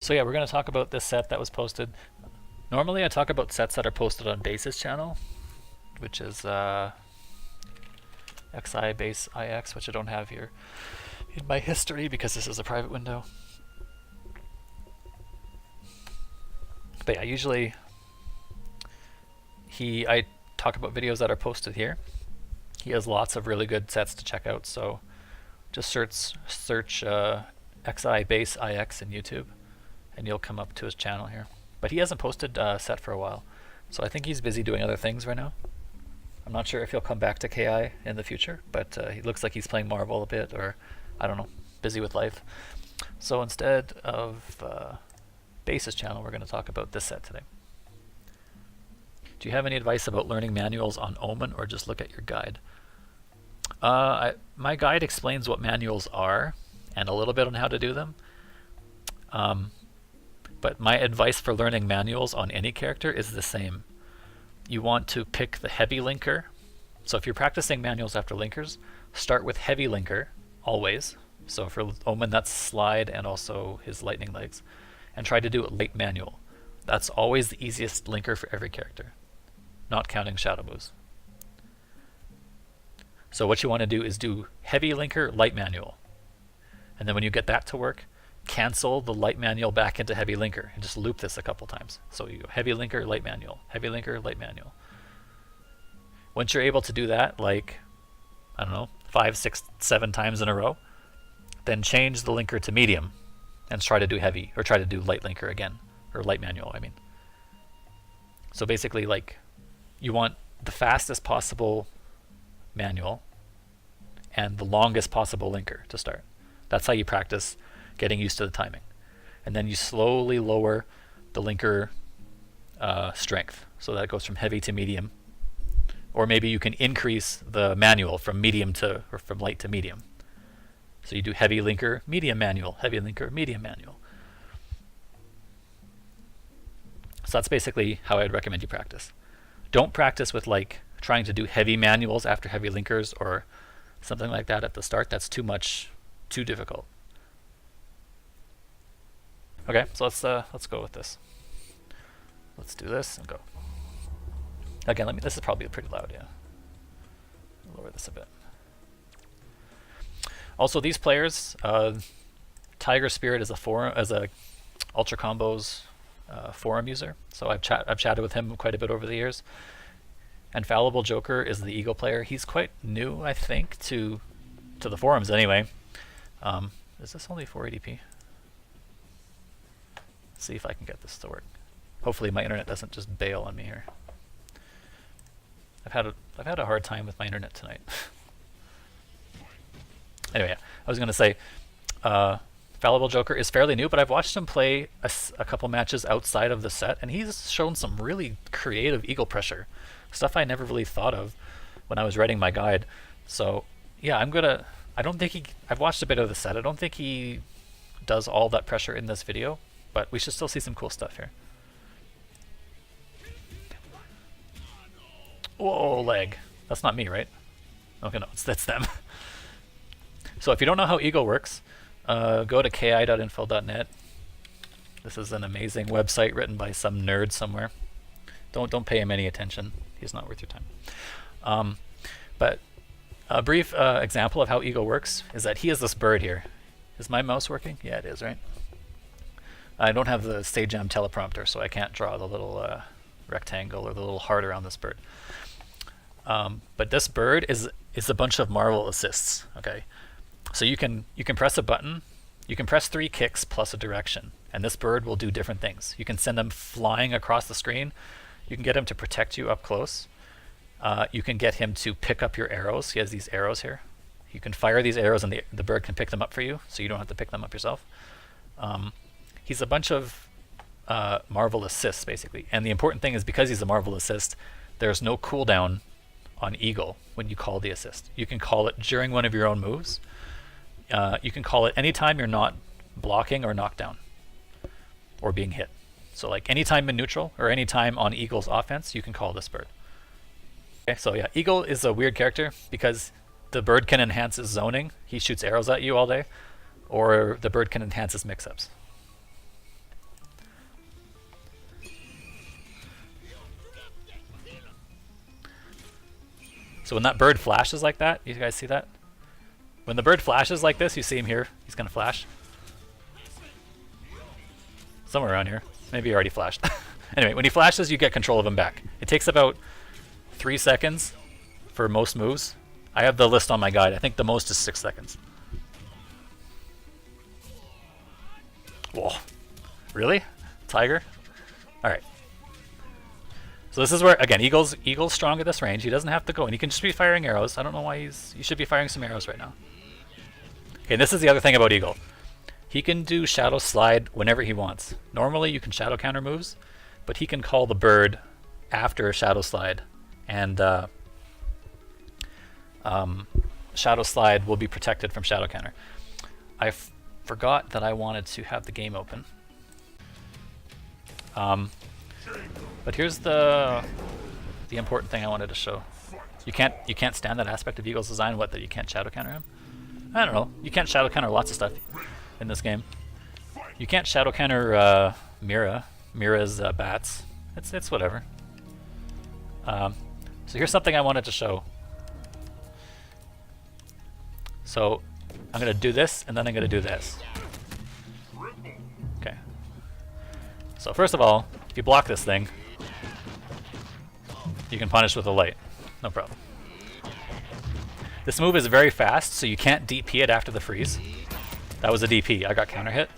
So yeah, we're going to talk about this set that was posted. Normally I talk about sets that are posted on Base's channel, which is XI Base IX, which I don't have here in my history because this is a private window. But yeah, usually I talk about videos that are posted here. He has lots of really good sets to check out, so just search XI Base IX in YouTube, and you'll come up to his channel here. But he hasn't posted a set for a while, so I think he's busy doing other things right now. I'm not sure if he'll come back to KI in the future, but he looks like he's playing Marvel a bit, or I don't know, busy with life. So instead of Base's channel, we're going to talk about this set today. Do you have any advice about learning manuals on Omen, or just look at your guide? My guide explains what manuals are and a little bit on how to do them. But my advice for learning manuals on any character is the same. You want to pick the heavy linker. So if you're practicing manuals after linkers, start with heavy linker, always. So for Omen, that's slide and also his lightning legs. And try to do it light manual. That's always the easiest linker for every character, not counting shadow moves. So what you want to do is do heavy linker, light manual. And then when you get that to work, cancel the light manual back into heavy linker and just loop this a couple times. So you go heavy linker, light manual, heavy linker, light manual. Once you're able to do that, like, I don't know, 5, 6, 7 times in a row, then change the linker to medium and try to do heavy, or try to do light linker again, or light manual, I mean. So basically, like, you want the fastest possible manual and the longest possible linker to start. That's how you practice getting used to the timing. And then you slowly lower the linker strength. So that goes from heavy to medium. Or maybe you can increase the manual from medium to, or from light to medium. So you do heavy linker, medium manual, heavy linker, medium manual. So that's basically how I'd recommend you practice. Don't practice with like trying to do heavy manuals after heavy linkers or something like that at the start. That's too much, too difficult. Okay, so let's go with this. Let's do this and go. Again, this is probably pretty loud, yeah. Lower this a bit. Also, these players, Tiger Spirit is a Ultra Combos forum user, so I've chatted with him quite a bit over the years. And Fallible Joker is the Eagle player. He's quite new, I think, to the forums anyway. Is this only 480p? Let's see if I can get this to work. Hopefully my internet doesn't just bail on me here. I've had a hard time with my internet tonight. Anyway, I was going to say, Fallible Joker is fairly new, but I've watched him play a couple matches outside of the set, and he's shown some really creative eagle pressure. Stuff I never really thought of when I was writing my guide. So, yeah, I've watched a bit of the set. I don't think he does all that pressure in this video, but we should still see some cool stuff here. Whoa, leg. That's not me, right? Okay, no, that's them. So if you don't know how Eagle works, go to ki.info.net. This is an amazing website written by some nerd somewhere. Don't pay him any attention. He's not worth your time. But a brief example of how Eagle works is that he has this bird here. Is my mouse working? Yeah, it is, right? I don't have the SageM teleprompter, so I can't draw the little rectangle or the little heart around this bird. But this bird is a bunch of Marvel assists. Okay, so you can press a button, you can press 3 kicks plus a direction, and this bird will do different things. You can send him flying across the screen. You can get him to protect you up close. You can get him to pick up your arrows. He has these arrows here. You can fire these arrows and the bird can pick them up for you, so you don't have to pick them up yourself. He's a bunch of Marvel assists, basically. And the important thing is, because he's a Marvel assist, there's no cooldown on Eagle when you call the assist. You can call it during one of your own moves. You can call it anytime you're not blocking or knocked down or being hit. So like anytime in neutral or anytime on Eagle's offense, you can call this bird. Okay, so yeah, Eagle is a weird character because the bird can enhance his zoning. He shoots arrows at you all day, or the bird can enhance his mix-ups. So when that bird flashes like that, you guys see that? When the bird flashes like this, you see him here. He's gonna flash. Somewhere around here. Maybe he already flashed. Anyway, when he flashes, you get control of him back. It takes about 3 seconds for most moves. I have the list on my guide. I think the most is 6 seconds. Whoa. Really? Tiger? Alright. So this is where, again, Eagle's strong at this range. He doesn't have to go, and he can just be firing arrows. I don't know why he should be firing some arrows right now. Okay, and this is the other thing about Eagle. He can do Shadow Slide whenever he wants. Normally you can Shadow Counter moves, but he can call the bird after Shadow Slide, and Shadow Slide will be protected from Shadow Counter. I forgot that I wanted to have the game open. But here's the important thing I wanted to show. You can't stand that aspect of Eagle's design, what, that you can't Shadow Counter him? I don't know. You can't Shadow Counter lots of stuff in this game. You can't Shadow Counter Mira. Mira's bats. It's whatever. So here's something I wanted to show. So I'm gonna do this, and then I'm gonna do this. Okay. So first of all, if you block this thing, you can punish with a light. No problem. This move is very fast, so you can't DP it after the freeze. That was a DP. I got counter hit.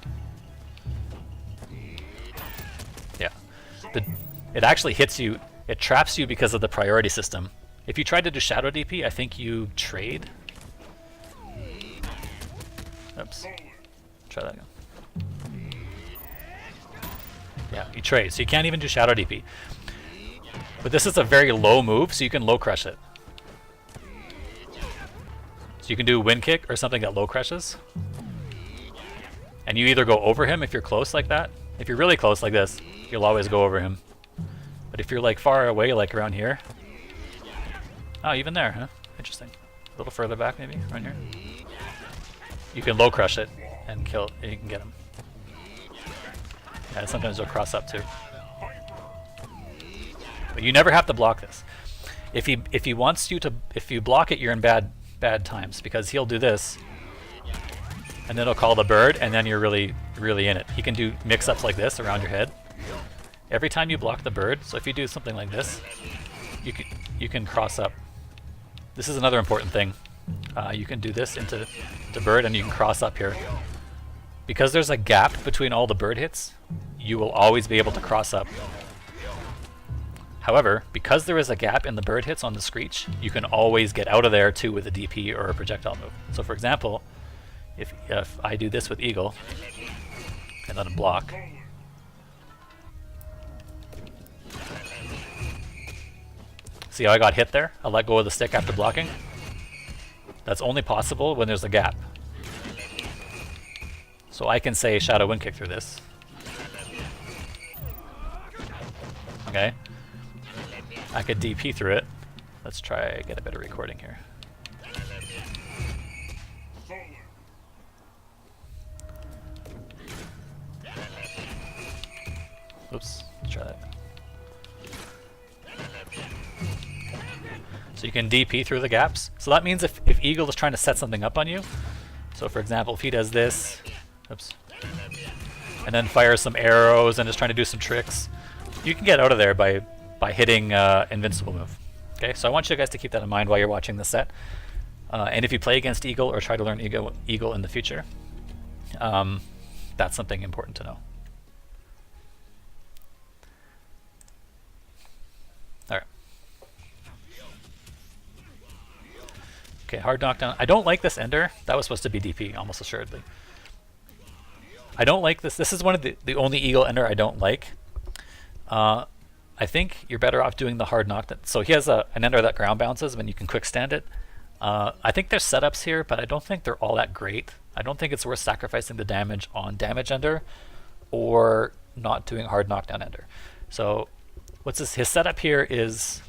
Yeah. It actually hits you. It traps you because of the priority system. If you tried to do Shadow DP, I think you trade. Oops. Try that again. Yeah, you trade. So you can't even do Shadow DP. But this is a very low move, so you can low crush it. So you can do Wind Kick or something that low crushes. And you either go over him if you're close like that. If you're really close like this, you'll always go over him. But if you're like far away, like around here. Oh, even there, huh? Interesting. A little further back maybe, around here. You can low crush it and kill, and you can get him. Yeah, sometimes they'll cross up too. But you never have to block this. If he wants you to, if you block it, you're in bad times, because he'll do this, and then he'll call the bird, and then you're really in it. He can do mix-ups like this around your head. Every time you block the bird, so if you do something like this, you can cross up. This is another important thing. You can do this into bird, and you can cross up here. Because there's a gap between all the bird hits, you will always be able to cross up. However, because there is a gap in the bird hits on the Screech, you can always get out of there too with a DP or a projectile move. So for example, if I do this with Eagle, and let him block, see how I got hit there? I let go of the stick after blocking. That's only possible when there's a gap. So I can say Shadow Wind Kick through this. Okay. I could DP through it. Let's try get a better recording here. Oops, let's try that. So you can DP through the gaps. So that means if Eagle is trying to set something up on you, so for example, if he does this, oops, and then fires some arrows and is trying to do some tricks, you can get out of there by hitting Invincible move. Okay, so I want you guys to keep that in mind while you're watching this set. And if you play against Eagle or try to learn Eagle in the future, that's something important to know. Alright. Okay, hard knockdown. I don't like this ender. That was supposed to be DP, almost assuredly. I don't like this. This is one of the only Eagle ender I don't like. I think you're better off doing the hard knockdown. So he has an ender that ground bounces when you can quick stand it. I think there's setups here, but I don't think they're all that great. I don't think it's worth sacrificing the damage on damage ender or not doing hard knockdown ender. So what's this? His setup here is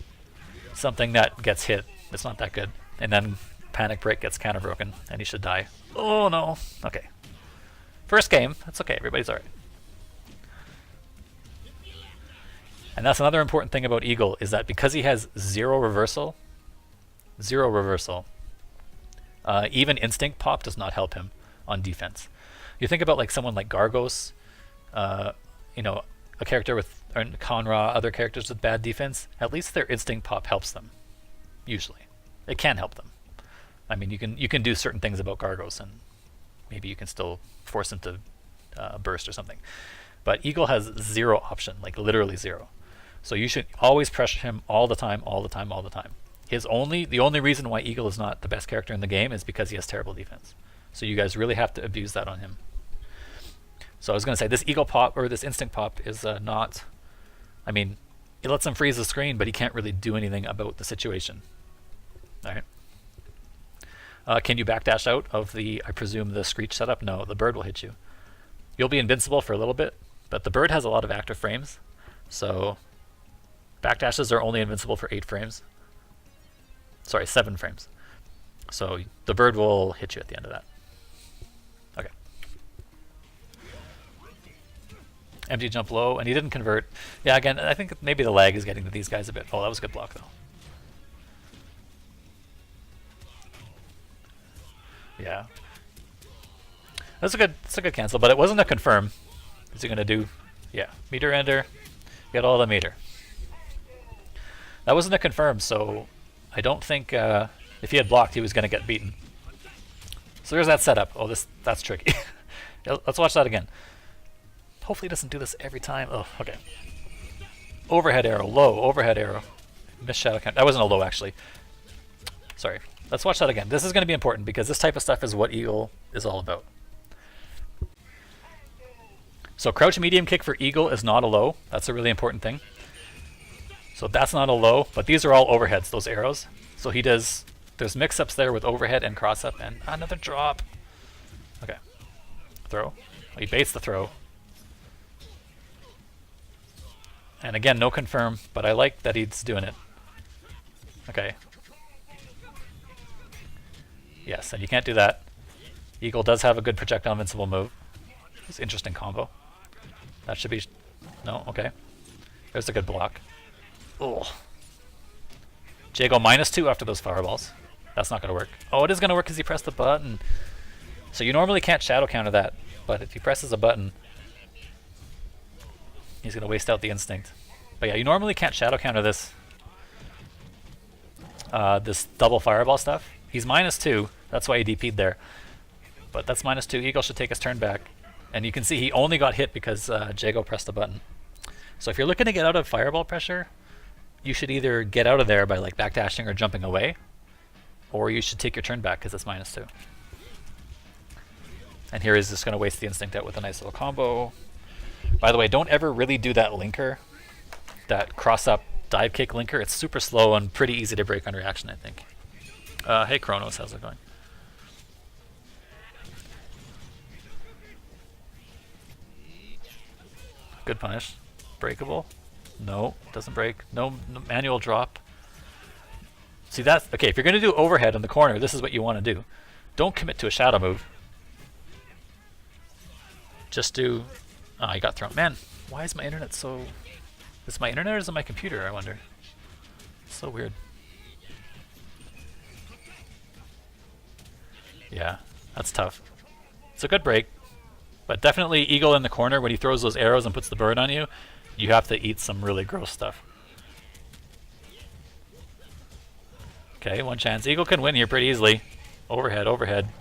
something that gets hit. It's not that good. And then Panic Break gets counter broken and he should die. Oh no. Okay. First game. That's okay. Everybody's alright. And that's another important thing about Eagle, is that because he has 0 reversal, 0 reversal. Even instinct pop does not help him on defense. You think about like someone like Gargos, you know, a character with or Conra, other characters with bad defense. At least their instinct pop helps them. Usually, it can help them. I mean, you can do certain things about Gargos, and maybe you can still force him to burst or something. But Eagle has 0 option, like literally 0. So you should always pressure him all the time, all the time, all the time. The only reason why Eagle is not the best character in the game is because he has terrible defense. So you guys really have to abuse that on him. So I was going to say this Eagle pop or this instinct pop is not. I mean, it lets him freeze the screen, but he can't really do anything about the situation. All right. Can you backdash out of the, I presume, the Screech setup? No, the bird will hit you. You'll be invincible for a little bit, but the bird has a lot of active frames, so backdashes are only invincible for 8 frames. Sorry, 7 frames. So the bird will hit you at the end of that. Okay. MG jump low, and he didn't convert. Yeah, again, I think maybe the lag is getting to these guys a bit. Oh, that was a good block, though. Yeah. That's a good cancel, but it wasn't a confirm. What's he gonna do? Yeah, meter ender, get all the meter. That wasn't a confirm, so I don't think if he had blocked, he was gonna get beaten. So there's that setup. Oh, that's tricky. Let's watch that again. Hopefully, it doesn't do this every time. Oh, okay. Overhead arrow, low, overhead arrow. Missed shadow count. That wasn't a low, actually. Sorry. Let's watch that again. This is going to be important because this type of stuff is what Eagle is all about. So crouch medium kick for Eagle is not a low. That's a really important thing. So that's not a low, but these are all overheads, those arrows. So he does, there's mix-ups there with overhead and cross-up, and another drop. Okay. Throw. He baits the throw. And again, no confirm, but I like that he's doing it. Okay. Yes, and you can't do that. Eagle does have a good projectile invincible move. It's an interesting combo. That should be... No, okay. There's a good block. Oh. Jago -2 after those fireballs. That's not going to work. Oh, it is going to work because he pressed the button. So you normally can't shadow counter that, but if he presses a button, he's going to waste out the instinct. But yeah, you normally can't shadow counter this this double fireball stuff. He's -2, that's why he DP'd there. But that's -2, Eagle should take his turn back. And you can see he only got hit because Jago pressed the button. So if you're looking to get out of fireball pressure, you should either get out of there by like backdashing or jumping away, or you should take your turn back because it's -2. And here he's just going to waste the instinct out with a nice little combo. By the way, don't ever really do that linker, that cross-up dive kick linker. It's super slow and pretty easy to break on reaction, I think. Hey Kronos, how's it going? Good punish. Breakable? No, doesn't break. No manual drop. See, that's okay. If you're going to do overhead in the corner, this is what you want to do. Don't commit to a shadow move. Just do... Oh, I got thrown. Man, why is my internet so... Is it my internet or is it my computer, I wonder? It's so weird. Yeah, that's tough. It's a good break. But definitely Eagle in the corner, when he throws those arrows and puts the bird on you, you have to eat some really gross stuff. Okay, one chance. Eagle can win here pretty easily. Overhead, overhead.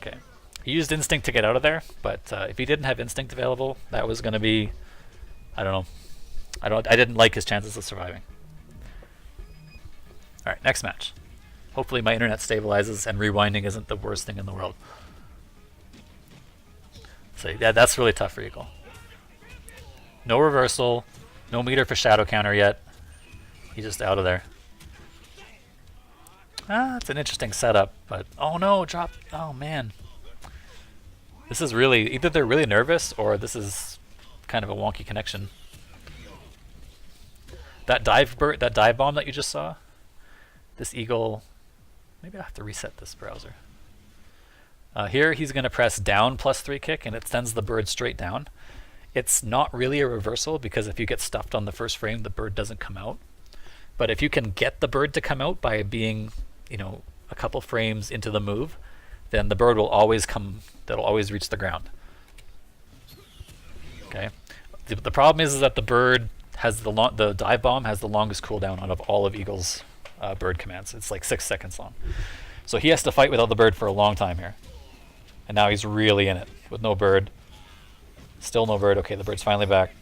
Okay. He used instinct to get out of there, but if he didn't have instinct available, that was going to be... I don't know. I didn't like his chances of surviving. Alright, next match. Hopefully my internet stabilizes and rewinding isn't the worst thing in the world. So yeah, that's really tough for Eagle. No reversal, no meter for shadow counter yet. He's just out of there. Ah, it's an interesting setup, but oh no, drop. Oh man. This is really, either they're really nervous or this is kind of a wonky connection. That dive bomb that you just saw, this Eagle, maybe I have to reset this browser. Here he's going to press down +3 kick and it sends the bird straight down. It's not really a reversal because if you get stuffed on the first frame, the bird doesn't come out. But if you can get the bird to come out by being, you know, a couple frames into the move, then the bird will always come, that'll always reach the ground. Okay. The problem is that the bird has the dive bomb has the longest cooldown out of all of Eagle's bird commands. It's like 6 seconds long. So he has to fight without the bird for a long time here. And now he's really in it with no bird. Still no bird. Okay, the bird's finally back.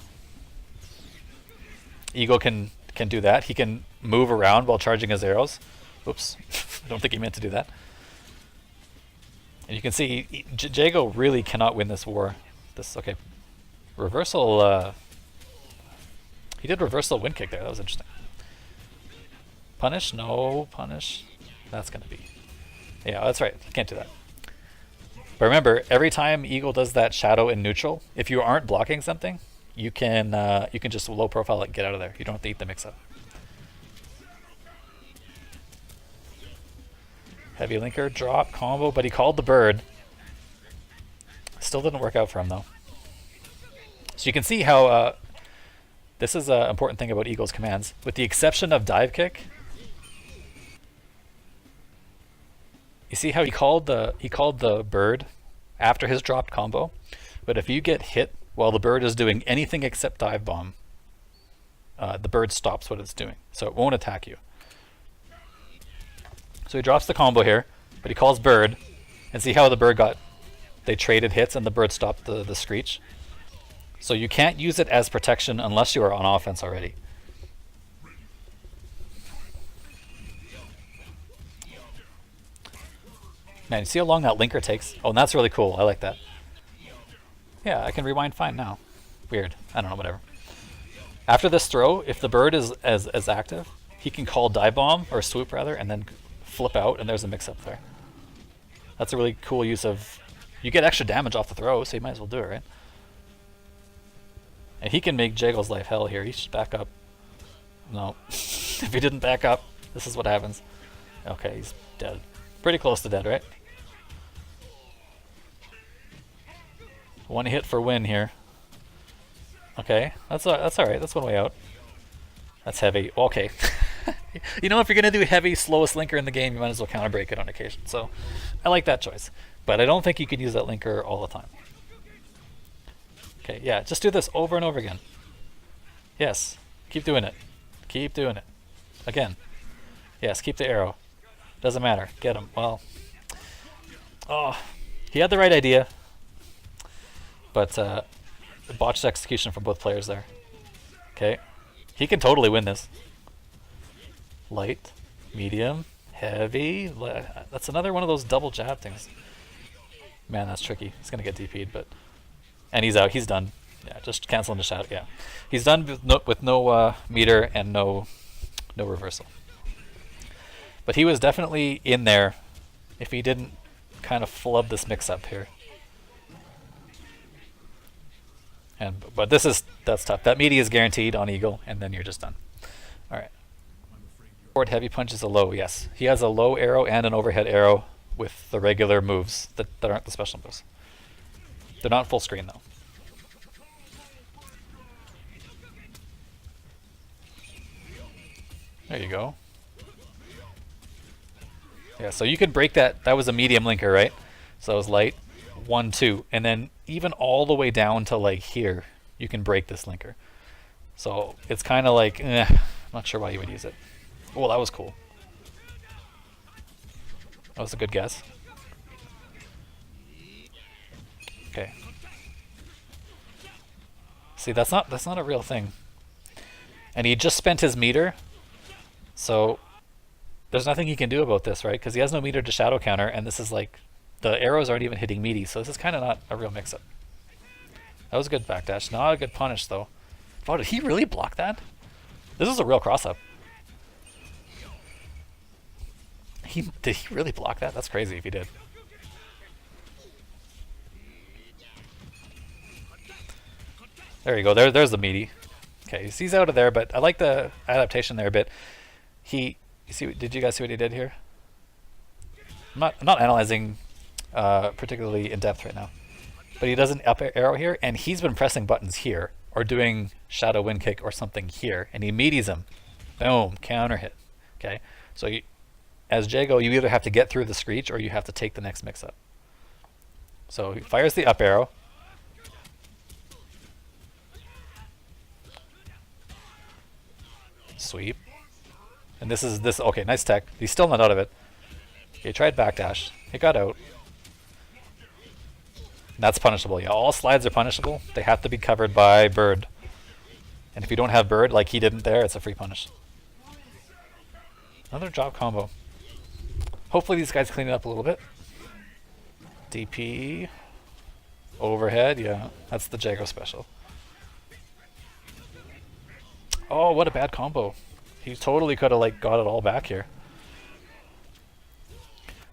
Eagle can do that. He can move around while charging his arrows. Oops. I don't think he meant to do that. And you can see Jago really cannot win this war. Okay. Reversal, he did reversal wind kick there. That was interesting. Punish? No, punish. That's going to be... Yeah, that's right. You can't do that. But remember, every time Eagle does that shadow in neutral, if you aren't blocking something, you can just low profile it and get out of there. You don't have to eat the mix-up. Heavy linker, drop, combo, but he called the bird. Still didn't work out for him, though. So you can see how this is an important thing about Eagle's commands. With the exception of dive kick, you see how he called the bird after his dropped combo. But if you get hit while the bird is doing anything except dive bomb, the bird stops what it's doing, so it won't attack you. So he drops the combo here, but he calls bird, and see how the bird they traded hits and the bird stopped the screech. So you can't use it as protection unless you are on offense already. Man, you see how long that linker takes? Oh, and that's really cool. I like that. Yeah, I can rewind fine now. Weird. I don't know, whatever. After this throw, if the bird is as active, he can call dive bomb, or swoop rather, and then flip out, and there's a mix-up there. That's a really cool use of... You get extra damage off the throw, so you might as well do it, right? And he can make Jago's life hell here. He should back up. No. If he didn't back up, this is what happens. Okay, he's dead. Pretty close to dead, right? One hit for win here. Okay, that's all right. That's one way out. That's heavy. Okay. You know, if you're going to do heavy, slowest linker in the game, you might as well counter break it on occasion. So I like that choice. But I don't think you could use that linker all the time. Okay, yeah, just do this over and over again. Yes, keep doing it. Keep doing it. Again. Yes, keep the arrow. Doesn't matter. Get him. Well, oh, he had the right idea. But botched execution from both players there. Okay, he can totally win this. Light, medium, heavy. That's another one of those double jab things. Man, that's tricky. He's gonna get DP'd, but and he's out. He's done. Yeah, just canceling the shadow. Yeah, he's done with no meter and no reversal. But he was definitely in there if he didn't kind of flub this mix-up here. But that's tough. That meaty is guaranteed on Eagle, and then you're just done. All right. Forward heavy punch is a low. Yes, he has a low arrow and an overhead arrow with the regular moves that aren't the special moves. They're not full screen though. There you go. Yeah, so you could break that. That was a medium linker, right? So it was light, 1, 2, and then even all the way down to like here, you can break this linker. So it's kind of like, I'm not sure why you would use it. Oh, that was cool. That was a good guess. Okay. See, that's not a real thing. And he just spent his meter, so there's nothing he can do about this, right? Because he has no meter to shadow counter, and this is like, the arrows aren't even hitting meaty, so this is kind of not a real mix-up. That was a good backdash. Not a good punish, though. Oh, did he really block that? This is a real cross-up. Did he really block that? That's crazy if he did. There you go. There's the meaty. Okay, he's out of there, but I like the adaptation there a bit. You see? Did you guys see what he did here? I'm not analyzing particularly in depth right now, but he does an up arrow here, and he's been pressing buttons here or doing shadow wind kick or something here, and he meaties him Boom, counter hit. Okay, so as Jago, you either have to get through the Screech or you have to take the next mix-up. So he fires the up arrow. Sweep. And this is this. Okay, nice tech. He's still not out of it. He tried backdash. He got out. That's punishable. Yeah, all slides are punishable. They have to be covered by bird. And if you don't have bird, like he didn't there, it's a free punish. Another job combo. Hopefully these guys clean it up a little bit. DP. Overhead, yeah. That's the Jago special. Oh, what a bad combo. He totally could have like got it all back here.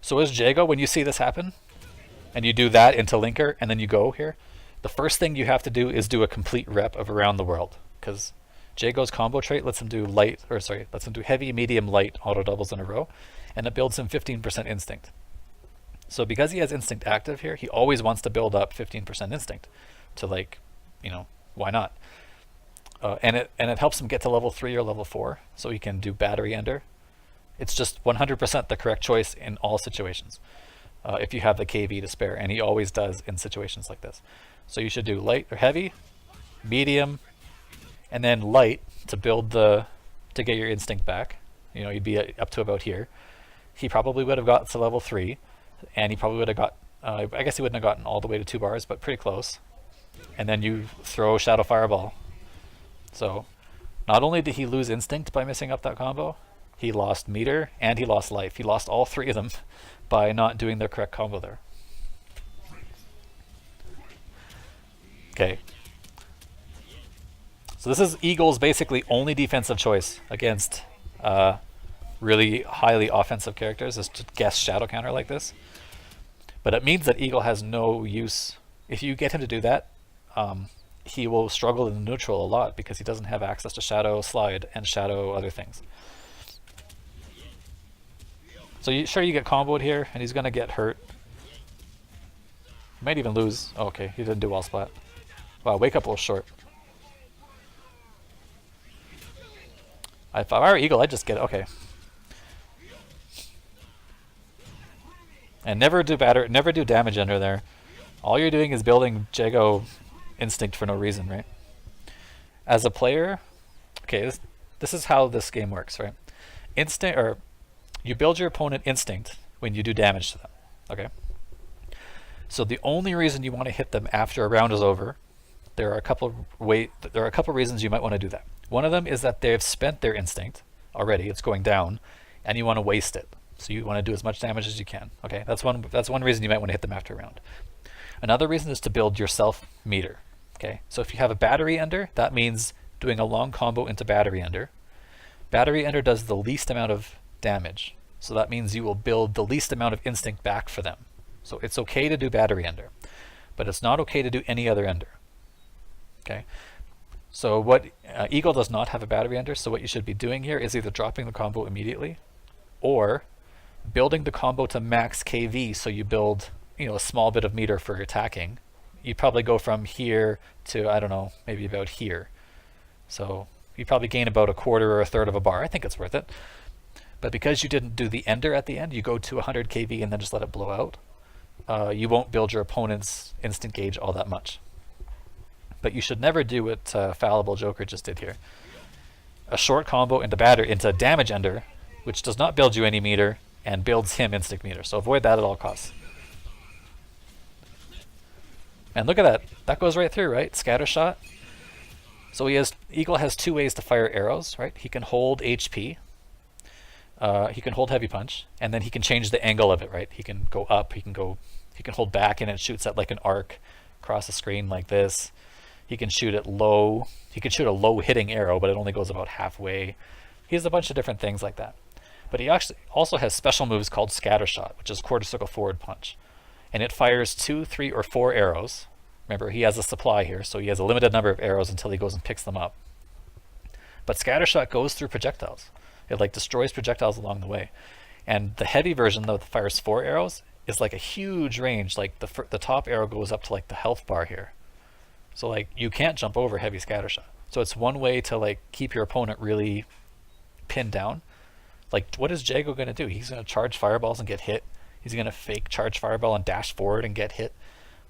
So as Jago, when you see this happen, and you do that into linker, and then you go here, the first thing you have to do is do a complete rep of around the world, because Jago's combo trait lets him do lets him do heavy, medium, light auto doubles in a row, and it builds him 15% instinct. So because he has instinct active here, he always wants to build up 15% instinct to, like, you know, why not? And it helps him get to level 3 or level 4, so he can do battery ender. It's just 100% the correct choice in all situations. If you have the KV to spare, and he always does in situations like this. So you should do light or heavy, medium, and then light to build to get your instinct back. You know, you'd be up to about here. He probably would have got to level 3, and he probably would have got, I guess he wouldn't have gotten all the way to 2 bars, but pretty close. And then you throw Shadow Fireball. So not only did he lose instinct by missing up that combo, he lost meter and he lost life. He lost all 3 of them by not doing the correct combo there. Okay. So this is Eagle's basically only defensive choice against really highly offensive characters, is to guess shadow counter like this. But it means that Eagle has no use. If you get him to do that, he will struggle in neutral a lot because he doesn't have access to shadow slide and shadow other things. So you get comboed here, and he's going to get hurt. He might even lose. Oh, okay, he didn't do wall splat. Wow, wake up a little short. If I were Eagle, I'd just get it. Okay. And never do damage under there. All you're doing is building Jago instinct for no reason, right? As a player, okay, this is how this game works, right? You build your opponent instinct when you do damage to them, okay? So the only reason you want to hit them after a round is over, there are a couple reasons you might want to do that. One of them is that they've spent their instinct already, it's going down, and you want to waste it. So you want to do as much damage as you can. Okay, that's one reason you might want to hit them after a round. Another reason is to build yourself meter. Okay, so if you have a battery ender, that means doing a long combo into battery ender. Battery ender does the least amount of damage, so that means you will build the least amount of instinct back for them. So it's okay to do battery ender, but it's not okay to do any other ender. Okay, so what Eagle does not have a battery ender, so what you should be doing here is either dropping the combo immediately, or building the combo to max KV, so you build, you know, a small bit of meter for attacking. You probably go from here to, I don't know, maybe about here. So you probably gain about a quarter or a third of a bar. I think it's worth it. But because you didn't do the ender at the end, you go to 100 KV and then just let it blow out. You won't build your opponent's instant gauge all that much. But you should never do what Fallible Joker just did here. A short combo into damage ender, which does not build you any meter and builds him instinct meter. So avoid that at all costs. And look at that. That goes right through, right? Scatter shot. So Eagle has 2 ways to fire arrows, right? He can hold HP. He can hold heavy punch, and then he can change the angle of it, right? He can go up, he can hold back, and it shoots at like an arc across the screen like this. He can shoot it low. He can shoot a low hitting arrow, but it only goes about halfway. He has a bunch of different things like that. But he actually also has special moves called Scatter Shot, which is quarter circle forward punch. And it fires 2, 3, or 4 arrows. Remember, he has a supply here, so he has a limited number of arrows until he goes and picks them up. But Scatter Shot goes through projectiles. It like destroys projectiles along the way. And the heavy version, though, that fires 4 arrows, is like a huge range. Like the top arrow goes up to like the health bar here. So like you can't jump over heavy Scatter Shot. So it's one way to like keep your opponent really pinned down, like what is Jago going to do? He's going to charge fireballs and get hit. He's going to fake charge fireball and dash forward and get hit.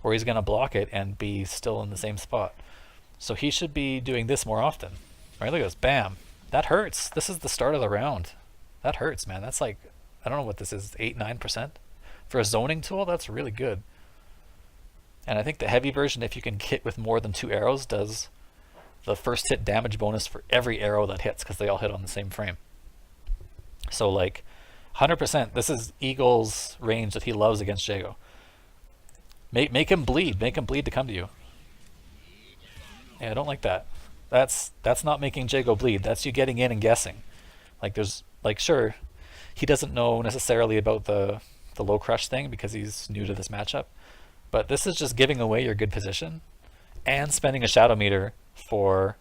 Or he's going to block it and be still in the same spot. So he should be doing this more often. Right, look at this, bam. That hurts. This is the start of the round. That hurts, man. That's like, I don't know what this is, 8-9%? For a zoning tool, that's really good. And I think the heavy version, if you can hit with more than 2 arrows, does the first hit damage bonus for every arrow that hits, because they all hit on the same frame. So like 100%, this is Eagle's range that he loves against Jago. Make him bleed. Make him bleed to come to you. Yeah, I don't like that. That's not making Jago bleed. That's you getting in and guessing. Like there's like sure, he doesn't know necessarily about the low crush thing because he's new to this matchup. But this is just giving away your good position and spending a shadow meter for,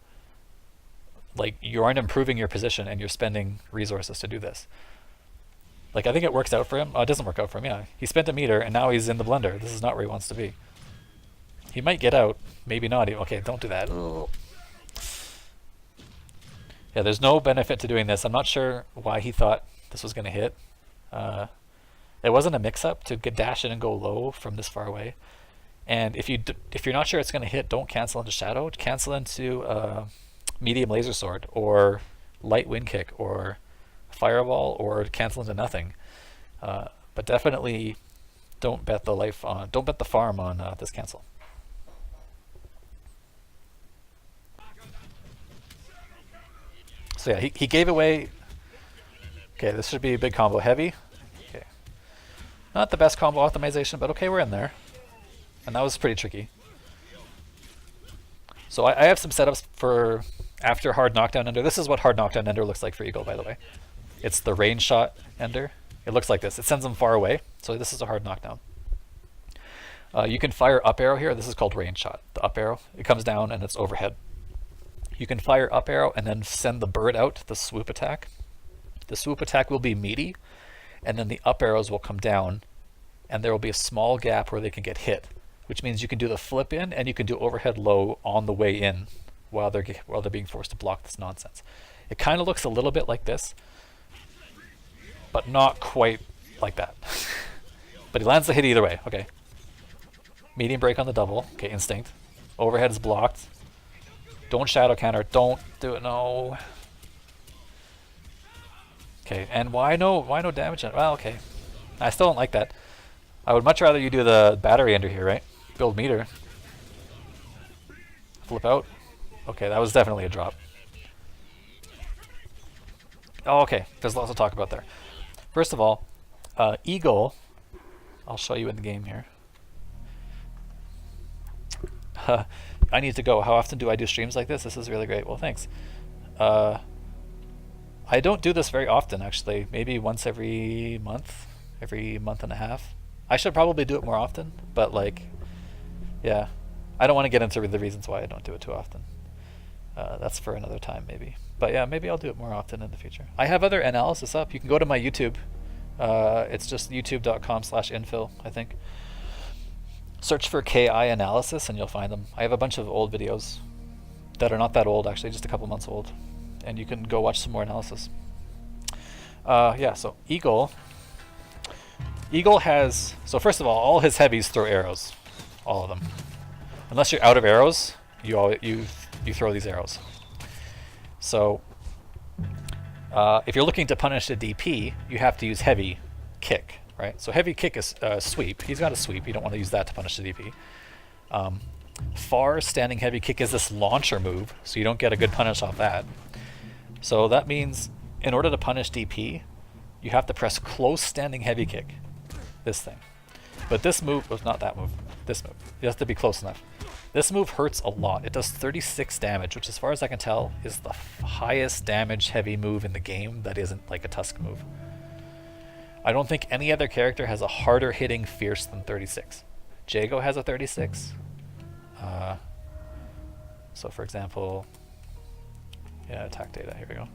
like, you aren't improving your position and you're spending resources to do this. Like, I think it works out for him. Oh, it doesn't work out for him, yeah. He spent a meter and now he's in the blender. This is not where he wants to be. He might get out, maybe not. Okay, don't do that. Ugh. Yeah, there's no benefit to doing this. I'm not sure why he thought this was going to hit. It wasn't a mix-up to get dash in and go low from this far away. And if you're not sure it's going to hit, don't cancel into Shadow. Cancel into medium laser sword or light wind kick or fireball or cancel into nothing. But definitely don't bet the life on. Don't bet the farm on this cancel. So yeah, he gave away. Okay, this should be a big combo. Heavy. Okay, not the best combo optimization, but okay, we're in there. And that was pretty tricky. So I have some setups for after hard knockdown ender. This is what hard knockdown ender looks like for Eagle, by the way. It's the range shot ender. It looks like this. It sends them far away. So this is a hard knockdown. You can fire up arrow here. This is called range shot. The up arrow. It comes down and it's overhead. You can fire up arrow and then send the bird out, the swoop attack. The swoop attack will be meaty, and then the up arrows will come down, and there will be a small gap where they can get hit, which means you can do the flip in and you can do overhead low on the way in while they're being forced to block this nonsense. It kind of looks a little bit like this, but not quite like that. But he lands the hit either way. Okay. Medium break on the double. Okay, instinct. Overhead is blocked. Don't shadow counter. Don't do it. No. Okay, and why no damage? Well, okay. I still don't like that. I would much rather you do the battery ender here, right? Build meter. Flip out. Okay, that was definitely a drop. Oh, okay. There's lots to talk about there. First of all, Eagle. I'll show you in the game here. I need to go. How often do I do streams like this? This is really great. Well, thanks. I don't do this very often, actually. Maybe once every month and a half. I should probably do it more often, but like, yeah. I don't want to get into the reasons why I don't do it too often. That's for another time, maybe. But yeah, maybe I'll do it more often in the future. I have other analysis up. You can go to my YouTube. It's just youtube.com/infill, I think. Search for KI analysis and you'll find them. I have a bunch of old videos that are not that old, actually, just a couple months old. And you can go watch some more analysis. Yeah, so Eagle has, so first of all his heavies throw arrows. All of them. Unless you're out of arrows, you throw these arrows. So if you're looking to punish a DP, you have to use heavy kick. Right? So heavy kick is sweep. He's got a sweep. You don't want to use that to punish the DP. Far standing heavy kick is this launcher move, so you don't get a good punish off that. So that means in order to punish DP, you have to press close standing heavy kick. This thing. But this move was not that move. This move. You have to be close enough. This move hurts a lot. It does 36 damage, which as far as I can tell is the highest damage heavy move in the game that isn't like a Tusk move. I don't think any other character has a harder hitting fierce than 36. Jago has a 36. So for example, yeah, attack data, here we go.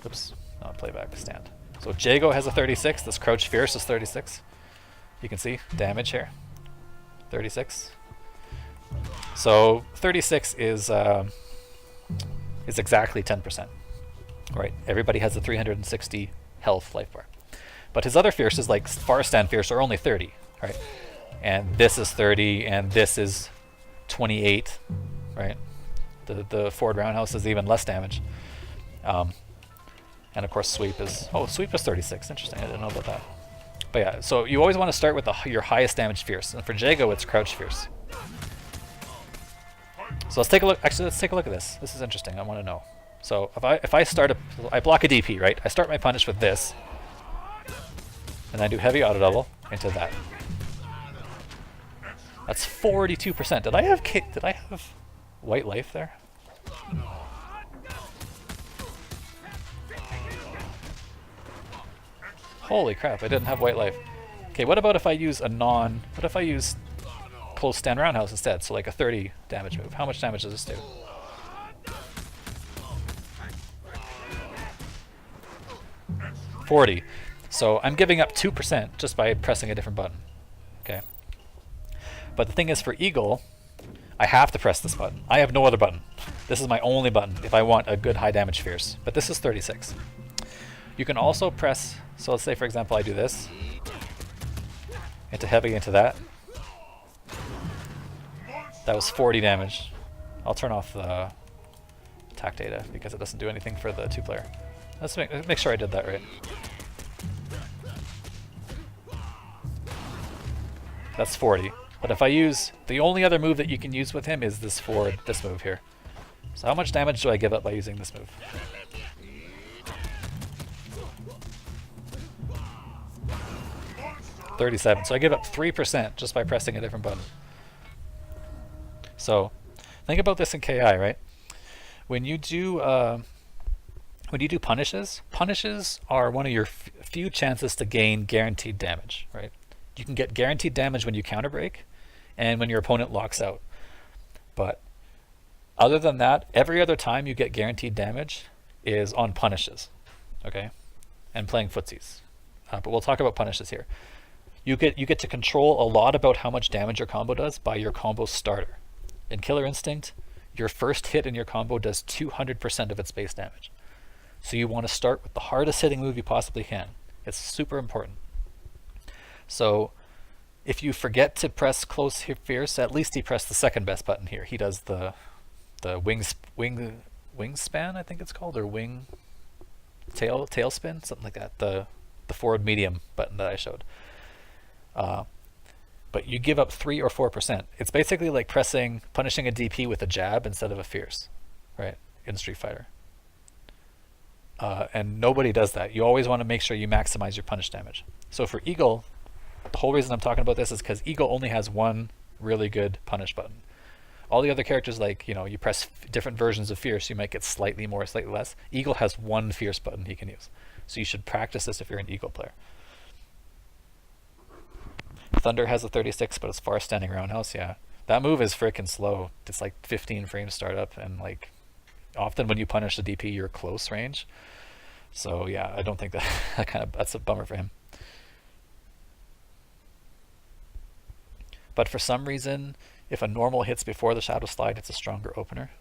Oops, not playback, stand. So Jago has a 36, this Crouch Fierce is 36. You can see damage here, 36. So 36 is exactly 10%. right? Everybody has a 360 health life bar. But his other fierces, like Farstan Fierce, are only 30, right? And this is 30, and this is 28, right? The Ford Roundhouse is even less damage. And of course Sweep is, Sweep is 36, interesting, I didn't know about that. But yeah, so you always want to start with your highest damage Fierce, and for Jago it's Crouch Fierce. So let's take a look, actually let's take a look at this. This is interesting, I want to know. So if I start I block a DP, right? I start my punish with this, and I do heavy auto double into that. That's 42%. Did I have white life there? Holy crap, I didn't have white life. Okay, what about if I use what if I use close stand roundhouse instead? So like a 30 damage move. How much damage does this do? $40. So I'm giving up 2% just by pressing a different button. Okay. But the thing is, for Eagle, I have to press this button. I have no other button. This is my only button if I want a good high damage Fierce. But this is 36. You can also press, so let's say for example I do this, into heavy, into that. That was 40 damage. I'll turn off the attack data because it doesn't do anything for the 2-player. Let's make sure I did that right. That's 40. But if I use, the only other move that you can use with him is this move here. So how much damage do I give up by using this move? $37. So I give up 3% just by pressing a different button. So think about this in KI, right? When you do punishes, punishes are one of your few chances to gain guaranteed damage, right? You can get guaranteed damage when you counter break and when your opponent locks out. But other than that, every other time you get guaranteed damage is on punishes, okay? And playing footsies. But we'll talk about punishes here. You get to control a lot about how much damage your combo does by your combo starter. In Killer Instinct, your first hit in your combo does 200% of its base damage. So you want to start with the hardest hitting move you possibly can. It's super important. So if you forget to press Close Fierce, at least he pressed the second best button here. He does the wing span, I think it's called, or wing tail spin, something like that. The forward medium button that I showed. But you give up 3 or 4%. It's basically like punishing a DP with a jab instead of a Fierce, right? In Street Fighter. And nobody does that. You always want to make sure you maximize your punish damage. So for Eagle, the whole reason I'm talking about this is because Eagle only has one really good punish button. All the other characters, like, you press different versions of Fierce, you might get slightly more, slightly less. Eagle has one Fierce button he can use. So you should practice this if you're an Eagle player. Thunder has a 36, but it's far standing roundhouse. Yeah, that move is freaking slow. It's like 15 frames startup, and like often when you punish the DP, you're close range. So yeah, I don't think that's a bummer for him. But for some reason, if a normal hits before the Shadow Slide, it's a stronger opener.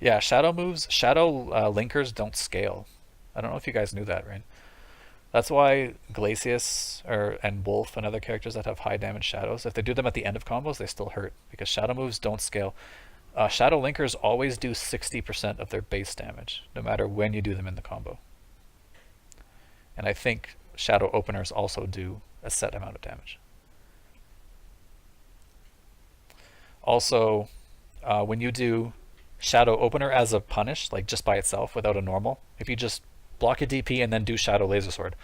Yeah, shadow linkers don't scale. I don't know if you guys knew that, right? That's why Glacius and Wolf and other characters that have high damage shadows, if they do them at the end of combos, they still hurt, because shadow moves don't scale. Shadow linkers always do 60% of their base damage, no matter when you do them in the combo. And I think shadow openers also do a set amount of damage. Also, when you do shadow opener as a punish, like just by itself without a normal, if you just block a DP and then do Shadow Laser Sword,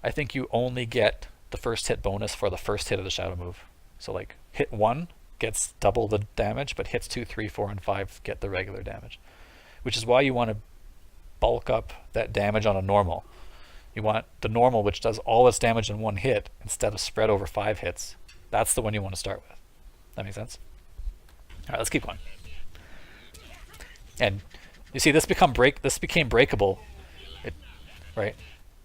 I think you only get the first hit bonus for the first hit of the shadow move. So like hit 1 gets double the damage, but hits 2, 3, 4, and 5 get the regular damage. Which is why you want to bulk up that damage on a normal. You want the normal, which does all its damage in one hit, instead of spread over 5 hits. That's the one you want to start with. That makes sense? Alright, let's keep going. And you see, this became breakable. Right?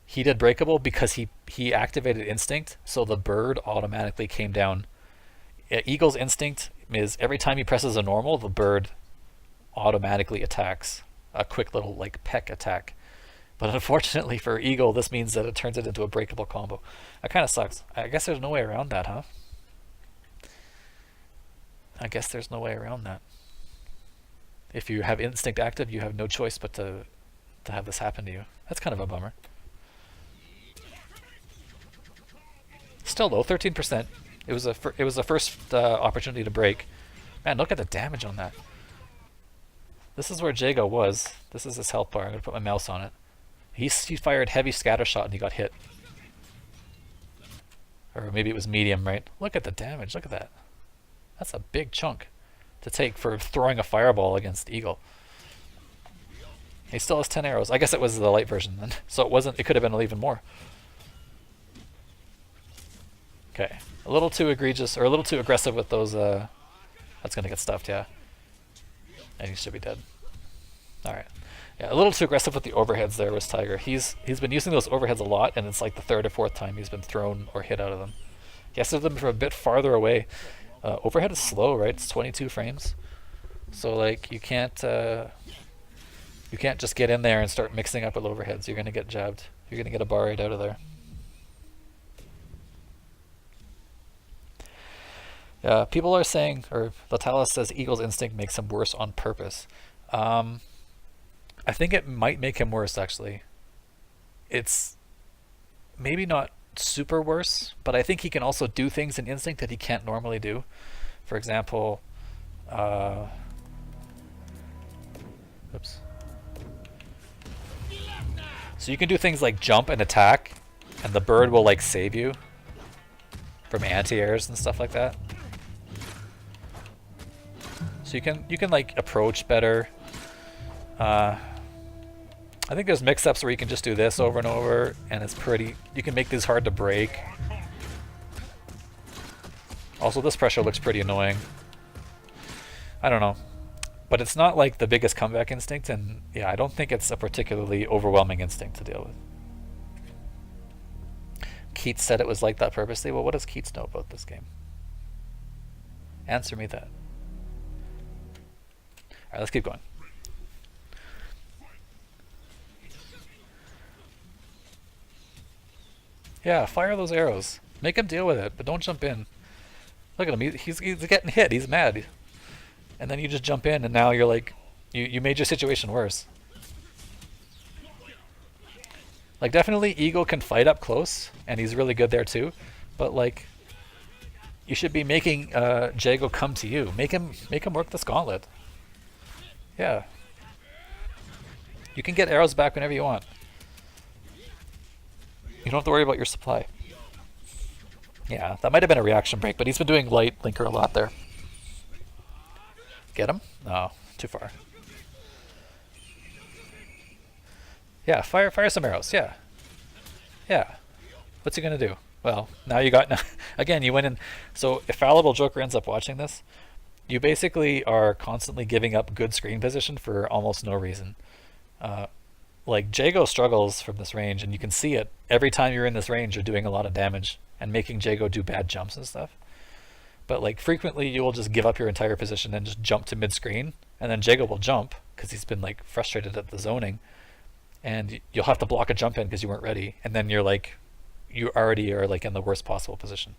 He did breakable because he activated Instinct, so the bird automatically came down. Eagle's Instinct is every time he presses a normal, the bird automatically attacks a quick little like peck attack. But unfortunately for Eagle, this means that it turns it into a breakable combo. That kind of sucks. I guess there's no way around that, huh? I guess there's no way around that. If you have Instinct active, you have no choice but to have this happen to you. That's kind of a bummer. Still though, 13%. It was the first opportunity to break. Man, look at the damage on that. This is where Jago was. This is his health bar. I'm gonna put my mouse on it. He fired heavy scatter shot and he got hit. Or maybe it was medium, right? Look at the damage. Look at that. That's a big chunk to take for throwing a fireball against Eagle. He still has 10 arrows. I guess it was the light version then. So it wasn't. It could have been even more. Okay. A little too egregious, or a little too aggressive with those. That's gonna get stuffed, yeah. And he should be dead. All right. Yeah, a little too aggressive with the overheads there was Tiger. He's been using those overheads a lot, and it's like the third or fourth time he's been thrown or hit out of them. He has to do them from a bit farther away. Overhead is slow, right? It's 22 frames. So like you can't just get in there and start mixing up with overheads. You're gonna get jabbed. You're gonna get a bar right out of there. People are saying, or Latalis says, Eagle's instinct makes him worse on purpose. I think it might make him worse, actually. It's maybe not super worse, but I think he can also do things in instinct that he can't normally do. For example, oops. So you can do things like jump and attack, and the bird will like save you from anti-airs and stuff like that. So you can like approach better. I think there's mix-ups where you can just do this over and over, and it's pretty. You can make these hard to break. Also, this pressure looks pretty annoying. I don't know, but it's not like the biggest comeback instinct, and yeah, I don't think it's a particularly overwhelming instinct to deal with. Keats said it was like that purposely. Well, what does Keats know about this game? Answer me that. All right, let's keep going. Yeah, fire those arrows. Make him deal with it, but don't jump in. Look at him. He's getting hit. He's mad. And then you just jump in, and now you're like, you made your situation worse. Like, definitely Eagle can fight up close, and he's really good there too. But like, you should be making Jago come to you. Make him work this gauntlet. Yeah. You can get arrows back whenever you want. You don't have to worry about your supply. Yeah, that might have been a reaction break, but he's been doing light linker a lot there. Get him? No, too far. Yeah, fire some arrows. Yeah. Yeah. What's he gonna do? Well, now you got again. You went in. So if Fallible Joker ends up watching this, you basically are constantly giving up good screen position for almost no reason. Like Jago struggles from this range, and you can see it every time you're in this range. You're doing a lot of damage and making Jago do bad jumps and stuff. But like frequently, you will just give up your entire position and just jump to mid screen, and then Jago will jump because he's been like frustrated at the zoning, and you'll have to block a jump in because you weren't ready, and then you're like, you already are like in the worst possible position.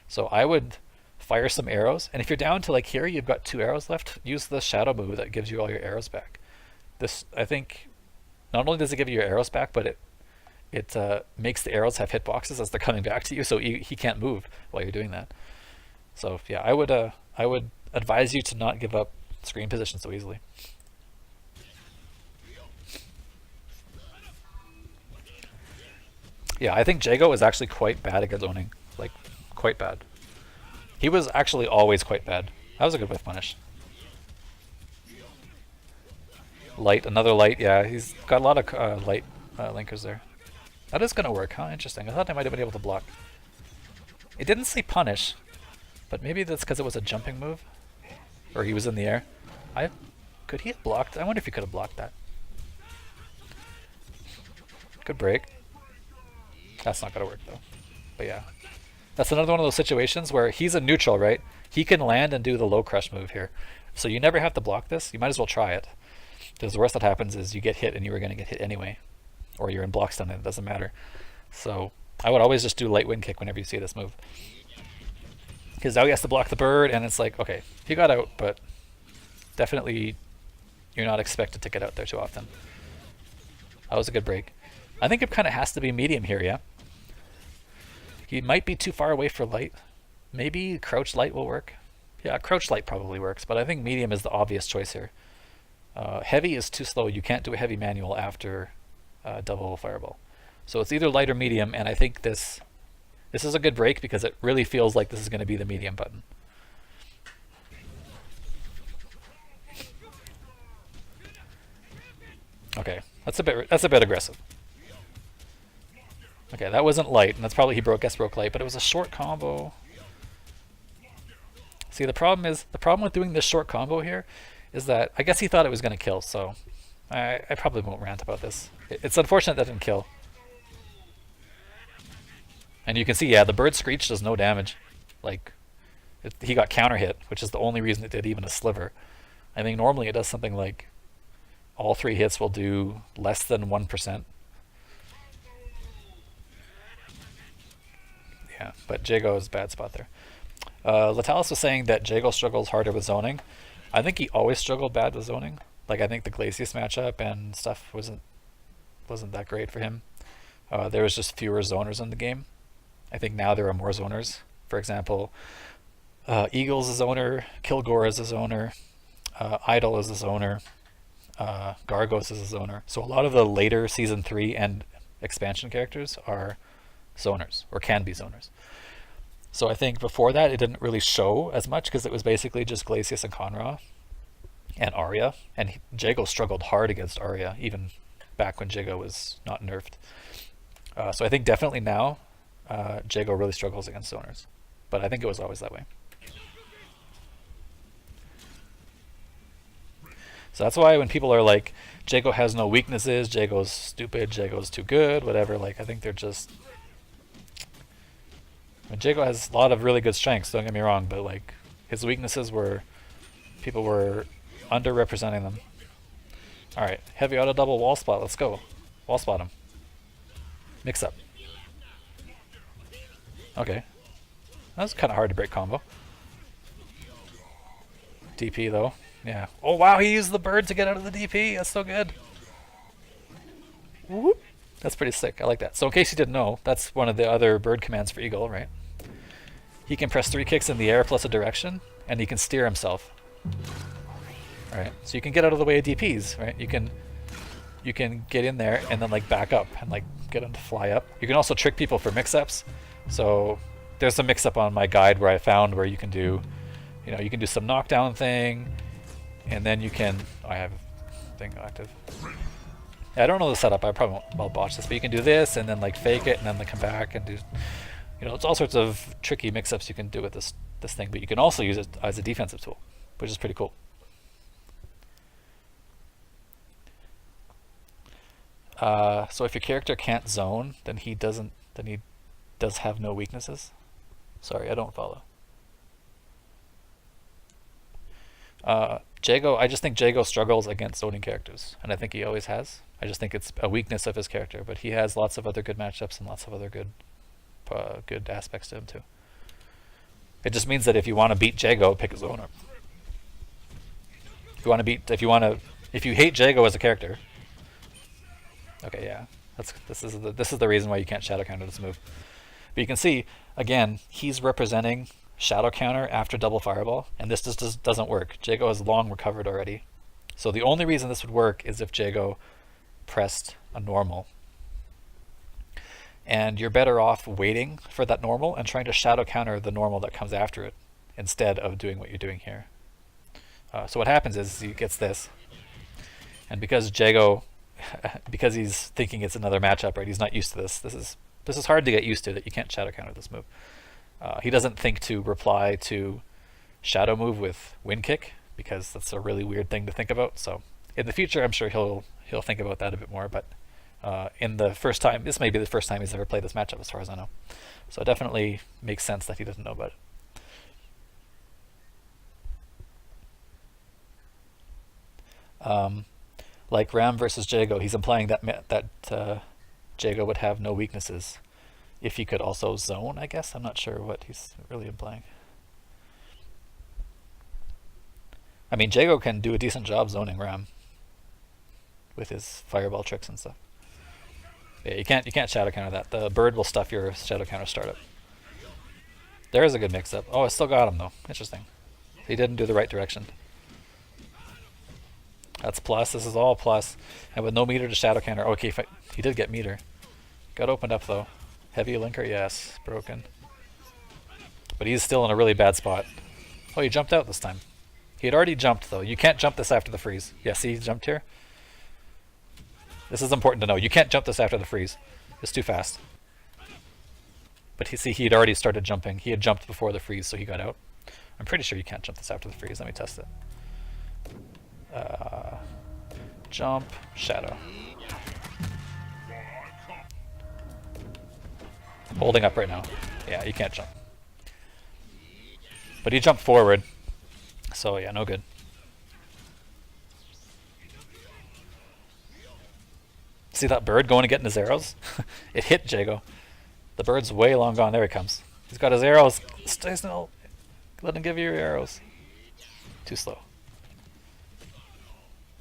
So I would fire some arrows, and if you're down to like here, you've got 2 arrows left. Use the shadow move that gives you all your arrows back. This, I think. Not only does it give you your arrows back, but it makes the arrows have hitboxes as they're coming back to you, so he can't move while you're doing that. So yeah, I would advise you to not give up screen position so easily. Yeah, I think Jago is actually quite bad at zoning, like quite bad. He was actually always quite bad. That was a good whiff punish. Light, another light, yeah, he's got a lot of light linkers there. That is going to work, huh? Interesting. I thought I might have been able to block. It didn't say punish, but maybe that's because it was a jumping move? Or he was in the air. Could he have blocked? I wonder if he could have blocked that. Good break. That's not going to work, though. But yeah. That's another one of those situations where he's a neutral, right? he can land and do the low crush move here. So you never have to block this. You might as well try it. Because the worst that happens is you get hit and you were going to get hit anyway. Or you're in block stun and it doesn't matter. So I would always just do light wind kick whenever you see this move. Because now he has to block the bird and it's like, okay, he got out, but definitely you're not expected to get out there too often. That was a good break. I think it kind of has to be medium here, yeah? He might be too far away for light. Maybe crouch light will work. Yeah, crouch light probably works, but I think medium is the obvious choice here. Heavy is too slow. You can't do a heavy manual after double fireball. So it's either light or medium, and I think this is a good break because it really feels like this is going to be the medium button. Okay, that's a bit aggressive. Okay, that wasn't light, and that's probably he broke light, but it was a short combo. See, the problem with doing this short combo here is that I guess he thought it was going to kill, so I probably won't rant about this. It's unfortunate that didn't kill. And you can see, yeah, the bird screech does no damage. Like, he got counter hit, which is the only reason it did even a sliver. I think normally it does something like all 3 hits will do less than 1%. Yeah, but Jago is a bad spot there. Latalis was saying that Jago struggles harder with zoning. I think he always struggled bad with zoning. Like, I think the Glacius matchup and stuff wasn't that great for him. There was just fewer zoners in the game. I think now there are more zoners. For example, Eagle's a zoner, Kilgore is a zoner, Idol is a zoner, Gargos is a zoner. So a lot of the later Season 3 and expansion characters are zoners, or can be zoners. So I think before that it didn't really show as much because it was basically just Glacius and Conra and Arya, and Jago struggled hard against Arya even back when Jago was not nerfed. So I think definitely now Jago really struggles against zoners, but I think it was always that way. So that's why when people are like, Jago has no weaknesses, Jago's stupid, Jago's too good, whatever, like I think they're just... I mean, Jago has a lot of really good strengths, don't get me wrong, but like his weaknesses were, people were underrepresenting them. Alright, heavy auto double wall spot, let's go. Wall spot him. Mix up. Okay. That was kind of hard to break combo. DP though. Yeah. Oh wow, he used the bird to get out of the DP. That's so good. Whoop. That's pretty sick. I like that. So in case you didn't know, that's one of the other bird commands for Eagle, right? He can press 3 kicks in the air plus a direction, and he can steer himself. Alright, so you can get out of the way of DPs, right? You can get in there and then like back up and like get them to fly up. You can also trick people for mix-ups. So there's a mix-up on my guide where I found where you can do, you know, you can do some knockdown thing, and then you can, oh, I have a thing active. Yeah, I don't know the setup, I probably won't botch this, but you can do this and then like fake it and then come back and do, you know, it's all sorts of tricky mix-ups you can do with this thing, but you can also use it as a defensive tool, which is pretty cool. So if your character can't zone, then he does have no weaknesses. Sorry, I don't follow. Jago, I just think Jago struggles against zoning characters, and I think he always has. I just think it's a weakness of his character, but he has lots of other good matchups and lots of other good aspects to him too. It just means that if you want to beat Jago, pick a zoner. If you hate Jago as a character, okay, yeah, this is the reason why you can't shadow counter this move. But you can see again, he's representing shadow counter after double fireball, and this just doesn't work. Jago has long recovered already. So the only reason this would work is if Jago pressed a normal. And you're better off waiting for that normal and trying to shadow counter the normal that comes after it instead of doing what you're doing here. So what happens is he gets this, and because Jago, because he's thinking it's another matchup, right? He's not used to this. This is hard to get used to, that you can't shadow counter this move. He doesn't think to reply to shadow move with wind kick because that's a really weird thing to think about. So in the future, I'm sure he'll think about that a bit more. But in the first time, this may be the first time he's ever played this matchup, as far as I know. So it definitely makes sense that he doesn't know about it. Like Ram versus Jago, he's implying that Jago would have no weaknesses if he could also zone, I guess. I'm not sure what he's really implying. I mean, Jago can do a decent job zoning Ram with his fireball tricks and stuff. Yeah, you can't shadow counter that. The bird will stuff your shadow counter startup. There is a good mix-up. Oh, I still got him though. Interesting. He didn't do the right direction. That's plus. This is all plus. And with no meter to shadow counter. Okay, he did get meter. Got opened up though. Heavy linker, yes. Broken. But he's still in a really bad spot. Oh, he jumped out this time. He had already jumped though. You can't jump this after the freeze. Yeah, see, he jumped here. This is important to know. You can't jump this after the freeze. It's too fast. But he'd already started jumping. He had jumped before the freeze, so he got out. I'm pretty sure you can't jump this after the freeze. Let me test it. Jump, shadow. Holding up right now. Yeah, you can't jump. But he jumped forward. So yeah, no good. See that bird going and getting his arrows? It hit Jago. The bird's way long gone. There he comes. He's got his arrows. Stay still. Let him give you your arrows. Too slow.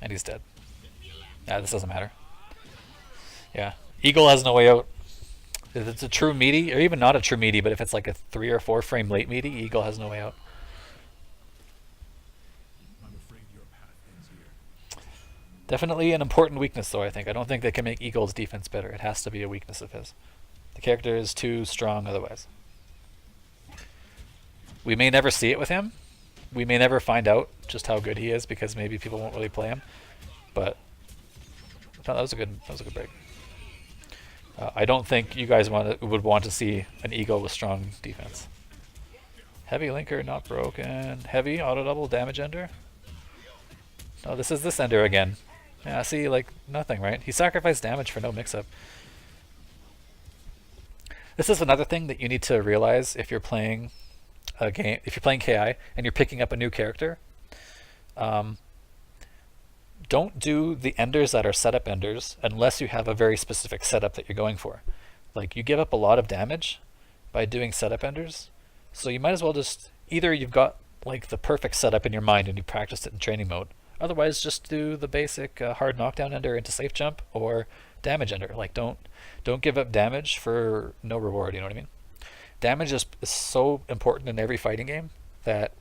And he's dead. Yeah, this doesn't matter. Yeah. Eagle has no way out. If it's a true meaty, or even not a true meaty, but if it's like a 3 or 4 frame late meaty, Eagle has no way out. Definitely an important weakness though, I think. I don't think they can make Eagle's defense better. It has to be a weakness of his. The character is too strong otherwise. We may never see it with him. We may never find out just how good he is because maybe people won't really play him. But no, that was a good break. I don't think you guys would want to see an Eagle with strong defense. Heavy linker, not broken. Heavy auto double damage ender. No, this is this ender again. Yeah, see, like nothing, right? He sacrificed damage for no mix-up. This is another thing that you need to realize if you're playing a game, if you're playing KI and you're picking up a new character. Don't do the enders that are setup enders unless you have a very specific setup that you're going for. Like, you give up a lot of damage by doing setup enders, so you might as well just, either you've got like the perfect setup in your mind and you practiced it in training mode, otherwise just do the basic hard knockdown ender into safe jump or damage ender. Like, don't give up damage for no reward, you know what I mean? Damage is so important in every fighting game that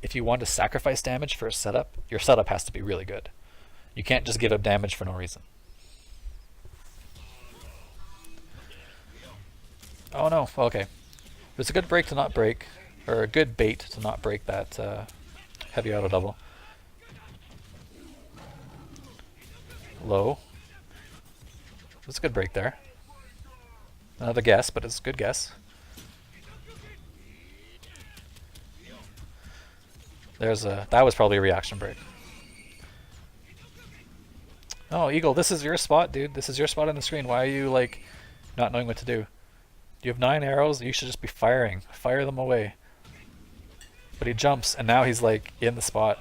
if you want to sacrifice damage for a setup, your setup has to be really good. You can't just give up damage for no reason. Oh no, okay. It's a good break to not break, or a good bait to not break that heavy auto double. Low. It's a good break there. Another guess, but it's a good guess. That was probably a reaction break. Oh, Eagle, this is your spot, dude. This is your spot on the screen. Why are you, like, not knowing what to do? You have 9 arrows. You should just be firing. Fire them away. But he jumps, and now he's, like, in the spot.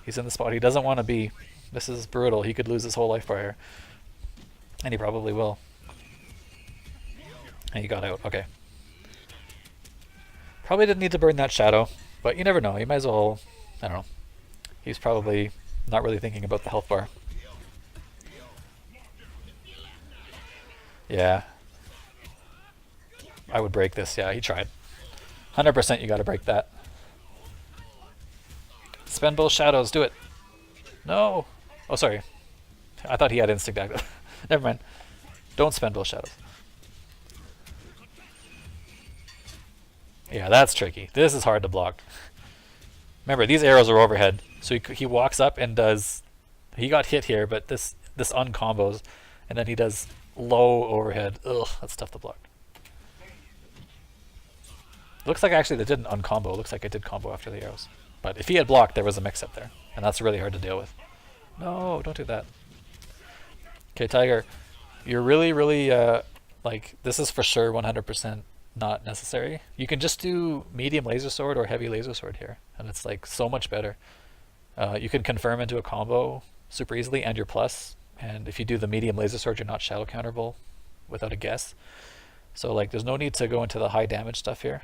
He's in the spot he doesn't want to be. This is brutal. He could lose his whole life bar here. And he probably will. And he got out. Okay. Probably didn't need to burn that shadow, but you never know. You might as well, I don't know. He's probably not really thinking about the health bar. Yeah. I would break this. Yeah, he tried. 100% you gotta break that. Spend both shadows. Do it. No. Oh, sorry. I thought he had instinct active. Never mind. Don't spend both shadows. Yeah, that's tricky. This is hard to block. Remember, these arrows are overhead. So he walks up and does... He got hit here, but this uncombos. And then he does low overhead. Ugh, that's tough to block. Looks like actually they didn't uncombo. Looks like it did combo after the arrows. But if he had blocked, there was a mix-up there. And that's really hard to deal with. No, don't do that. Okay, Tiger. You're really, really... like, this is for sure 100% not necessary. You can just do medium laser sword or heavy laser sword here. And it's like so much better. You can confirm into a combo super easily and your plus. And if you do the medium laser sword, you're not shadow counterable without a guess. So like, there's no need to go into the high damage stuff here.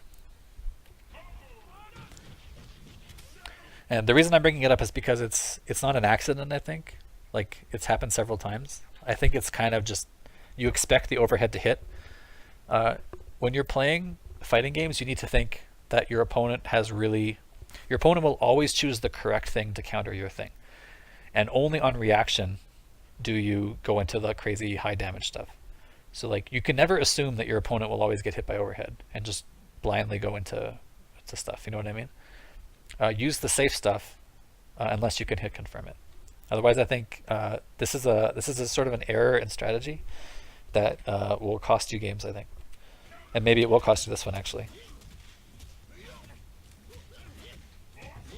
And the reason I'm bringing it up is because it's not an accident, I think. Like, it's happened several times. I think it's kind of just, you expect the overhead to hit. When you're playing fighting games, you need to think that your opponent will always choose the correct thing to counter your thing. And only on reaction do you go into the crazy high damage stuff. So like, you can never assume that your opponent will always get hit by overhead and just blindly go into stuff, you know what I mean? Use the safe stuff unless you can hit confirm it. Otherwise, I think this is a sort of an error in strategy that will cost you games, I think. And maybe it will cost you this one, actually.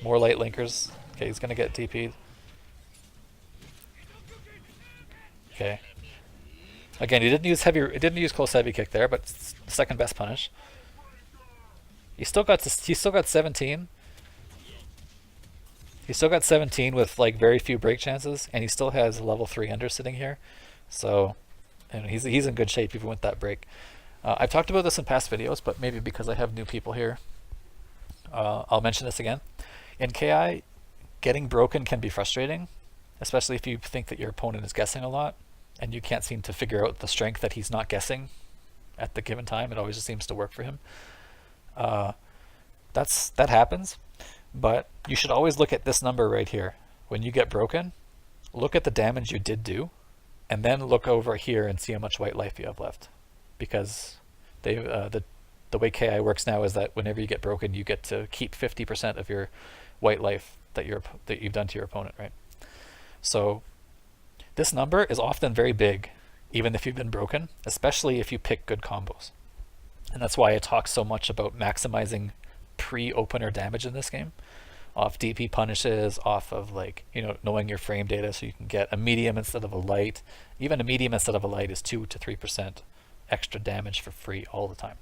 More light linkers. Okay, he's gonna get TP'd. Okay. Again, he didn't use close heavy kick there, but second best punish. He's still got 17. He's still got 17 with like very few break chances, and he still has level 3 under sitting here. So, and he's in good shape even with that break. I've talked about this in past videos, but maybe because I have new people here, I'll mention this again. In KI, getting broken can be frustrating, especially if you think that your opponent is guessing a lot and you can't seem to figure out the strength that he's not guessing at the given time. It always just seems to work for him. That happens, but you should always look at this number right here. When you get broken, look at the damage you did do, and then look over here and see how much white life you have left. Because the way KI works now is that whenever you get broken, you get to keep 50% of your white life that you've done to your opponent, right? So this number is often very big, even if you've been broken, especially if you pick good combos. And that's why I talk so much about maximizing pre-opener damage in this game, off DP punishes, off of like, knowing your frame data so you can get a medium instead of a light. Even a medium instead of a light is 2 to 3% extra damage for free all the time.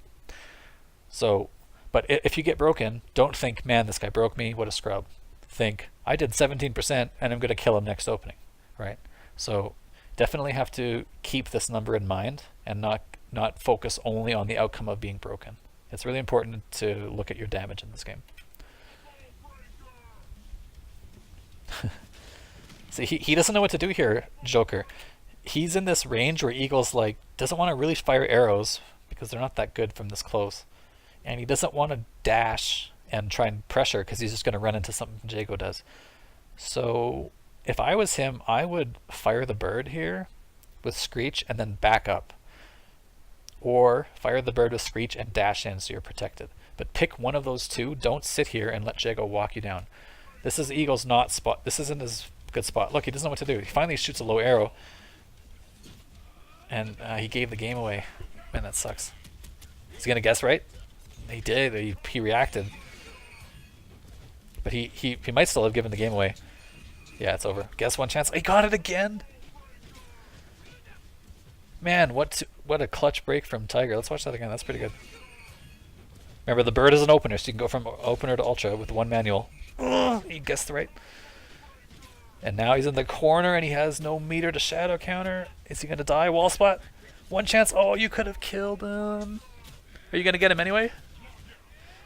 So, but if you get broken, don't think, man, this guy broke me, what a scrub. Think, I did 17% and I'm going to kill him next opening, right? So definitely have to keep this number in mind and not focus only on the outcome of being broken. It's really important to look at your damage in this game. See, he doesn't know what to do here, Joker. He's in this range where Eagle's like, doesn't want to really fire arrows because they're not that good from this close. And he doesn't want to dash and try and pressure because he's just going to run into something Jago does. So if I was him, I would fire the bird here with Screech and then back up. Or fire the bird with Screech and dash in so you're protected. But pick one of those two. Don't sit here and let Jago walk you down. This is Eagle's not spot. This isn't his good spot. Look, he doesn't know what to do. He finally shoots a low arrow. And he gave the game away. Man, that sucks. Is he going to guess right? He did. He reacted. But he might still have given the game away. Yeah, it's over. Guess one chance. He got it again! Man, what a clutch break from Tiger. Let's watch that again. That's pretty good. Remember, the bird is an opener, so you can go from opener to ultra with one manual. Ugh, he guessed right. And now he's in the corner and he has no meter to shadow counter. Is he going to die? Wall splat? One chance. Oh, you could have killed him. Are you going to get him anyway?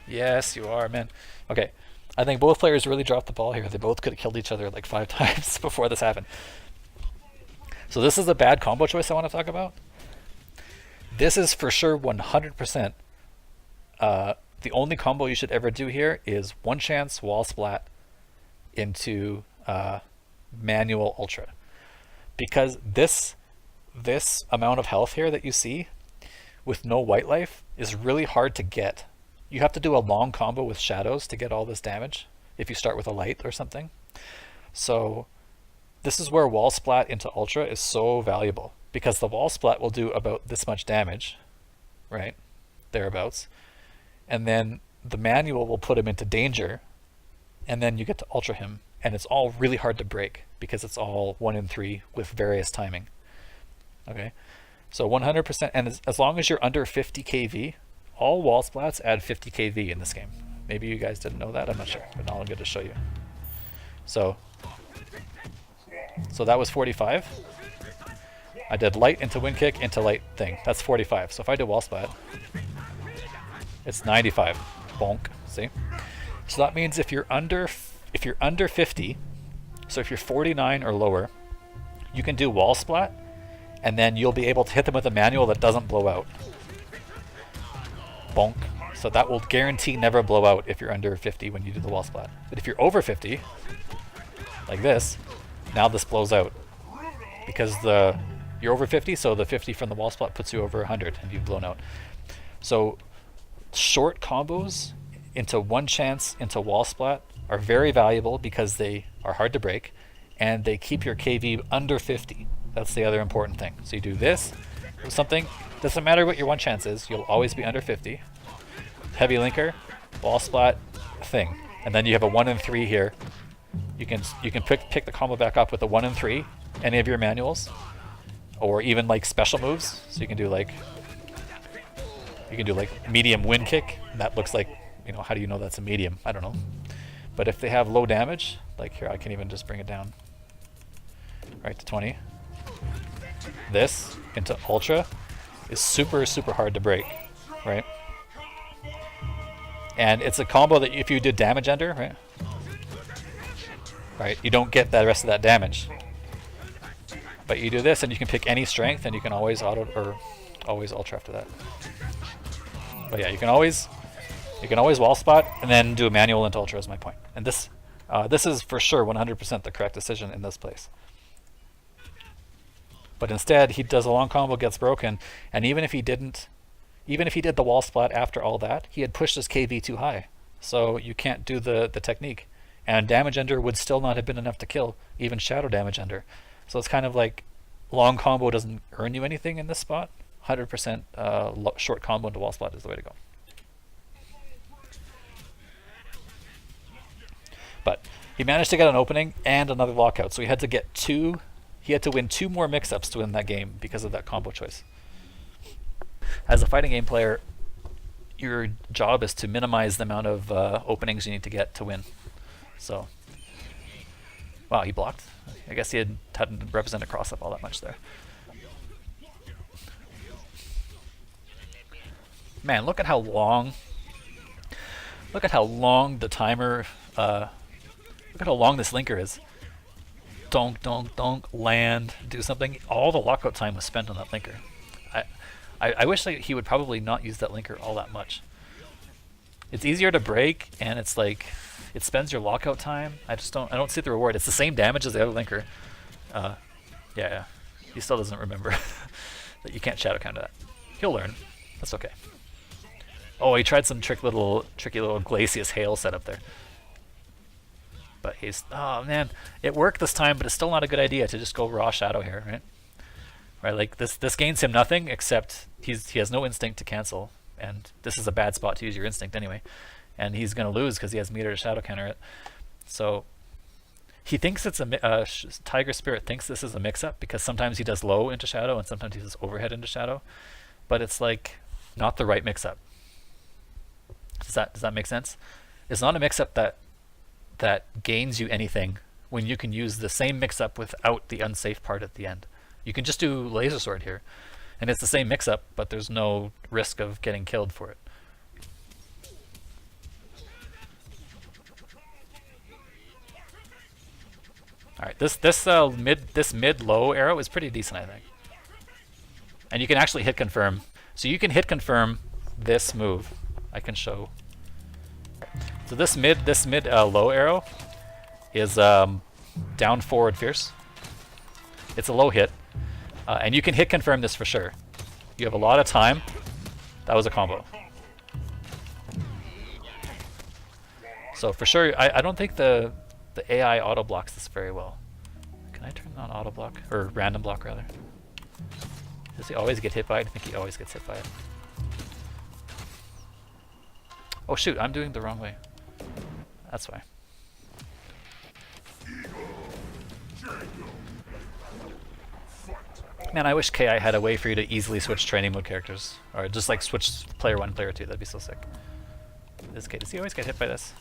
Yes, you are, man. Okay. I think both players really dropped the ball here. They both could have killed each other like 5 times before this happened. So this is a bad combo choice I want to talk about. This is for sure 100%. The only combo you should ever do here is one chance wall splat into manual ultra. Because this amount of health here that you see with no white life is really hard to get. You have to do a long combo with shadows to get all this damage if you start with a light or something. So this is where wall splat into ultra is so valuable, because the wall splat will do about this much damage, right? Thereabouts. And then the manual will put him into danger, and then you get to ultra him, and it's all really hard to break because it's all 1 in 3 with various timing. Okay, so 100%, and as long as you're under 50 kV, all wall splats add 50 kV in this game. Maybe you guys didn't know that, I'm not sure, but now I'm going to show you. So that was 45. I did light into wind kick into light thing. That's 45. So if I do wall splat, it's 95. Bonk. See? So that means if you're under 50, so if you're 49 or lower, you can do wall splat, and then you'll be able to hit them with a manual that doesn't blow out. Bonk. So that will guarantee never blow out if you're under 50 when you do the wall splat. But if you're over 50, like this, now this blows out. Because you're over 50, so the 50 from the wall splat puts you over 100 and you've blown out. So short combos into one chance into wall splat are very valuable because they are hard to break and they keep your KV under 50. That's the other important thing. So you do this with something, doesn't matter what your one chance is, you'll always be under 50. Heavy linker, wall splat, thing. And then you have a 1 and 3 here. You can pick the combo back up with a 1 and 3, any of your manuals, or even like special moves. So you can do like medium wind kick. And that looks like, how do you know that's a medium? I don't know. But if they have low damage, like here, I can even just bring it down right to 20. This into ultra is super, super hard to break, right? And it's a combo that if you did damage ender, right, you don't get the rest of that damage. But you do this and you can pick any strength and you can always always ultra after that. But yeah, you can always wall spot and then do a manual into ultra is my point. And this is for sure 100% the correct decision in this place. But instead he does a long combo, gets broken, and even if he did the wall splat after all that, he had pushed his KV too high. So you can't do the technique. And damage ender would still not have been enough to kill even shadow damage ender. So it's kind of like long combo doesn't earn you anything in this spot. 100% short combo into wall splat is the way to go. But he managed to get an opening and another lockout, so he had to win 2 more mix-ups to win that game because of that combo choice. As a fighting game player, your job is to minimize the amount of openings you need to get to win. So, wow, he blocked. I guess he hadn't represented cross-up all that much there. Man, look at how long the timer, look at how long this linker is. Donk, donk, donk, land, do something. All the lockout time was spent on that linker. I wish that he would probably not use that linker all that much. It's easier to break, and it's like, it spends your lockout time. I don't see the reward. It's the same damage as the other linker. Yeah. He still doesn't remember that you can't shadow counter that. He'll learn. That's okay. Oh, he tried some tricky little Glacius Hail setup there. But oh man, it worked this time, but it's still not a good idea to just go raw shadow here, right? Right, like this gains him nothing except he has no instinct to cancel, and this is a bad spot to use your instinct anyway, and he's gonna lose because he has meter to shadow counter it. So he thinks it's Tiger Spirit thinks this is a mix-up because sometimes he does low into shadow and sometimes he does overhead into shadow, but it's like not the right mix-up. Does that make sense? It's not a mix-up that gains you anything when you can use the same mix-up without the unsafe part at the end. You can just do laser sword here, and it's the same mix-up, but there's no risk of getting killed for it. All right, this mid-low arrow is pretty decent, I think, and you can actually hit confirm. So you can hit confirm this move. I can show. So this mid low arrow is down forward fierce. It's a low hit. And you can hit confirm this for sure. You have a lot of time. That was a combo. So for sure, I don't think the AI auto blocks this very well. Can I turn on auto block? Or random block rather. Does he always get hit by it? I think he always gets hit by it. Oh shoot, I'm doing the wrong way. That's why. Man, I wish KI had a way for you to easily switch training mode characters. Or just like switch player 1, player 2, that'd be so sick. This kid, does he always get hit by this?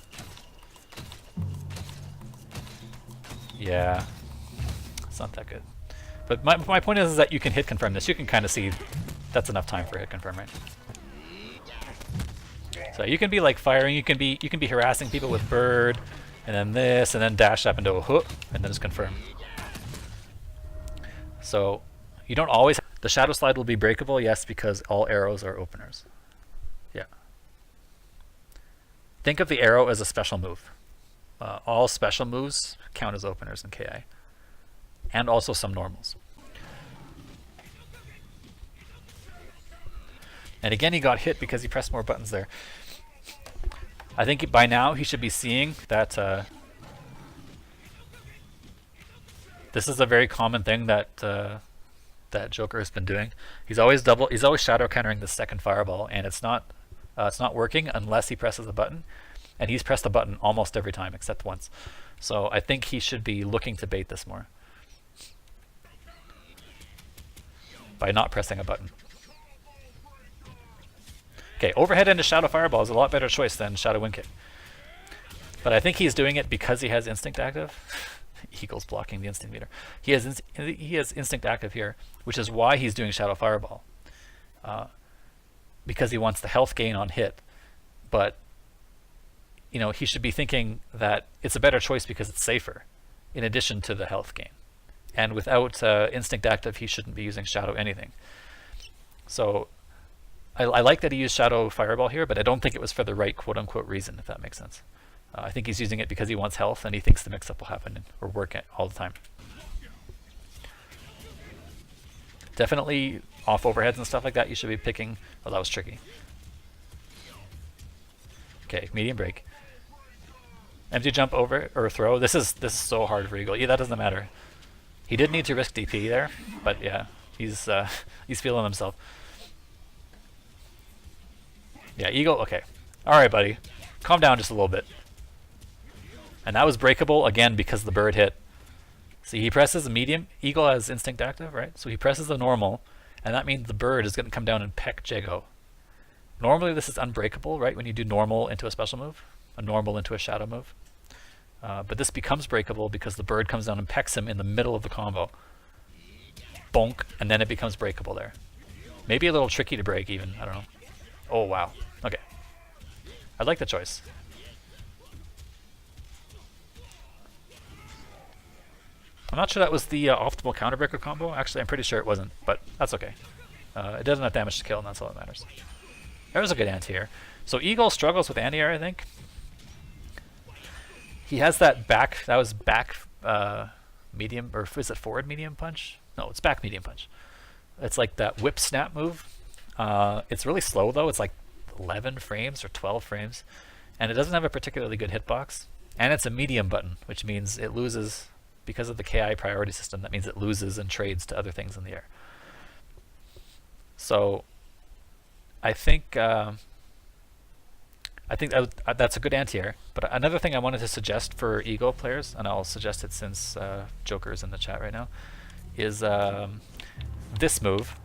Yeah, it's not that good. But my point is that you can hit confirm this. You can kind of see that's enough time for hit confirm, right? So you can be like firing, you can be harassing people with bird, and then this, and then dash up into a hook, and then just confirm. So you don't always. The shadow slide will be breakable, yes, because all arrows are openers. Yeah. Think of the arrow as a special move. All special moves count as openers in KI, and also some normals. And again, he got hit because he pressed more buttons there. I think by now he should be seeing that this is a very common thing that that Joker has been doing. He's always shadow countering the second fireball, and it's not working unless he presses the button. And he's pressed the button almost every time except once. So I think he should be looking to bait this more by not pressing a button. Okay, overhead into Shadow Fireball is a lot better choice than Shadow Wind Kick. But I think he's doing it because he has Instinct active. Eagle's blocking the Instinct meter. He has Instinct active here, which is why he's doing Shadow Fireball. Because he wants the health gain on hit. But you know, he should be thinking that it's a better choice because it's safer, in addition to the health gain. And without Instinct active, he shouldn't be using Shadow anything. So I like that he used Shadow Fireball here, but I don't think it was for the right quote-unquote reason, if that makes sense. I think he's using it because he wants health, and he thinks the mix-up will happen or work all the time. Definitely off overheads and stuff like that, you should be picking... Oh, that was tricky. Okay, medium break. Empty jump over or throw. This is so hard for Eagle. Yeah, that doesn't matter. He did need to risk DP there, but yeah, he's feeling himself. Yeah, Eagle. Okay, all right, buddy, calm down just a little bit. And that was breakable again because the bird hit. See, he presses the medium. Eagle has Instinct active, right? So he presses the normal, and that means the bird is going to come down and peck Jago. Normally this is unbreakable, right? When you do normal into a special move, a normal into a shadow move. But this becomes breakable because the bird comes down and pecks him in the middle of the combo. Bonk, and then it becomes breakable there. Maybe a little tricky to break even, I don't know. Oh wow, okay. I like the choice. I'm not sure that was the optimal counterbreaker combo. Actually, I'm pretty sure it wasn't, but that's okay. It does enough damage to kill, and that's all that matters. There was a good anti-air. So Eagle struggles with anti-air, I think. He has that back, medium, or is it forward medium punch? No, it's back medium punch. It's like that whip snap move. It's really slow though, it's like 11 frames or 12 frames. And it doesn't have a particularly good hitbox. And it's a medium button, which means it loses, because of the KI priority system, that means it loses and trades to other things in the air. So I think that's a good anti-air. But another thing I wanted to suggest for Eagle players, and I'll suggest it since Joker is in the chat right now, is this move,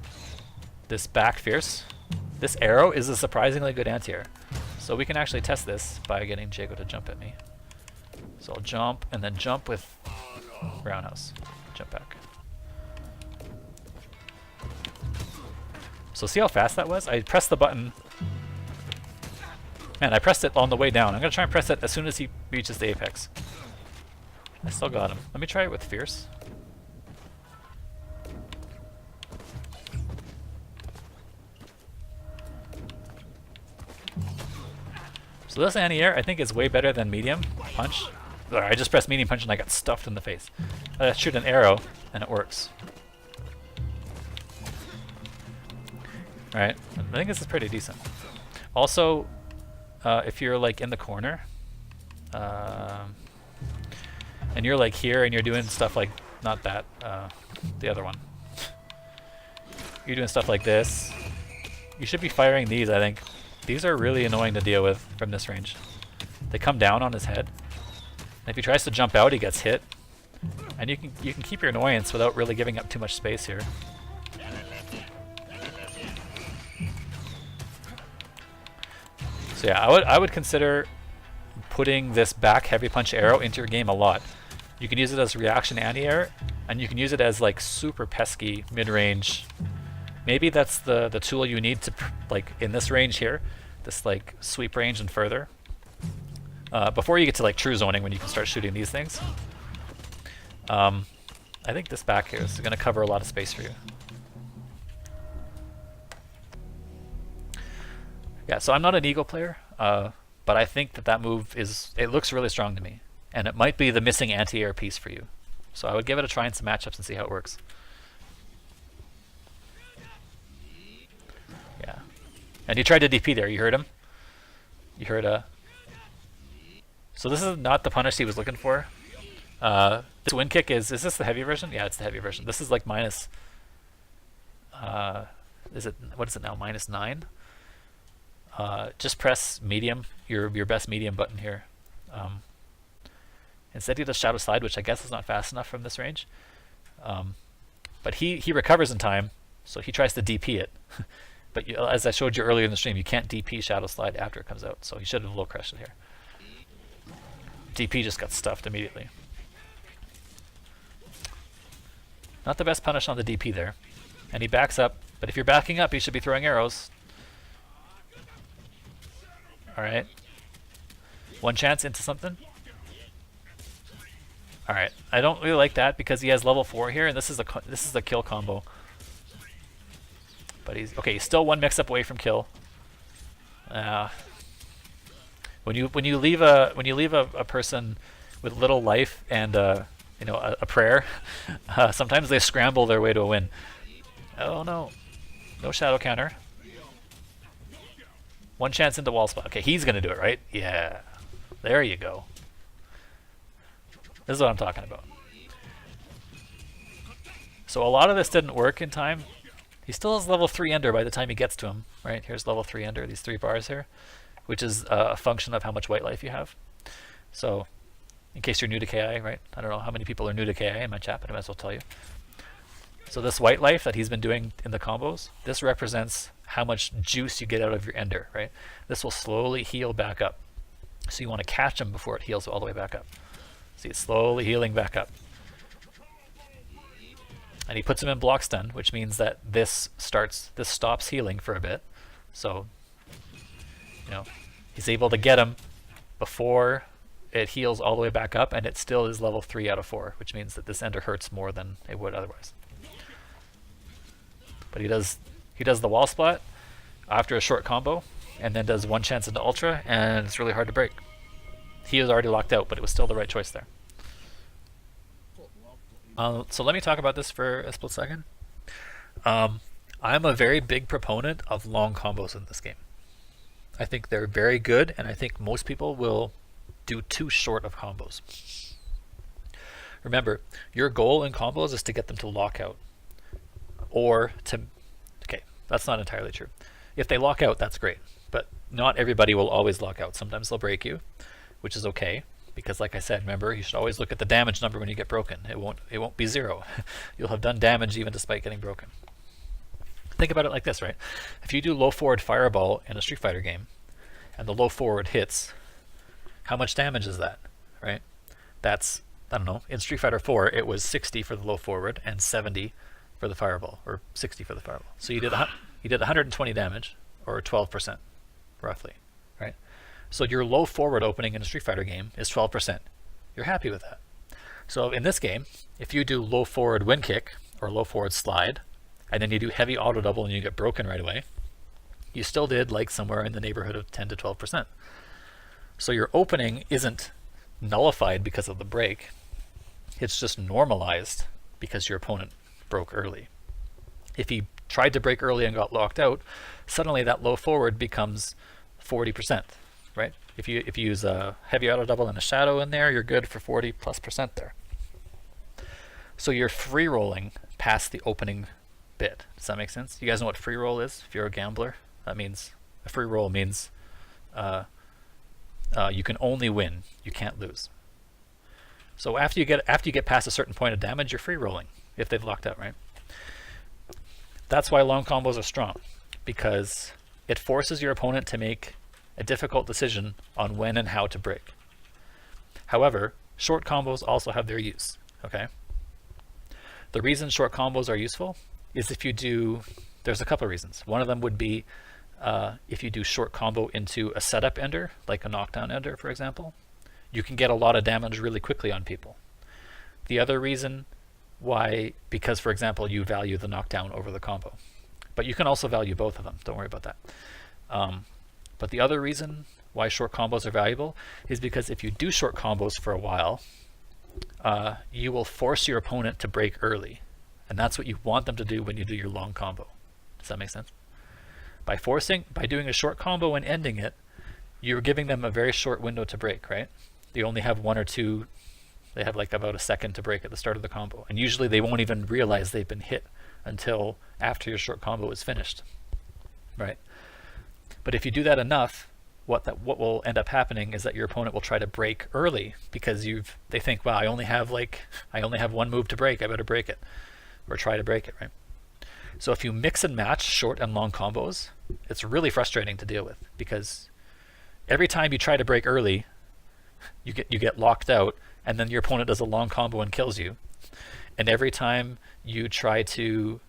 this back fierce. This arrow is a surprisingly good anti-air. So we can actually test this by getting Jago to jump at me. So I'll jump and then jump with roundhouse. Jump back. So see how fast that was? I pressed the button. Man, I pressed it on the way down. I'm going to try and press it as soon as he reaches the apex. I still got him. Let me try it with Fierce. So this anti-air, I think, is way better than medium punch. I just pressed medium punch and I got stuffed in the face. I shoot an arrow and it works. Alright, I think this is pretty decent. Also, if you're like in the corner, and you're like here and you're doing stuff like, not that, the other one. You're doing stuff like this. You should be firing these, I think. These are really annoying to deal with from this range. They come down on his head. And if he tries to jump out, he gets hit. And you can keep your annoyance without really giving up too much space here. So yeah, I would consider putting this back heavy punch arrow into your game a lot. You can use it as reaction anti-air, and you can use it as like super pesky mid-range. Maybe that's the tool you need to like in this range here, this like sweep range and further. Before you get to like true zoning when you can start shooting these things. I think this back here is going to cover a lot of space for you. Yeah, so I'm not an Eagle player, but I think that move it looks really strong to me. And it might be the missing anti-air piece for you. So I would give it a try in some matchups and see how it works. Yeah. And he tried to DP there, you heard him? You heard So this is not the punish he was looking for. This wind kick is this the heavy version? Yeah, it's the heavy version. This is like minus what is it now, -9? Just press medium, your best medium button here. Instead he does Shadow Slide, which I guess is not fast enough from this range. But he recovers in time, so he tries to DP it. But as I showed you earlier in the stream, you can't DP Shadow Slide after it comes out, so he should have low crushed it here. DP just got stuffed immediately. Not the best punish on the DP there. And he backs up, but if you're backing up, you should be throwing arrows. Alright. One chance into something. Alright. I don't really like that because he has level 4 here, and this is a kill combo. But he's still one mix-up away from kill. When you leave a person with little life and a prayer, sometimes they scramble their way to a win. Oh no, no shadow counter. One chance into wall spot. Okay, he's gonna do it, right? Yeah, there you go. This is what I'm talking about. So a lot of this didn't work in time. He still has level 3 Ender by the time he gets to him, right? Here's level 3 Ender, these 3 bars here, which is a function of how much white life you have. So, in case you're new to KI, right? I don't know how many people are new to KI in my chat, but I might as well tell you. So this white life that he's been doing in the combos, this represents how much juice you get out of your Ender, right? This will slowly heal back up. So you want to catch him before it heals all the way back up. See, it's slowly healing back up. And he puts him in block stun, which means that this stops healing for a bit. So, he's able to get him before it heals all the way back up, and it still is level 3 out of 4, which means that this Ender hurts more than it would otherwise. But he does the wall splat after a short combo, and then does one chance into Ultra, and it's really hard to break. He was already locked out, but it was still the right choice there. So let me talk about this for a split second. I'm a very big proponent of long combos in this game. I think they're very good, and I think most people will do too short of combos. Remember, your goal in combos is to get them to lock out. Or to... Okay, that's not entirely true. If they lock out, that's great. But not everybody will always lock out. Sometimes they'll break you, which is okay. Because like I said, remember, you should always look at the damage number when you get broken. It won't be 0. You'll have done damage even despite getting broken. Think about it like this, right? If you do low forward fireball in a Street Fighter game, and the low forward hits, how much damage is that, right? That's, I don't know, in Street Fighter 4, it was 60 for the low forward and 70 for the fireball, or 60 for the fireball. So you did 120 damage, or 12%, roughly, right? So your low forward opening in a Street Fighter game is 12%. You're happy with that. So in this game, if you do low forward wind kick, or low forward slide, and then you do heavy auto double and you get broken right away, you still did like somewhere in the neighborhood of 10 to 12%. So your opening isn't nullified because of the break. It's just normalized because your opponent broke early. If he tried to break early and got locked out, suddenly that low forward becomes 40%, right? If you use a heavy auto double and a shadow in there, you're good for 40+% there. So you're free rolling past the opening bit. Does that make sense? You guys know what free roll is? If you're a gambler, that means a free roll means you can only win, you can't lose. So after you get past a certain point of damage, you're free rolling if they've locked out, right? That's why long combos are strong, because it forces your opponent to make a difficult decision on when and how to break. However, short combos also have their use, okay? The reason short combos are useful is if you do, there's a couple of reasons. One of them would be if you do short combo into a setup ender, like a knockdown ender, for example, you can get a lot of damage really quickly on people. The other reason why, because for example, you value the knockdown over the combo. But you can also value both of them, don't worry about that. But the other reason why short combos are valuable is because if you do short combos for a while, you will force your opponent to break early. And that's what you want them to do when you do your long combo. Does that make sense? By doing a short combo and ending it, you're giving them a very short window to break, right? They only have one or two, they have like about a second to break at the start of the combo. And usually they won't even realize they've been hit until after your short combo is finished, right? But if you do that enough, what will end up happening is that your opponent will try to break early because they think, wow, I only have one move to break, I better break it, or try to break it, right? So if you mix and match short and long combos, it's really frustrating to deal with because every time you try to break early, you get locked out, and then your opponent does a long combo and kills you. And every time you try to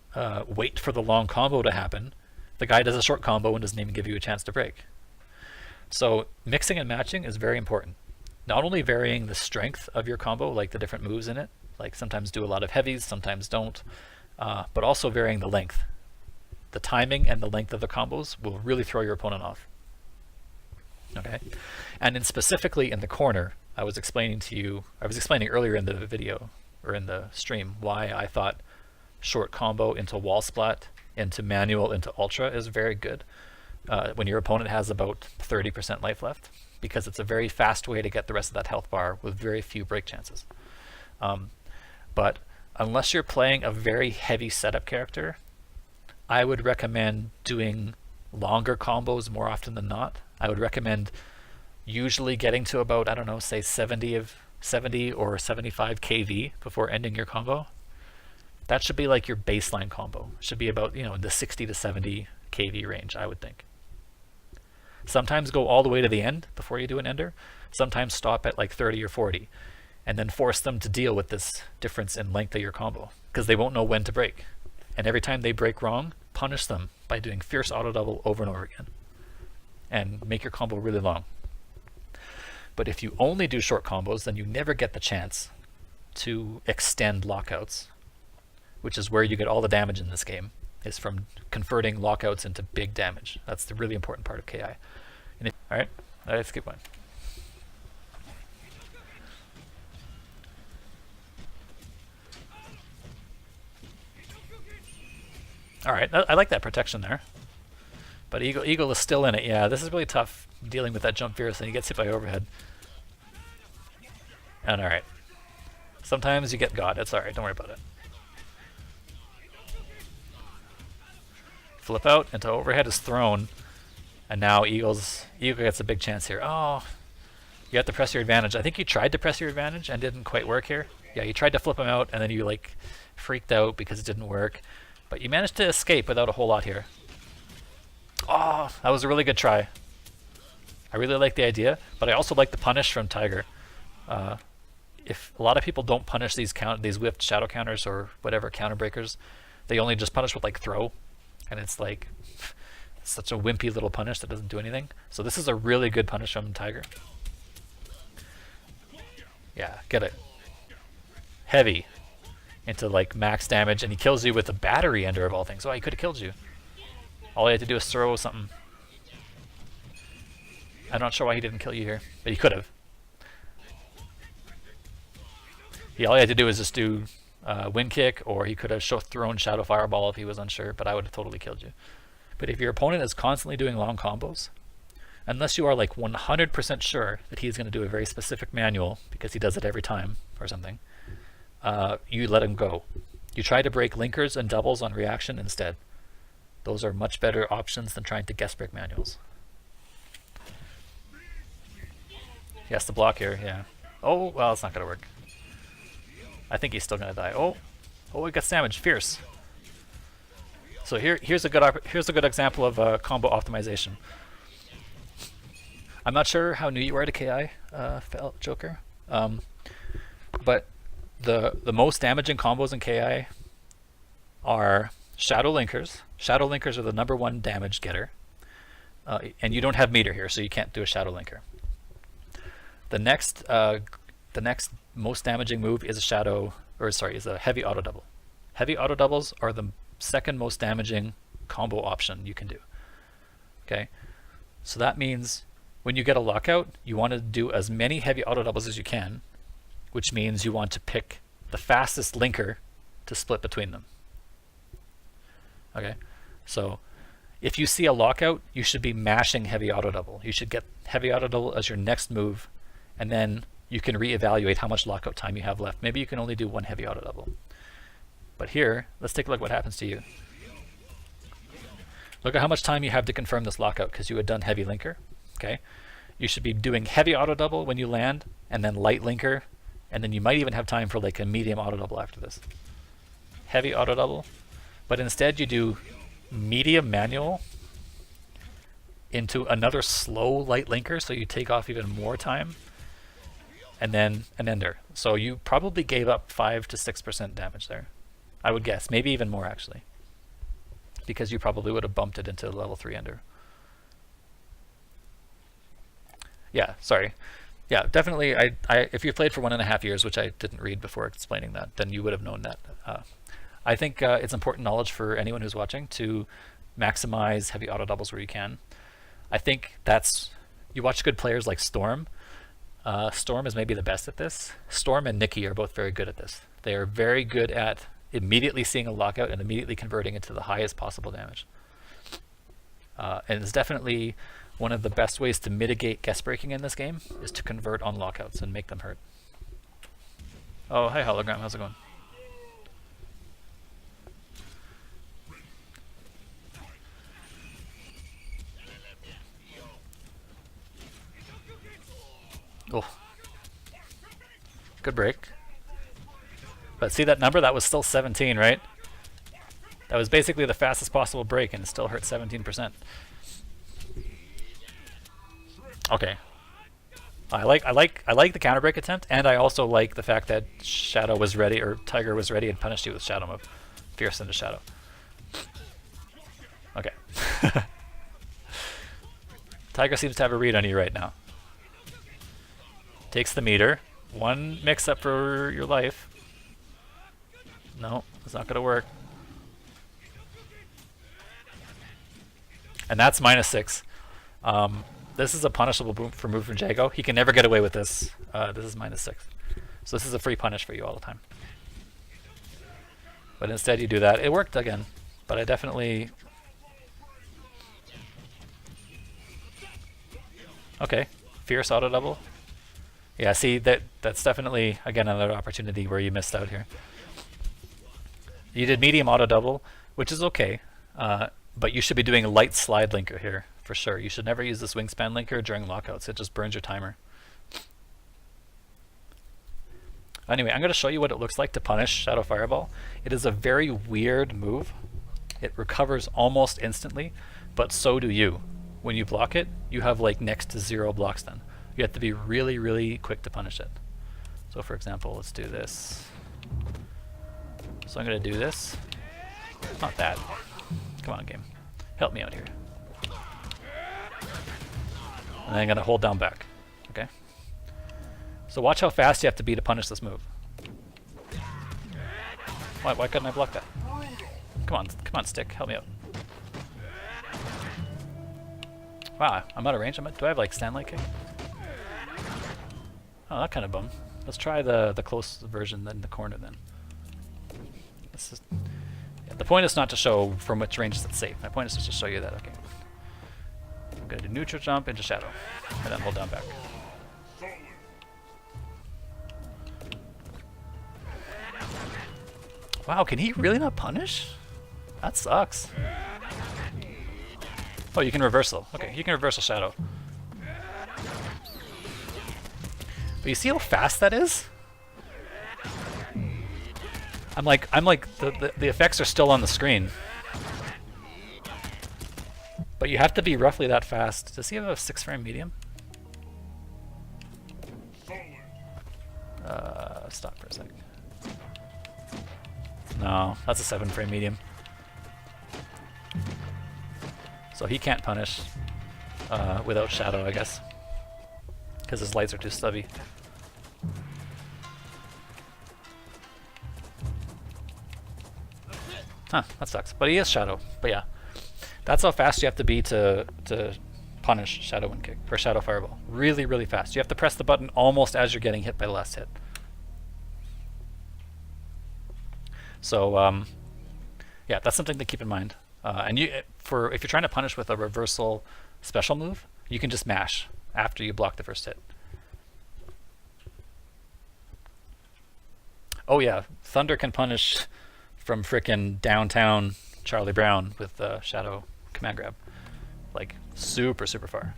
wait for the long combo to happen, the guy does a short combo and doesn't even give you a chance to break. So mixing and matching is very important. Not only varying the strength of your combo, like the different moves in it, like sometimes do a lot of heavies, sometimes don't, but also varying the length. The timing and the length of the combos will really throw your opponent off. Okay, and specifically in the corner, I was explaining earlier in the video, or in the stream, why I thought short combo into wall splat, into manual, into ultra is very good when your opponent has about 30% life left, because it's a very fast way to get the rest of that health bar with very few break chances. But unless you're playing a very heavy setup character, I would recommend doing longer combos more often than not. I would recommend usually getting to about, I don't know, say 70 or 75 kV before ending your combo. That should be like your baseline combo. It should be about, the 60 to 70 kV range, I would think. Sometimes go all the way to the end before you do an ender. Sometimes stop at like 30 or 40 and then force them to deal with this difference in length of your combo because they won't know when to break. And every time they break wrong, punish them by doing fierce auto double over and over again and make your combo really long. But if you only do short combos, then you never get the chance to extend lockouts, which is where you get all the damage in this game, is from converting lockouts into big damage. That's the really important part of KI. All right, let's keep going. All right, I like that protection there. But Eagle is still in it. Yeah, this is really tough dealing with that jump fierce, and he gets hit by overhead. And all right. Sometimes you get got. It's all right. Don't worry about it. Flip out into overhead is thrown. And now Eagle gets a big chance here. Oh, you have to press your advantage. I think you tried to press your advantage and didn't quite work here. Yeah, you tried to flip him out, and then you like freaked out because it didn't work. But you managed to escape without a whole lot here. Oh, that was a really good try. I really like the idea, but I also like the punish from Tiger. If a lot of people don't punish these whiffed shadow counters or whatever counter breakers, they only just punish with like throw, and it's like such a wimpy little punish that doesn't do anything. So this is a really good punish from Tiger. Yeah, get it. Heavy into like max damage, and he kills you with a battery ender of all things. Oh, he could have killed you. All he had to do is throw something. I'm not sure why he didn't kill you here, but he could have. All he had to do was just do wind kick, or he could have thrown Shadow Fireball if he was unsure, but I would have totally killed you. But if your opponent is constantly doing long combos, unless you are like 100% sure that he's going to do a very specific manual, because he does it every time or something, you let him go. You try to break linkers and doubles on reaction instead. Those are much better options than trying to guess break manuals. He has to block here, yeah. Oh, well, it's not going to work. I think he's still going to die. Oh, he gets damaged. Fierce. So here's a good example of combo optimization. I'm not sure how new you are to KI, Joker, but the most damaging combos in KI are Shadow Linkers. Shadow Linkers are the #1 damage getter. And you don't have meter here, so you can't do a Shadow Linker. The next most damaging move is a heavy auto double. Heavy auto doubles are the second most damaging combo option you can do. Okay, so that means when you get a lockout, you want to do as many heavy auto doubles as you can, which means you want to pick the fastest linker to split between them. Okay, so if you see a lockout, you should be mashing heavy auto double. You should get heavy auto double as your next move, and then you can reevaluate how much lockout time you have left. Maybe you can only do one heavy auto double. But here, let's take a look what happens to you. Look at how much time you have to confirm this lockout because you had done heavy linker. Okay, you should be doing heavy auto double when you land, and then light linker, and then you might even have time for like a medium auto double after this. Heavy auto double, but instead you do medium manual into another slow light linker, so you take off even more time, and then an ender. So you probably gave up 5 to 6% damage there, I would guess, maybe even more actually, because you probably would have bumped it into level 3 ender. Yeah, sorry. Yeah, definitely. If you played for 1.5 years, which I didn't read before explaining that, then you would have known that. I think it's important knowledge for anyone who's watching to maximize heavy auto doubles where you can. I think you watch good players like Storm. Storm is maybe the best at this. Storm and Nikki are both very good at this. They are very good at immediately seeing a lockout and immediately converting it to the highest possible damage. And it's definitely one of the best ways to mitigate guest breaking in this game is to convert on lockouts and make them hurt. Oh, hi Hologram, how's it going? Oh, good break. But see that number? That was still 17, right? That was basically the fastest possible break, and it still hurt 17%. Okay. I like the counter break attempt, and I also like the fact that Shadow was ready, or Tiger was ready, and punished you with Shadow move. Fierce into Shadow. Okay. Tiger seems to have a read on you right now. Takes the meter. One mix up for your life. No, it's not gonna work. And that's -6. This is a punishable move from Jago. He can never get away with this. This is -6. So this is a free punish for you all the time. But instead you do that. It worked again, but I definitely... Okay, fierce auto double. Yeah, see, that's definitely, again, another opportunity where you missed out here. You did medium auto double, which is okay, but you should be doing a light slide linker here, for sure. You should never use this wingspan linker during lockouts. It just burns your timer. Anyway, I'm going to show you what it looks like to punish Shadow Fireball. It is a very weird move. It recovers almost instantly, but so do you. When you block it, you have like next to 0 blocks then. You have to be really, really quick to punish it. So for example, let's do this. So I'm going to do this. Not that. Come on, game. Help me out here. And then I'm going to hold down back. Okay? So watch how fast you have to be to punish this move. Why couldn't I block that? Come on, stick. Help me out. Wow, I'm out of range. Do I have like stand light kick? Oh, that kind of bum. Let's try the close version in the corner then. This is, yeah, the point is not to show from which range it's safe. My point is just to show you that. Okay. I'm gonna do neutral jump into Shadow, and then hold down back. Wow, can he really not punish? That sucks. Oh, you can reversal. Okay, you can reversal Shadow. But you see how fast that is? I'm like the effects are still on the screen. But you have to be roughly that fast. Does he have a 6-frame medium? Stop for a sec. No, that's a 7-frame medium. So he can't punish without Shadow, I guess. Because his lights are too stubby. Huh, that sucks. But he is Shadow. But yeah. That's how fast you have to be to punish Shadow Wind Kick, or Shadow Fireball. Really, really fast. You have to press the button almost as you're getting hit by the last hit. So, yeah, that's something to keep in mind. And if you're trying to punish with a reversal special move, you can just mash after you block the first hit. Oh yeah, Thunder can punish from frickin' downtown Charlie Brown with Shadow Command Grab. Like, super, super far.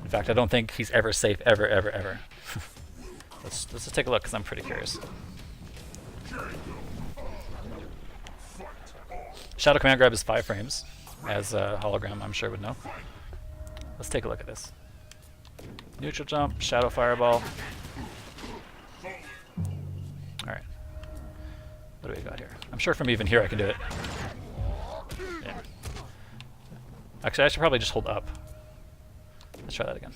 In fact, I don't think he's ever safe, ever, ever, ever. Let's just take a look, because I'm pretty curious. Shadow Command Grab is 5 frames, as Hologram I'm sure would know. Let's take a look at this. Neutral Jump, Shadow Fireball. Alright. What do we got here? I'm sure from even here I can do it. Yeah. Actually, I should probably just hold up. Let's try that again.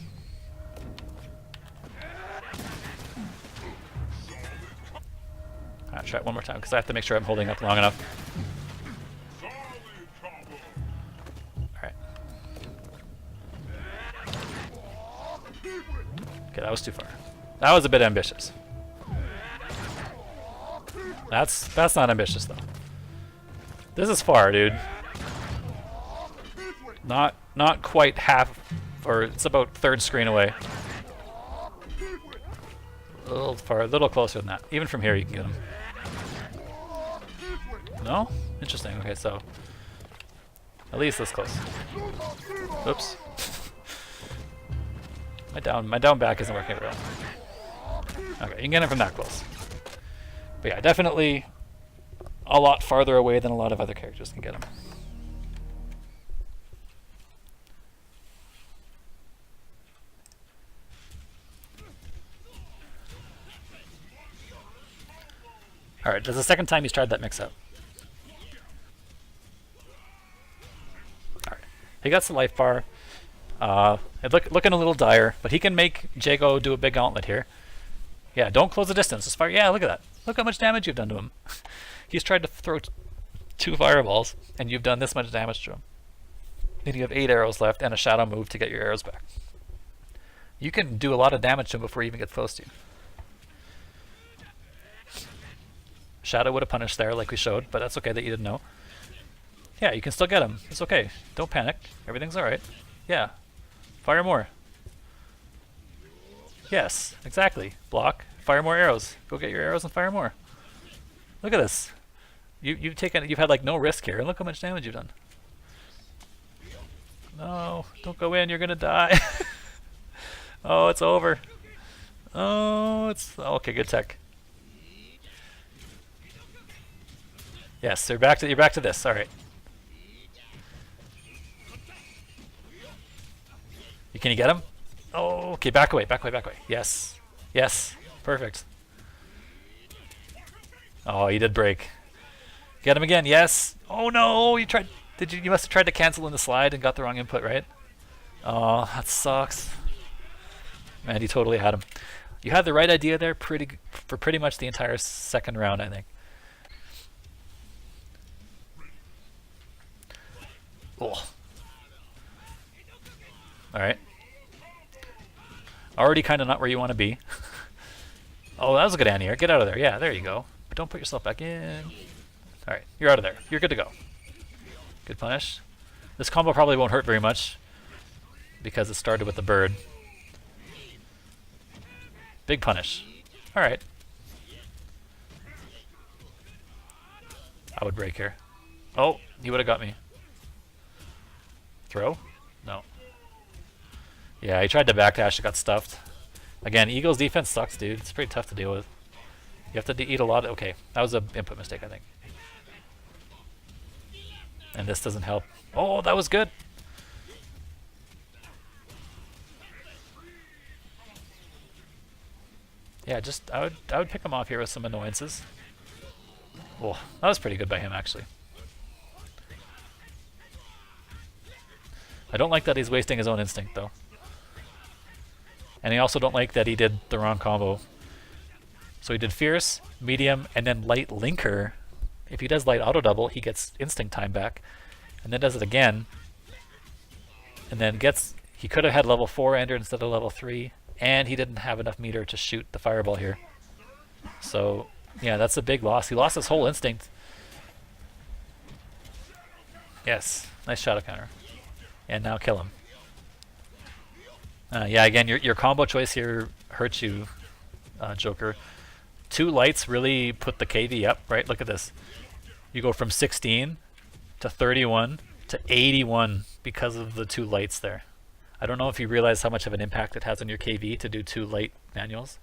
Alright, try it one more time, because I have to make sure I'm holding up long enough. Alright. Okay, that was too far. That was a bit ambitious. That's not ambitious though. This is far, dude. Not quite half, or it's about third screen away. A little far, a little closer than that. Even from here you can get him. No? Interesting. Okay, so at least this close. Oops. my down back isn't working very well. Okay, you can get him from that close. But yeah, definitely a lot farther away than a lot of other characters can get him. Alright, this is the second time he's tried that mix-up. Alright, he got some life bar. Looking a little dire, but he can make Jago do a big gauntlet here. Yeah, don't close the distance. Just fire. Yeah, look at that. Look how much damage you've done to him. He's tried to throw 2 fireballs, and you've done this much damage to him. Then you have 8 arrows left and a shadow move to get your arrows back. You can do a lot of damage to him before he even gets close to you. Shadow would have punished there like we showed, but that's okay that you didn't know. Yeah, you can still get him. It's okay. Don't panic. Everything's alright. Yeah. Fire more. Yes, exactly. Block. Fire more arrows. Go get your arrows and fire more. Look at this. You've had like no risk here, and look how much damage you've done. No, don't go in, you're gonna die. Oh, it's over. Oh, it's okay, good tech. Yes, you're back to this. Alright. Can you get him? Oh, okay, back away. Yes. Yes. Perfect. Oh, he did break. Get him again. Yes. Oh no, you must have tried to cancel in the slide and got the wrong input, right? Oh, that sucks. Man, you totally had him. You had the right idea there for pretty much the entire second round, I think. Oh. Alright. Already kind of not where you want to be. Oh, that was a good anti-air. Get out of there. Yeah, there you go. But don't put yourself back in. Alright, you're out of there. You're good to go. Good punish. This combo probably won't hurt very much because it started with the bird. Big punish. Alright. I would break here. Oh, he would have got me. Throw? No. Yeah, he tried to backdash, it got stuffed. Again, Eagle's defense sucks, dude. It's pretty tough to deal with. You have to eat a lot of... Okay, that was an input mistake, I think. And this doesn't help. Oh, that was good! Yeah, just I would pick him off here with some annoyances. Oh, that was pretty good by him actually. I don't like that he's wasting his own instinct though. And I also don't like that he did the wrong combo. So he did Fierce, Medium, and then Light Linker. If he does Light Auto Double, he gets instinct time back. And then does it again. And then he could have had level 4 Ender instead of level 3. And he didn't have enough meter to shoot the fireball here. So, yeah, that's a big loss. He lost his whole instinct. Yes, nice shadow counter. And now kill him. Yeah, again, your combo choice here hurts you, Joker. 2 lights really put the KV up, right? Look at this. You go from 16 to 31 to 81 because of the 2 lights there. I don't know if you realize how much of an impact it has on your KV to do 2 light manuals.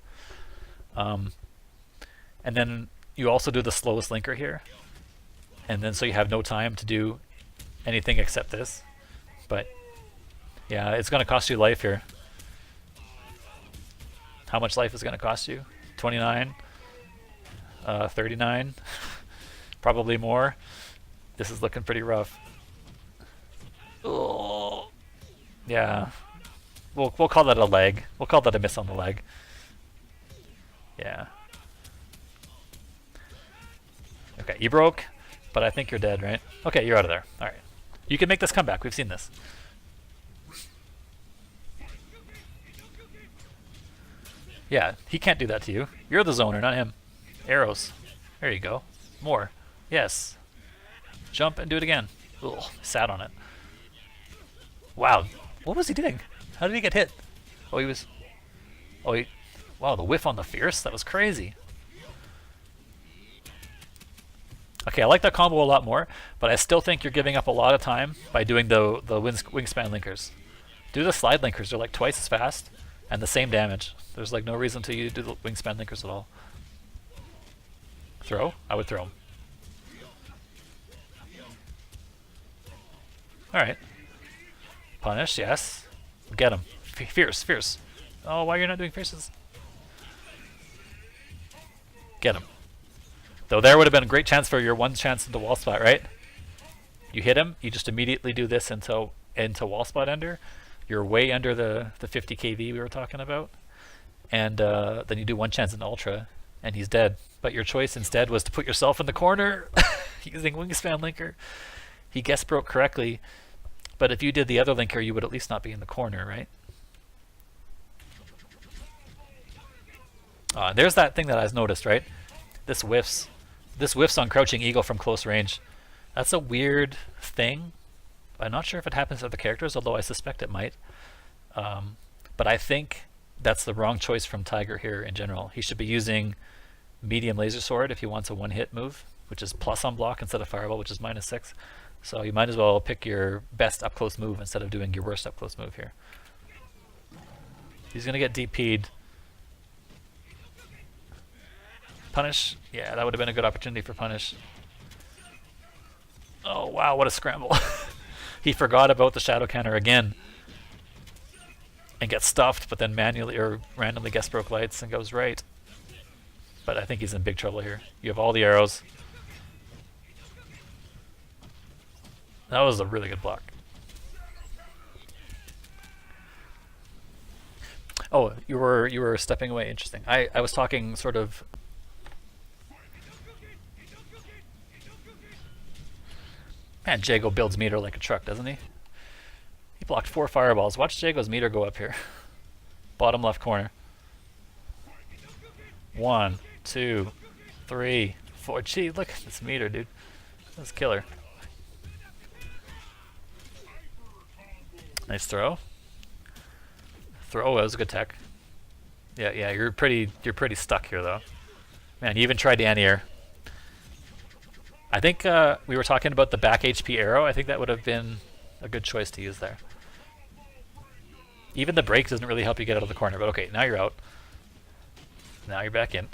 And then you also do the slowest linker here. And then so you have no time to do anything except this. But yeah, it's going to cost you life here. How much life is going to cost you? 29? 39? Probably more. This is looking pretty rough. Oh. Yeah. We'll call that a leg. We'll call that a miss on the leg. Yeah. Okay, you broke, but I think you're dead, right? Okay, you're out of there. Alright. You can make this comeback. We've seen this. Yeah, he can't do that to you. You're the zoner, not him. Arrows. There you go. More. Yes. Jump and do it again. Ugh, sat on it. Wow. What was he doing? How did he get hit? Oh, he was... Oh, he... Wow, the whiff on the Fierce? That was crazy. Okay, I like that combo a lot more, but I still think you're giving up a lot of time by doing the wingspan linkers. Do the slide linkers. They're like twice as fast and the same damage. There's like no reason to you do the wingspan linkers at all. Throw? I would throw him. Alright. Punish, yes. Get him. Fierce, fierce. Oh, why are you not doing fierces? Get him. Though there would have been a great chance for your one chance into wall spot, right? You hit him, you just immediately do this into wall spot ender. You're way under the 50 kV we were talking about. And then you do one chance in ultra, and he's dead. But your choice instead was to put yourself in the corner using wingspan linker. He guess broke correctly, but if you did the other linker, you would at least not be in the corner, right? There's that thing that I noticed, right? This whiffs. This whiffs on Crouching Eagle from close range. That's a weird thing. I'm not sure if it happens to other characters, although I suspect it might. But I think that's the wrong choice from Tiger here in general. He should be using medium laser sword if he wants a one-hit move, which is plus on block instead of fireball, which is -6. So you might as well pick your best up-close move instead of doing your worst up-close move here. He's going to get DP'd. Punish? Yeah, that would have been a good opportunity for punish. Oh, wow, what a scramble. He forgot about the shadow counter again. And gets stuffed, but then manually or randomly guess broke lights and goes right. But I think he's in big trouble here. You have all the arrows. That was a really good block. Oh, you were stepping away. Interesting. I was talking sort of. Man, Jago builds meter like a truck, doesn't he? He blocked 4 fireballs. Watch Jago's meter go up here. Bottom left corner. 1, 2, 3, 4. Gee, look at this meter, dude. That's killer. Nice throw. Throw, that was a good tech. Yeah, you're pretty stuck here though. Man, you even tried the anti-air. I think we were talking about the back HP arrow. I think that would have been a good choice to use there. Even the break doesn't really help you get out of the corner, but okay, now you're out. Now you're back in.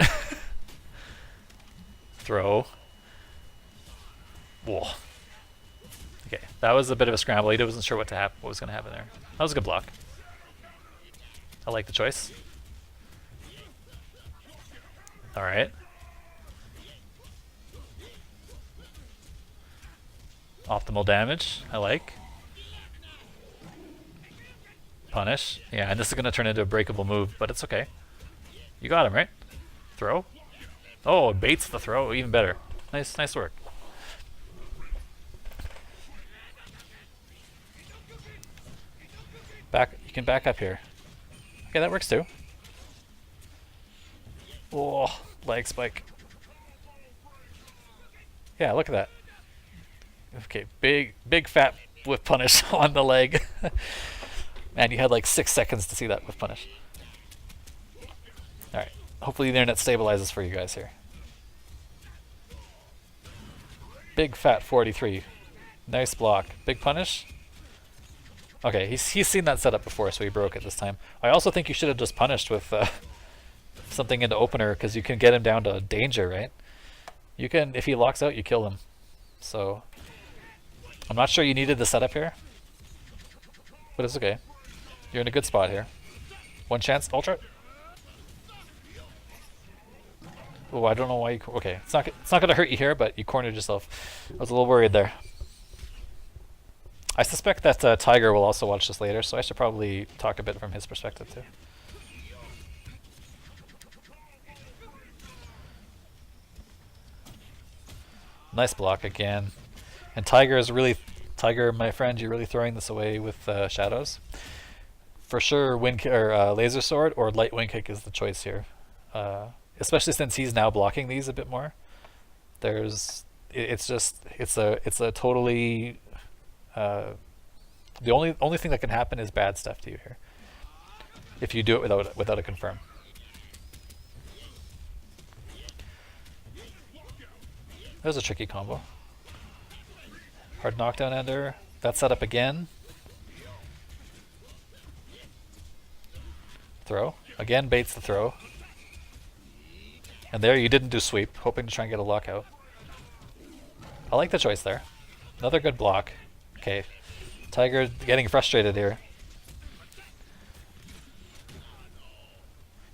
Throw. Whoa. Okay, that was a bit of a scramble. He wasn't sure what was going to happen there. That was a good block. I like the choice. Alright. Optimal damage, I like. Punish. Yeah, and this is going to turn into a breakable move, but it's okay. You got him, right? Throw. Oh, it baits the throw, even better. Nice work. You can back up here. Okay, that works too. Oh, leg spike. Yeah, look at that. Okay, big fat whiff punish on the leg. Man, you had like 6 seconds to see that whiff punish. Alright, hopefully the internet stabilizes for you guys here. Big fat 43. Nice block. Big punish. Okay, he's seen that setup before, so he broke it this time. I also think you should have just punished with something into opener, because you can get him down to danger, right? You can, if he locks out, you kill him. So, I'm not sure you needed the setup here, but it's okay. You're in a good spot here. One chance, ultra. Oh, I don't know why you. Okay, it's not gonna hurt you here, but you cornered yourself. I was a little worried there. I suspect that Tiger will also watch this later, so I should probably talk a bit from his perspective too. Nice block again. And Tiger, my friend, you're really throwing this away with shadows. For sure, laser sword or light wind kick is the choice here. Especially since he's now blocking these a bit more. It's a totally the only thing that can happen is bad stuff to you here if you do it without a confirm. That was a tricky combo. Hard knockdown ender. That set up again. Throw. Again baits the throw. And there you didn't do sweep, hoping to try and get a lockout. I like the choice there. Another good block. Okay. Tiger getting frustrated here.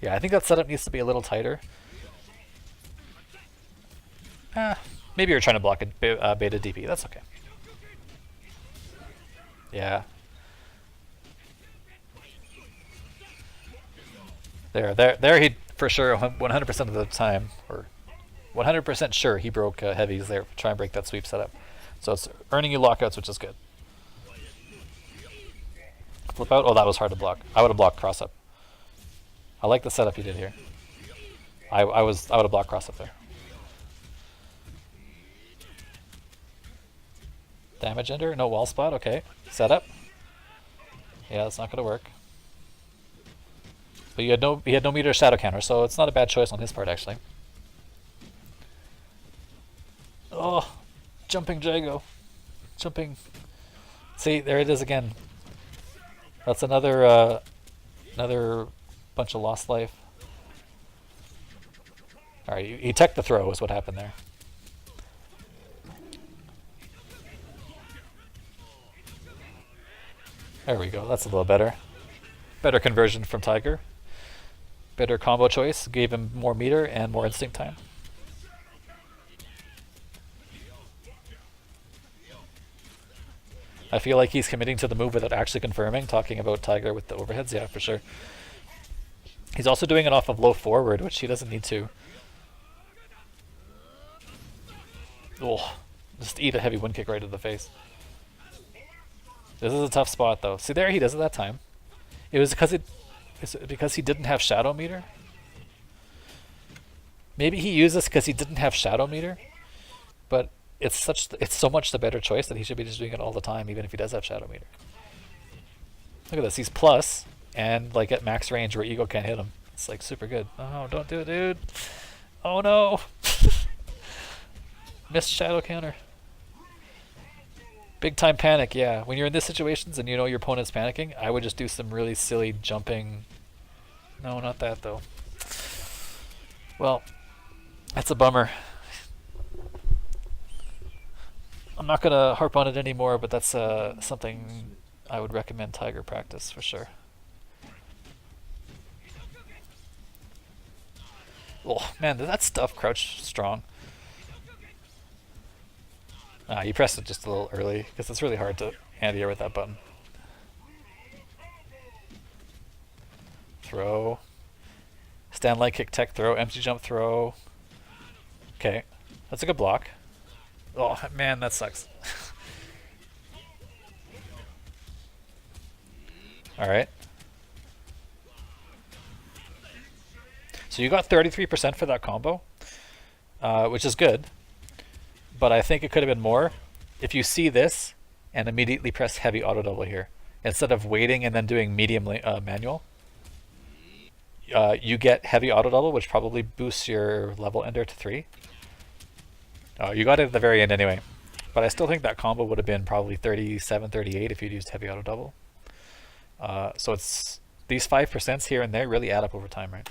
Yeah, I think that setup needs to be a little tighter. Maybe you're trying to block a beta DP. That's okay. Yeah. There he, for sure, 100% of the time, or 100% sure he broke heavies there, try and break that sweep setup. So it's earning you lockouts, which is good. Flip out. Oh, that was hard to block. I would have blocked cross up. I like the setup you did here. I would have blocked cross up there. Damage ender, no wall spot. Okay, setup. Yeah, that's not gonna work. But he had no meter shadow counter, so it's not a bad choice on his part actually. Oh, jumping Jago, jumping. See, there it is again. That's another bunch of lost life. All right, he teched the throw is what happened there. There we go. That's a little better. Better conversion from Tiger. Better combo choice. Gave him more meter and more instinct time. I feel like he's committing to the move without actually confirming, talking about Tiger with the overheads. Yeah, for sure. He's also doing it off of low forward, which he doesn't need to. Oh, just eat a heavy wind kick right to the face. This is a tough spot though. See there, he does it that time. It was because he didn't have shadow meter. Maybe he used this because he didn't have shadow meter, but it's so much the better choice that he should be just doing it all the time, even if he does have shadow meter. Look at this, he's plus and like at max range where Ego can't hit him. It's like super good. Oh, don't do it, dude. Oh no. Missed shadow counter. Big time panic, yeah. When you're in these situations and you know your opponent's panicking, I would just do some really silly jumping. No, not that though. Well, that's a bummer. I'm not gonna harp on it anymore, but that's something I would recommend Tiger practice for sure. Oh man, that stuff crouch strong. Ah, you pressed it just a little early because it's really hard to anti-air with that button. Throw. Stand light kick tech throw. Empty jump throw. Okay. That's a good block. Oh man, that sucks. Alright. So you got 33% for that combo, which is good. But I think it could have been more if you see this and immediately press heavy auto double here. Instead of waiting and then doing medium manual, you get heavy auto double, which probably boosts your level ender to 3. Oh, you got it at the very end anyway. But I still think that combo would have been probably 37, 38 if you'd used heavy auto double. So it's these 5% here and there really add up over time, right?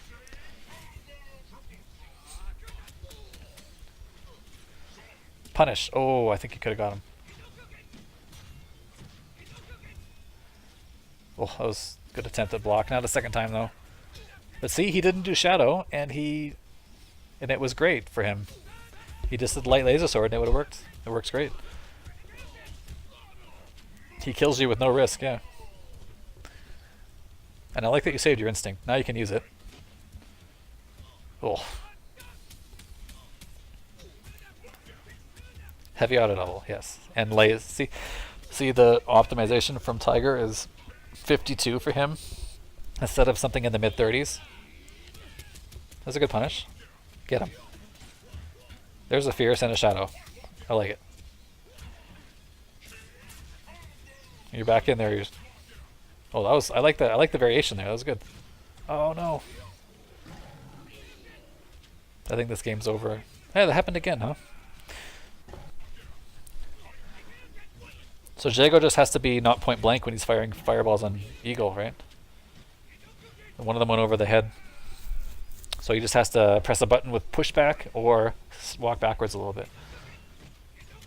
Punish. Oh, I think you could have got him. Oh, that was a good attempt at block. Not a second time though. But see, he didn't do shadow, and it was great for him. He just did light laser sword, and it would have worked. It works great. He kills you with no risk, yeah. And I like that you saved your instinct. Now you can use it. Oh. Heavy auto double, yes. And see the optimization from Tiger is 52 for him instead of something in the mid 30s. That's a good punish. Get him. There's a fierce and a shadow. I like it. You're back in there. Oh, that was. I like that. I like the variation there. That was good. Oh no. I think this game's over. Hey, that happened again, huh? So Jago just has to be not point blank when he's firing fireballs on Eagle, right? One of them went over the head. So he just has to press a button with pushback or walk backwards a little bit.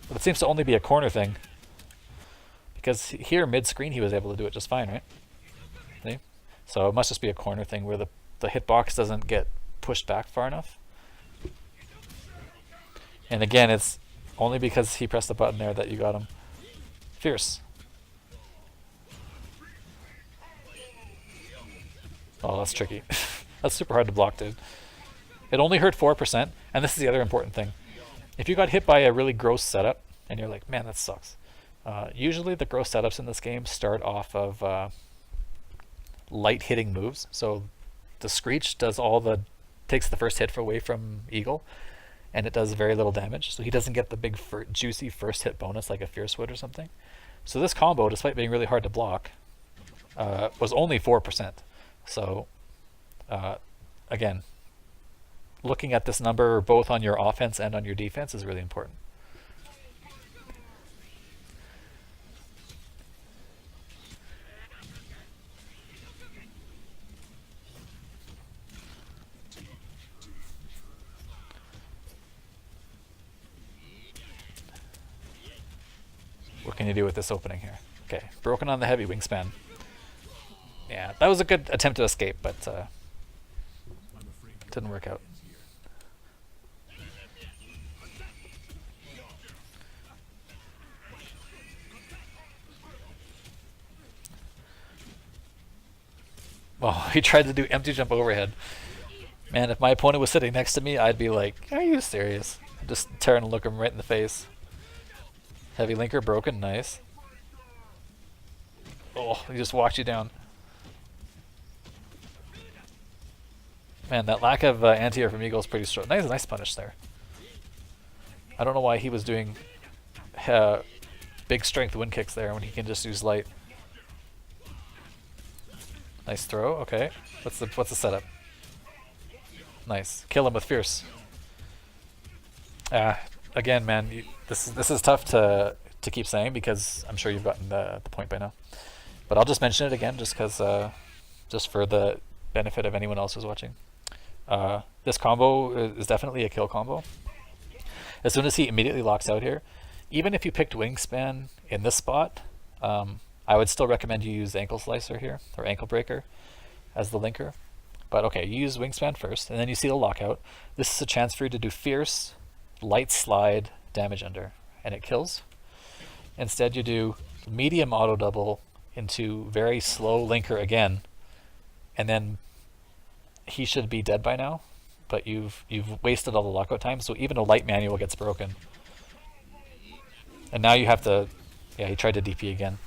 But it seems to only be a corner thing. Because here, mid-screen, he was able to do it just fine, right? See? So it must just be a corner thing where the hitbox doesn't get pushed back far enough. And again, it's only because he pressed the button there that you got him. Fierce. Oh, that's tricky. That's super hard to block, dude. It only hurt 4%, and this is the other important thing. If you got hit by a really gross setup, and you're like, man, that sucks. Usually the gross setups in this game start off of light hitting moves. So the Screech takes the first hit away from Eagle, and it does very little damage. So he doesn't get the big juicy first hit bonus like a Fierce would or something. So this combo, despite being really hard to block, was only 4%. So again, looking at this number both on your offense and on your defense is really important. What can you do with this opening here? Okay, broken on the heavy wingspan. Yeah, that was a good attempt to escape, but didn't work out. Oh, he tried to do empty jump overhead. Man, if my opponent was sitting next to me, I'd be like, are you serious? Just turn and look him right in the face. Heavy linker broken, nice. Oh, he just walked you down. Man, that lack of anti-air from Eagle is pretty strong. Nice punish there. I don't know why he was doing big strength wind kicks there when he can just use light. Nice throw. Okay, what's the setup? Nice, kill him with fierce. Again, man, this is tough to keep saying because I'm sure you've gotten the point by now. But I'll just mention it again, just because, just for the benefit of anyone else who's watching. This combo is definitely a kill combo. As soon as he immediately locks out here, even if you picked wingspan in this spot, I would still recommend you use ankle slicer here, or ankle breaker, as the linker. But okay, you use Wingspan first, and then you see the lockout. This is a chance for you to do fierce, light slide, damage under, and it kills. Instead you do medium auto double into very slow linker again, and then he should be dead by now, but you've wasted all the lockout time, so even a light manual gets broken. And now you have to, yeah, he tried to DP again.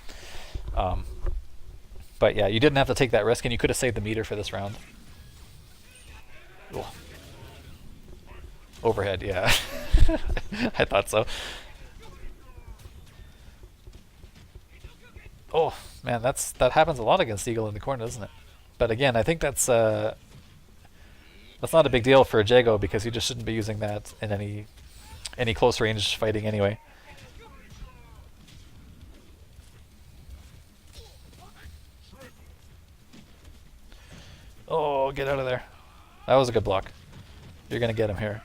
But yeah, you didn't have to take that risk, and you could have saved the meter for this round. Ooh. Overhead, yeah. I thought so. Oh man, that happens a lot against Eagle in the corner, doesn't it? But again, I think that's not a big deal for Jago, because you just shouldn't be using that in any close range fighting anyway. Oh, get out of there. That was a good block. You're gonna get him here.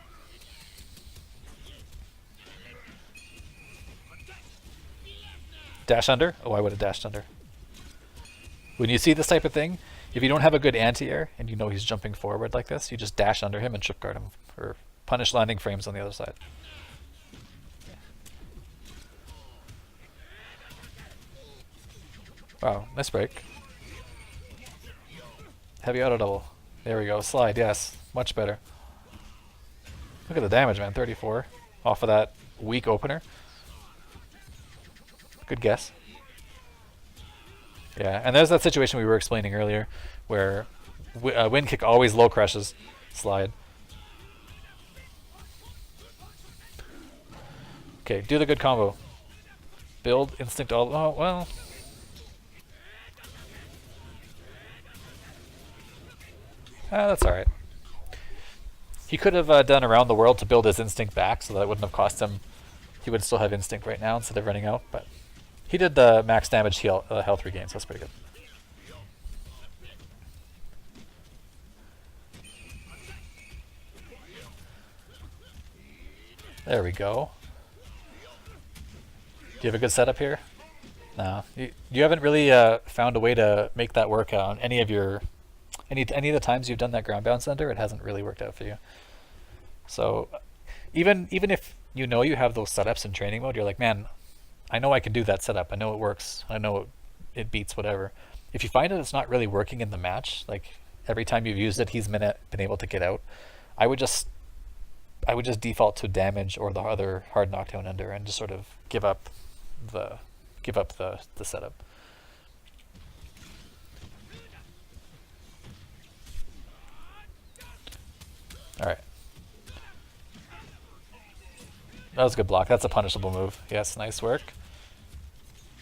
Dash under? Oh, I would have dashed under. When you see this type of thing, if you don't have a good anti-air and you know he's jumping forward like this, you just dash under him and trip guard him, or punish landing frames on the other side. Wow, nice break. Heavy auto double. There we go. Slide, yes. Much better. Look at the damage, man. 34 off of that weak opener. Good guess. Yeah, and there's that situation we were explaining earlier where wind kick always low crushes slide. Okay, do the good combo. Build instinct all. Oh, well. That's alright. He could have done Around the World to build his instinct back, so that it wouldn't have cost him. He would still have instinct right now instead of running out, but he did the max damage health regain, so that's pretty good. There we go. Do you have a good setup here? No. You haven't really found a way to make that work on any of your... Any of the times you've done that ground bounce under, it hasn't really worked out for you. So even if you know you have those setups in training mode, you're like, man, I know I can do that setup. I know it works. I know it beats whatever. If you find that it's not really working in the match, like every time you've used it, he's been able to get out, I would just default to damage or the other hard knockdown under and just sort of give up the setup. Alright. That was a good block. That's a punishable move. Yes, nice work.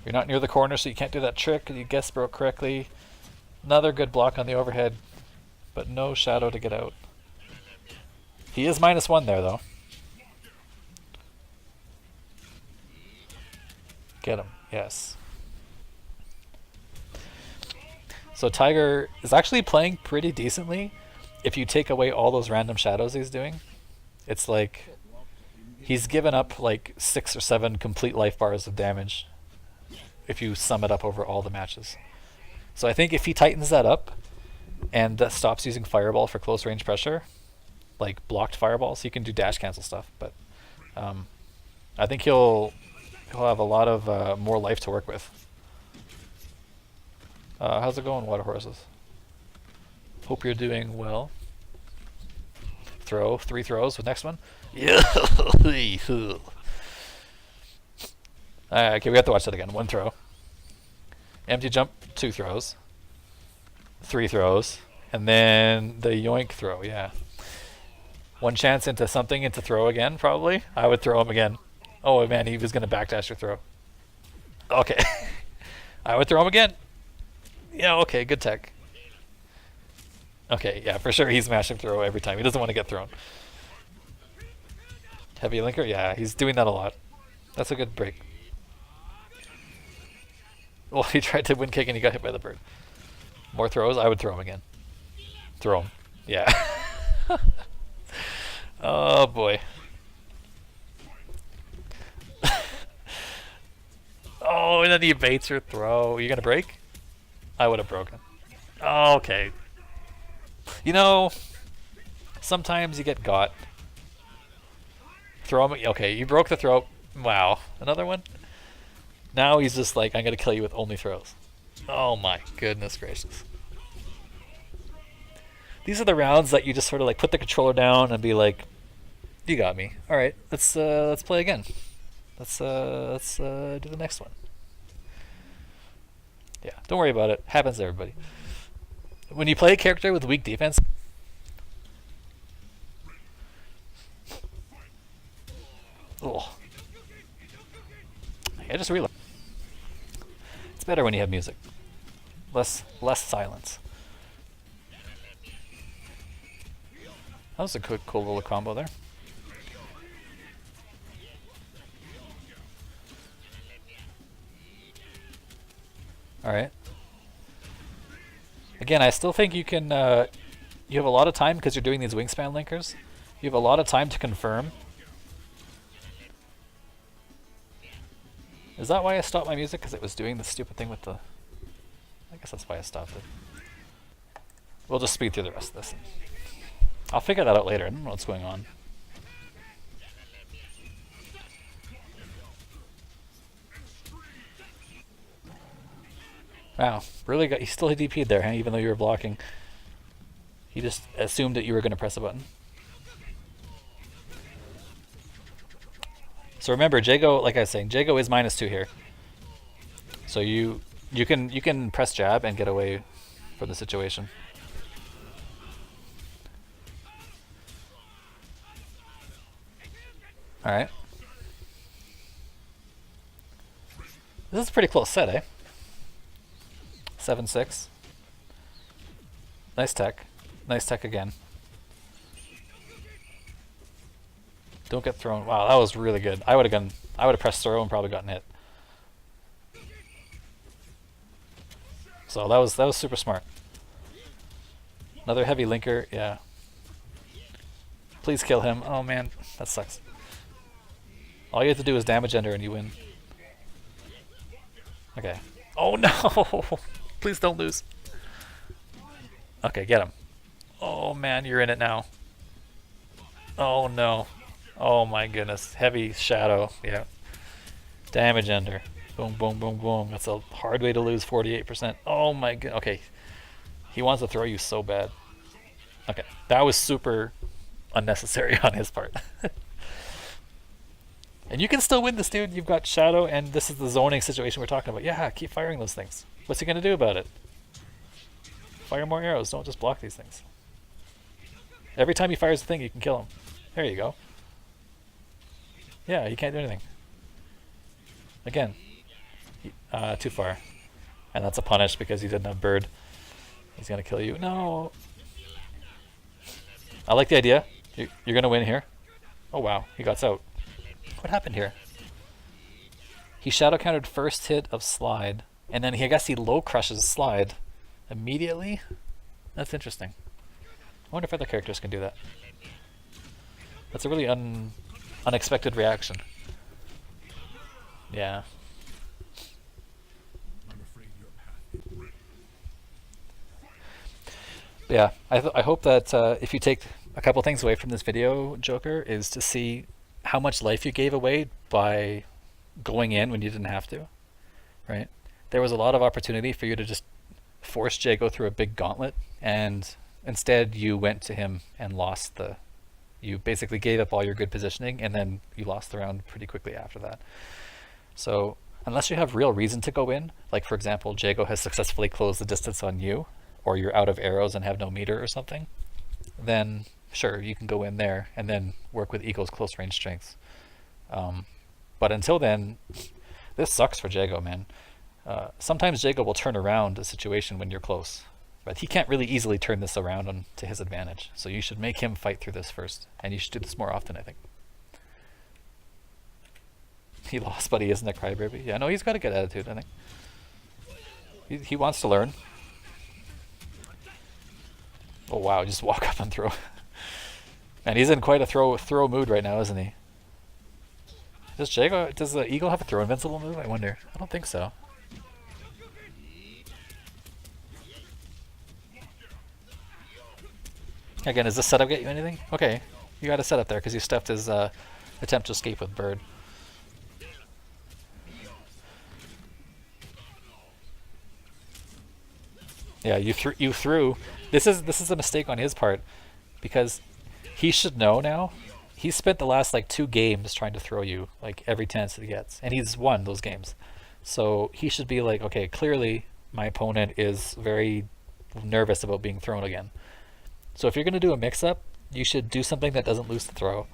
You're not near the corner, so you can't do that trick. You guess broke correctly. Another good block on the overhead, but no shadow to get out. He is -1 there, though. Get him. Yes. So Tiger is actually playing pretty decently. If you take away all those random shadows he's doing, it's like he's given up like 6 or 7 complete life bars of damage if you sum it up over all the matches. So I think if he tightens that up and stops using Fireball for close range pressure, like blocked Fireballs, he can do dash cancel stuff, but I think he'll have a lot of more life to work with. How's it going, Water Horses? Hope you're doing well. Throw, 3 throws with next one. Yeah. Okay, we have to watch that again. 1 throw. Empty jump, 2 throws. 3 throws. And then the yoink throw, yeah. 1 chance into something, into throw again, probably. I would throw him again. Oh man, he was going to backdash your throw. Okay. I would throw him again. Yeah, okay, good tech. Okay, yeah, for sure he's mashing throw every time. He doesn't want to get thrown. Heavy linker? Yeah, he's doing that a lot. That's a good break. Well, he tried to wind kick and he got hit by the bird. More throws? I would throw him again. Throw him. Yeah. Oh boy. Oh, and then he baits your throw. Are you gonna break? I would have broken. Oh, okay. You know, sometimes you get got. Throw him. Okay, you broke the throw. Wow, another one. Now he's just like, I'm gonna kill you with only throws. Oh my goodness gracious. These are the rounds that you just sort of like put the controller down and be like, you got me. All right, let's play again. Let's do the next one. Yeah, don't worry about it. Happens to everybody. When you play a character with weak defense, oh, I just realized it's better when you have music. Less silence. That was a cool little combo there. Alright. Again, I still think you can, you have a lot of time because you're doing these wingspan linkers. You have a lot of time to confirm. Is that why I stopped my music? Because it was doing the stupid thing with the... I guess that's why I stopped it. We'll just speed through the rest of this. I'll figure that out later. I don't know what's going on. Wow, really got, he still DP'd there, huh? Even though you were blocking. He just assumed that you were going to press a button. So remember, Jago, like I was saying, Jago is -2 here. So you can press jab and get away from the situation. All right. This is a pretty close set, eh? 7-6. Nice tech. Nice tech again. Don't get thrown. Wow, that was really good. I would have pressed throw and probably gotten hit. So that was super smart. Another heavy linker, yeah. Please kill him. Oh man, that sucks. All you have to do is damage ender and you win. Okay. Oh no! Please don't lose. Okay, get him. Oh man, you're in it now. Oh no. Oh my goodness. Heavy shadow. Yeah. Damage ender. Boom, boom, boom, boom. That's a hard way to lose 48%. Oh my god. Okay. He wants to throw you so bad. Okay. That was super unnecessary on his part. And you can still win this, dude. You've got shadow, and this is the zoning situation we're talking about. Yeah, keep firing those things. What's he going to do about it? Fire more arrows. Don't just block these things. Every time he fires a thing, you can kill him. There you go. Yeah, he can't do anything. Again. Too far. And that's a punish because he didn't have bird. He's going to kill you. No! I like the idea. You're going to win here. Oh wow, he got out. What happened here? He shadow countered first hit of slide, and then I guess he low crushes slide immediately? That's interesting. I wonder if other characters can do that. That's a really unexpected reaction. Yeah. Yeah, I hope that if you take a couple things away from this video, Joker, is to see how much life you gave away by going in when you didn't have to, right? There was a lot of opportunity for you to just force Jago through a big gauntlet, and instead you went to him and lost the... You basically gave up all your good positioning, and then you lost the round pretty quickly after that. So unless you have real reason to go in, like for example, Jago has successfully closed the distance on you, or you're out of arrows and have no meter or something, then sure, you can go in there and then work with Eagle's close range strengths. But until then, this sucks for Jago, man. Sometimes Jago will turn around a situation when you're close, but he can't really easily turn this around to his advantage. So you should make him fight through this first, and you should do this more often, I think. He lost, but he isn't a crybaby. Yeah, no, he's got a good attitude, I think. He wants to learn. Oh wow, just walk up and throw. And he's in quite a throw mood right now, isn't he? Does the Eagle have a throw invincible move? I wonder. I don't think so. Again, does this setup get you anything? Okay, you got a setup there because you stuffed his attempt to escape with bird. Yeah, you threw. This is a mistake on his part because he should know now. He's spent the last like 2 games trying to throw you like every chance that he gets, and he's won those games. So he should be like, okay, clearly my opponent is very nervous about being thrown again. So if you're gonna do a mix-up, you should do something that doesn't lose the throw.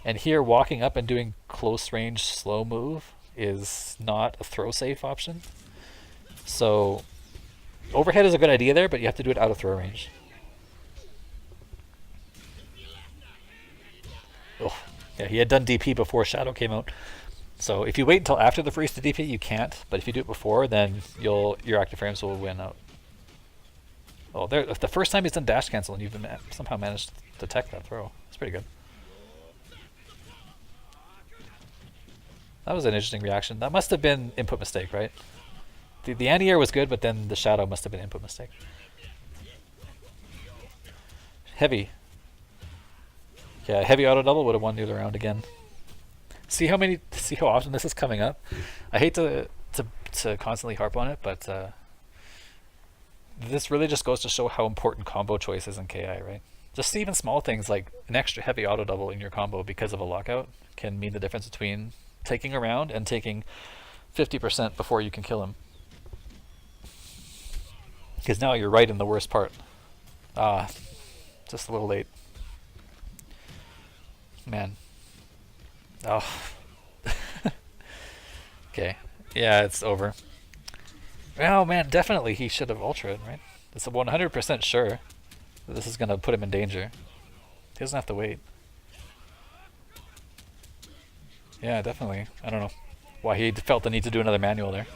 And here, walking up and doing close range slow move is not a throw safe option. So overhead is a good idea there, but you have to do it out of throw range. Oh, yeah, he had done DP before Shadow came out. So if you wait until after the freeze to DP, you can't. But if you do it before, then your active frames will win out. Oh, there! The first time he's done dash cancel, and you've somehow managed to detect that throw. That's pretty good. That was an interesting reaction. That must have been input mistake, right? The anti-air was good, but then the shadow must have been input mistake. Heavy. Yeah, heavy auto double would have won the other round again. See how often this is coming up. I hate to constantly harp on it, but this really just goes to show how important combo choice is in KI, right? Just even small things like an extra heavy auto double in your combo because of a lockout can mean the difference between taking a round and taking 50% before you can kill him. Because now you're right in the worst part. Just a little late. Man. Oh. Okay. Yeah, it's over. Oh man, definitely he should have ultra'd, right? It's 100% sure that this is going to put him in danger. He doesn't have to wait. Yeah, definitely. I don't know why he felt the need to do another manual there.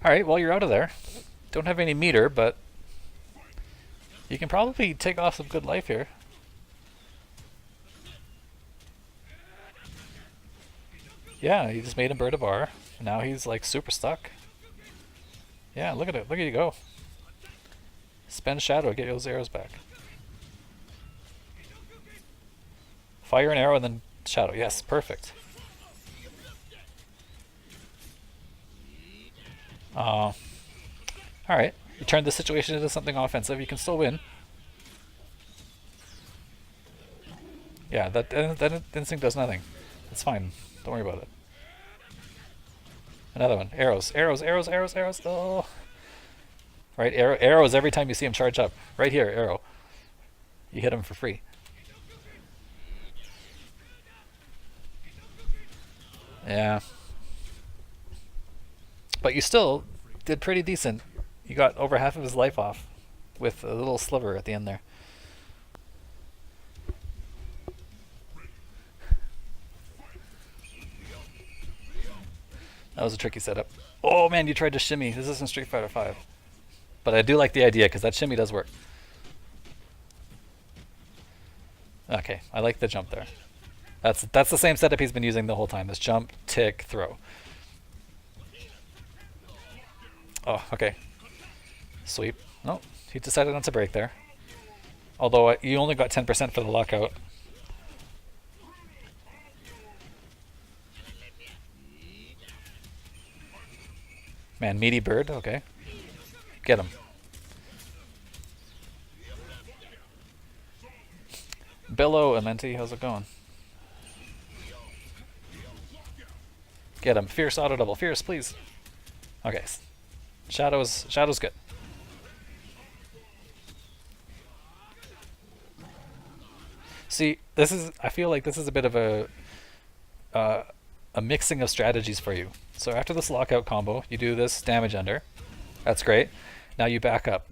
Alright, well you're out of there. Don't have any meter, but you can probably take off some good life here. Yeah, you just made him bird a bar. Now he's like super stuck. Yeah, look at it. Look at you go. Spend shadow, get those arrows back. Fire an arrow and then shadow. Yes, perfect. Alright. You turned the situation into something offensive. You can still win. Yeah, that instinct does nothing. It's fine. Don't worry about it. Another one. Arrows. Arrows, arrows, arrows, arrows. Oh. Right, arrows every time you see him charge up. Right here, arrow. You hit him for free. Yeah. But you still did pretty decent. You got over half of his life off with a little sliver at the end there. That was a tricky setup. Oh man, you tried to shimmy. This isn't Street Fighter V. But I do like the idea because that shimmy does work. Okay, I like the jump there. That's the same setup he's been using the whole time. This jump, tick, throw. Oh, okay. Sweep. No, he decided not to break there. Although you only got 10% for the lockout. Man, meaty bird. Okay. Get him. Billow, Amenti, how's it going? Get him. Fierce auto double. Fierce, please. Okay. Shadow's good. See, I feel like this is a bit of a mixing of strategies for you. So after this lockout combo, you do this damage under. That's great. Now you back up.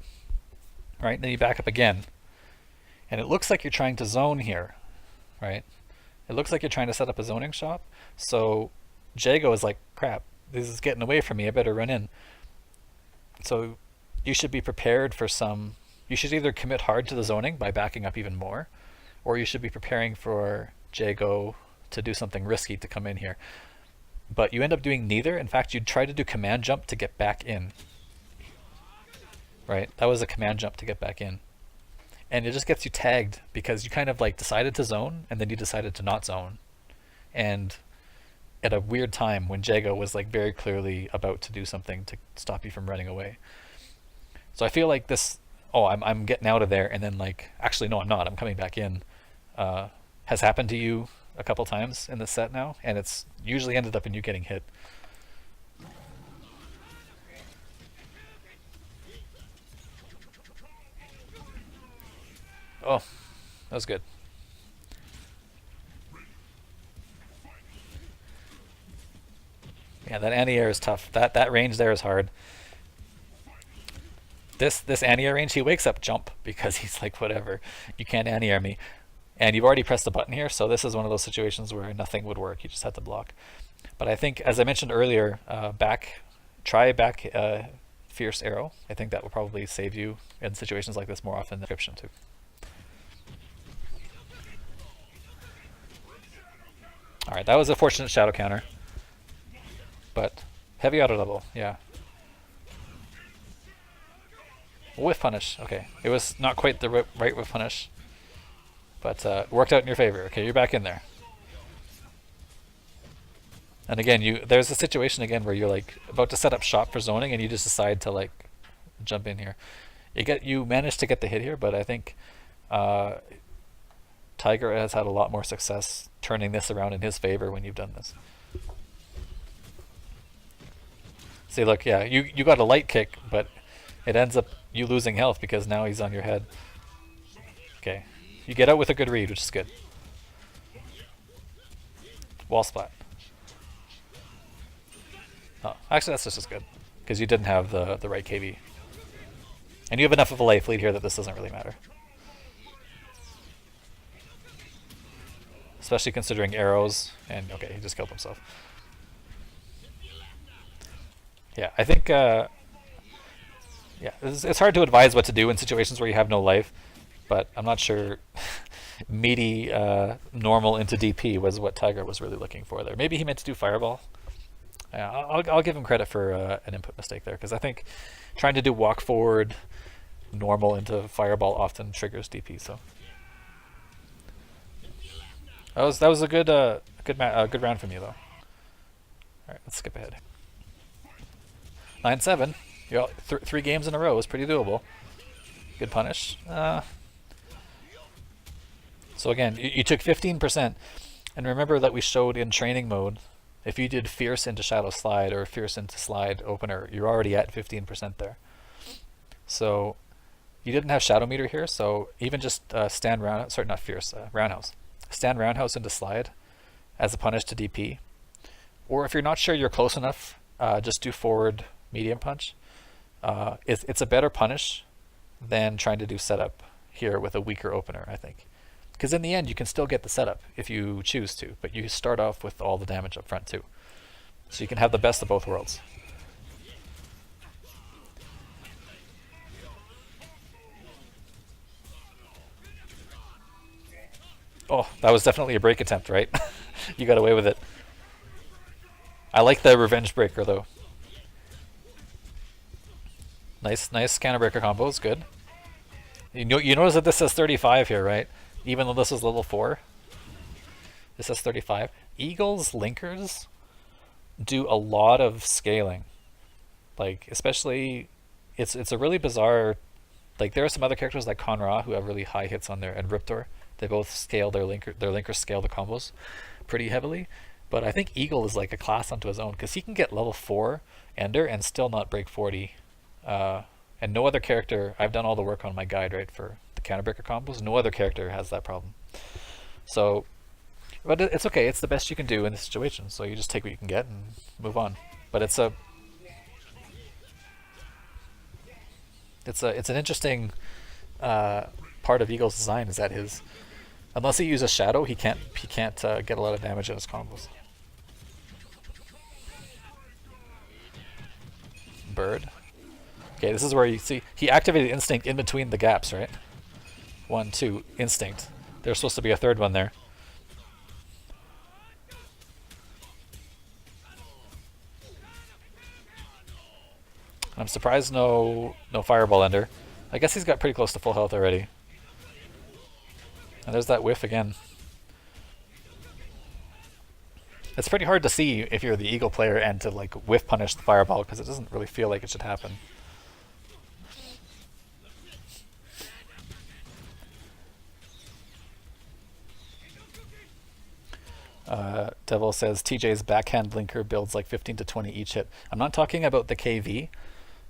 Right? Then you back up again. And it looks like you're trying to zone here. Right? It looks like you're trying to set up a zoning shop. So Jago is like, crap, this is getting away from me. I better run in. So you should be prepared for some... You should either commit hard to the zoning by backing up even more, or you should be preparing for Jago to do something risky to come in here. But you end up doing neither. In fact, you'd try to do command jump to get back in. right? That was a command jump to get back in. And it just gets you tagged because you kind of like decided to zone and then you decided to not zone. And at a weird time when Jago was like very clearly about to do something to stop you from running away. So I feel like this, oh, I'm getting out of there and then like, actually no, I'm not, I'm coming back in, has happened to you a couple times in this set now, and it's usually ended up in you getting hit. Oh, that was good. Yeah, that anti-air is tough. That range there is hard. This anti-air range, he wakes up jump because he's like, whatever, you can't anti-air me. And you've already pressed the button here, so this is one of those situations where nothing would work. You just had to block. But I think, as I mentioned earlier, try back Fierce Arrow. I think that will probably save you in situations like this more often than Description too. Alright, that was a fortunate shadow counter. But heavy auto double, yeah. Whiff punish, okay. It was not quite the right whiff punish, but worked out in your favor. Okay, you're back in there. And again, there's a situation again where you're like about to set up shop for zoning and you just decide to like jump in here. You managed to get the hit here, but I think Tiger has had a lot more success turning this around in his favor when you've done this. See, look, yeah, you got a light kick, but it ends up you losing health because now he's on your head. Okay, you get out with a good read, which is good. Wall splat. Oh, actually, that's just as good because you didn't have the right KV, and you have enough of a life lead here that this doesn't really matter. Especially considering arrows, and okay, he just killed himself. Yeah, I think yeah, it's hard to advise what to do in situations where you have no life, but I'm not sure meaty normal into DP was what Tiger was really looking for there. Maybe he meant to do Fireball. Yeah, I'll give him credit for an input mistake there, because I think trying to do walk forward normal into Fireball often triggers DP. So that was a good good round from you though. All right, let's skip ahead. 9-7. You got 3 games in a row is pretty doable. Good punish. So again, you took 15%, and remember that we showed in training mode, if you did Fierce into Shadow Slide or Fierce into Slide Opener, you're already at 15% there. So you didn't have Shadow Meter here, so even just stand round, sorry, not Fierce, Roundhouse. Stand Roundhouse into Slide as a punish to DP. Or if you're not sure you're close enough, just do forward medium punch. It's a better punish than trying to do setup here with a weaker opener, I think. Because in the end, you can still get the setup if you choose to, but you start off with all the damage up front too. So you can have the best of both worlds. Oh, that was definitely a break attempt, right? You got away with it. I like the revenge breaker though. Nice counter breaker combos, good. You notice that this says 35 here, right? Even though this is level 4. This says 35. Eagle's linkers do a lot of scaling. Like, especially, it's a really bizarre, like there are some other characters like Conra who have really high hits on there, and Riptor. They both scale their linkers scale the combos pretty heavily. But I think Eagle is like a class unto his own, because he can get level 4 Ender and still not break 40. And no other character, I've done all the work on my guide, right, for the counterbreaker combos, no other character has that problem. So, but it's okay, it's the best you can do in this situation, so you just take what you can get and move on. But it's an interesting part of Eagle's design is that unless he uses Shadow, he can't get a lot of damage in his combos. Bird. Okay, this is where you see he activated Instinct in between the gaps, right? 1, 2, Instinct. There's supposed to be a third one there. I'm surprised no Fireball Ender. I guess he's got pretty close to full health already. And there's that whiff again. It's pretty hard to see if you're the Eagle player and to like whiff punish the Fireball because it doesn't really feel like it should happen. Devil says TJ's backhand linker builds like 15 to 20 each hit. I'm not talking about the KV.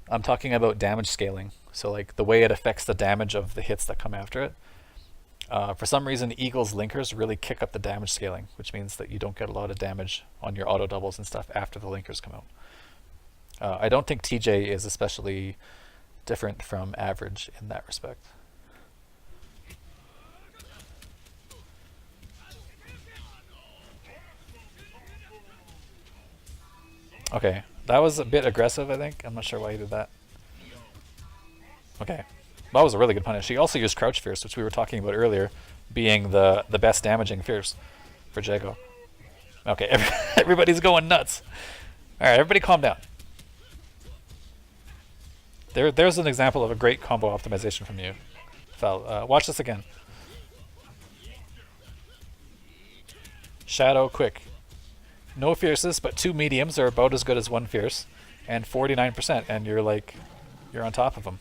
I'm talking about damage scaling. So like the way it affects the damage of the hits that come after it. For some reason, Eagle's linkers really kick up the damage scaling, which means that you don't get a lot of damage on your auto doubles and stuff after the linkers come out. I don't think TJ is especially different from average in that respect. Okay, that was a bit aggressive, I think. I'm not sure why he did that. Okay, that was a really good punish. He also used Crouch Fierce, which we were talking about earlier, being the best damaging Fierce for Jago. Okay, everybody's going nuts. Alright, everybody calm down. There's an example of a great combo optimization from you, Fel. Watch this again. Shadow, quick. No Fierces, but 2 mediums are about as good as 1 Fierce, and 49%, and you're on top of them.